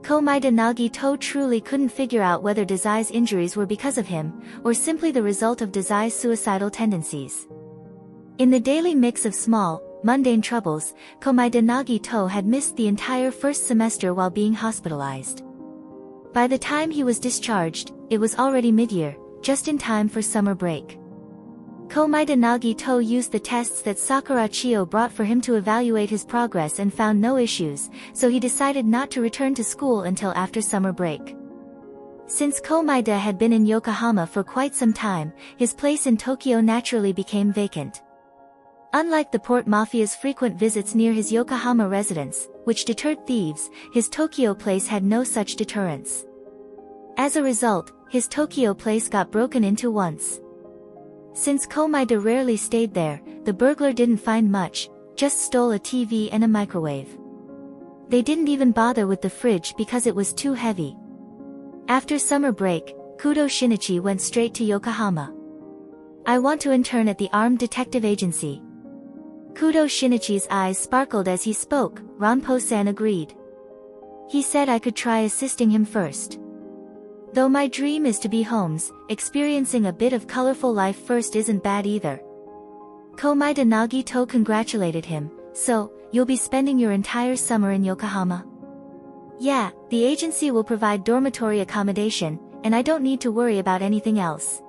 Komaeda Nagito truly couldn't figure out whether Dazai's injuries were because of him, or simply the result of Dazai's suicidal tendencies. In the daily mix of small, mundane troubles, Komaeda Nagito had missed the entire first semester while being hospitalized. By the time he was discharged, it was already mid-year, just in time for summer break. Komaeda Nagito used the tests that Sakura Chio brought for him to evaluate his progress and found no issues, so he decided not to return to school until after summer break. Since Komaeda had been in Yokohama for quite some time, his place in Tokyo naturally became vacant. Unlike the port mafia's frequent visits near his Yokohama residence, which deterred thieves, his Tokyo place had no such deterrence. As a result, his Tokyo place got broken into once. Since Komaeda rarely stayed there, the burglar didn't find much, just stole a TV and a microwave. They didn't even bother with the fridge because it was too heavy. After summer break, Kudo Shinichi went straight to Yokohama. "I want to intern at the Armed Detective Agency." Kudo Shinichi's eyes sparkled as he spoke. Ranpo-san agreed. He said I could try assisting him first. Though my dream is to be Holmes, experiencing a bit of colorful life first isn't bad either. Komaeda Nagito congratulated him. "So, you'll be spending your entire summer in Yokohama?" "Yeah, the agency will provide dormitory accommodation, and I don't need to worry about anything else.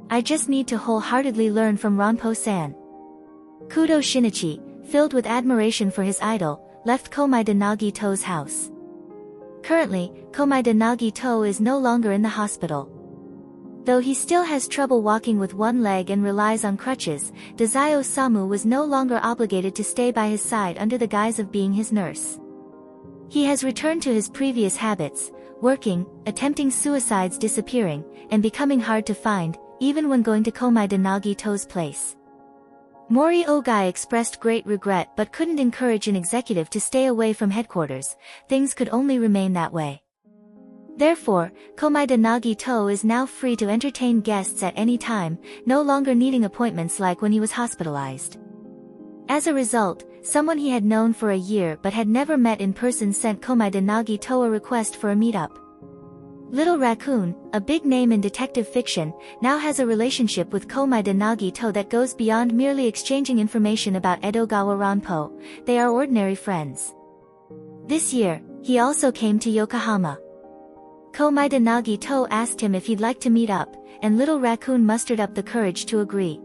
I just need to wholeheartedly learn from Ranpo-san." Kudo Shinichi, filled with admiration for his idol, left Komaeda Nagito's house. Currently, Komaeda Nagito is no longer in the hospital. Though he still has trouble walking with one leg and relies on crutches, Dazai Osamu was no longer obligated to stay by his side under the guise of being his nurse. He has returned to his previous habits, working, attempting suicides, disappearing, and becoming hard to find, even when going to Komaeda Nagito's place. Mori Ogai expressed great regret but couldn't encourage an executive to stay away from headquarters. Things could only remain that way. Therefore, Komaeda Nagito is now free to entertain guests at any time, no longer needing appointments like when he was hospitalized. As a result, someone he had known for a year but had never met in person sent Komaeda Nagito a request for a meetup. Little Raccoon, a big name in detective fiction, now has a relationship with Komaeda Nagito that goes beyond merely exchanging information about Edogawa Ranpo. They are ordinary friends. This year, he also came to Yokohama. Komaeda Nagito asked him if he'd like to meet up, and Little Raccoon mustered up the courage to agree.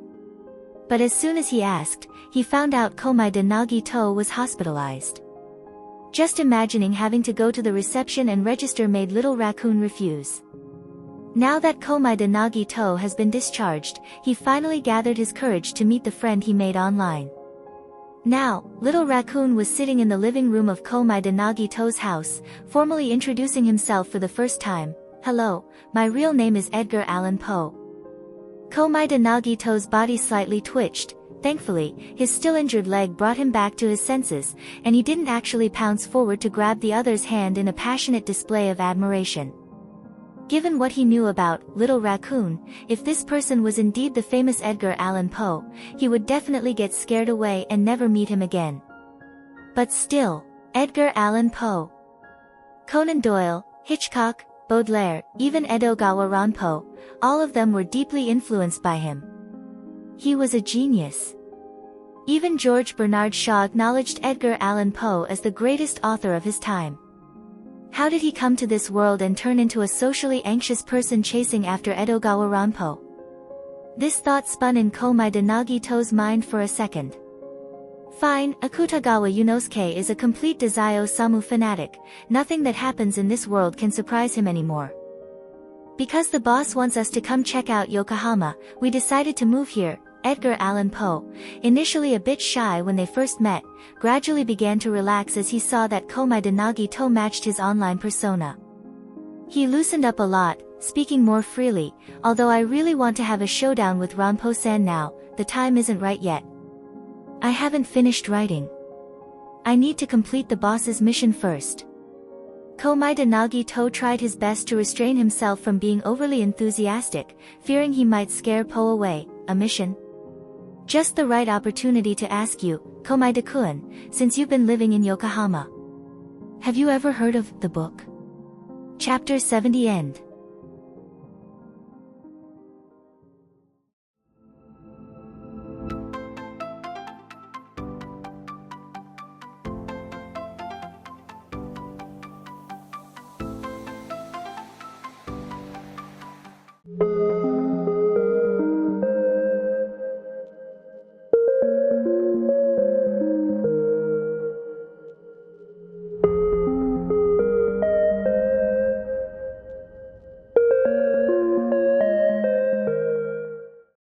But as soon as he asked, he found out Komaeda Nagito was hospitalized. Just imagining having to go to the reception and register made Little Raccoon refuse. Now that Komaeda Nagito has been discharged, he finally gathered his courage to meet the friend he made online. Now, Little Raccoon was sitting in the living room of Komaeda Nagito's house, formally introducing himself for the first time. "Hello, my real name is Edgar Allan Poe." Komaeda Nagito's body slightly twitched. Thankfully, his still injured leg brought him back to his senses, and he didn't actually pounce forward to grab the other's hand in a passionate display of admiration. Given what he knew about Little Raccoon, if this person was indeed the famous Edgar Allan Poe, he would definitely get scared away and never meet him again. But still, Edgar Allan Poe. Conan Doyle, Hitchcock, Baudelaire, even Edogawa Ranpo, all of them were deeply influenced by him. He was a genius. Even George Bernard Shaw acknowledged Edgar Allan Poe as the greatest author of his time. How did he come to this world and turn into a socially anxious person chasing after Edogawa Ranpo? This thought spun in Komaeda Nagito's mind for a second. Fine, Akutagawa Yunosuke is a complete Dazai Osamu fanatic, nothing that happens in this world can surprise him anymore. Because the boss wants us to come check out Yokohama, we decided to move here. Edgar Allan Poe, initially a bit shy when they first met, gradually began to relax as he saw that Komaeda Nagito matched his online persona. He loosened up a lot, speaking more freely, although I really want to have a showdown with Ranpo-san now, the time isn't right yet. I haven't finished writing. I need to complete the boss's mission first. Komaeda Nagito tried his best to restrain himself from being overly enthusiastic, fearing he might scare Poe away. A mission? Just the right opportunity to ask you, Komaeda-kun, since you've been living in Yokohama. Have you ever heard of the book? Chapter 70 End.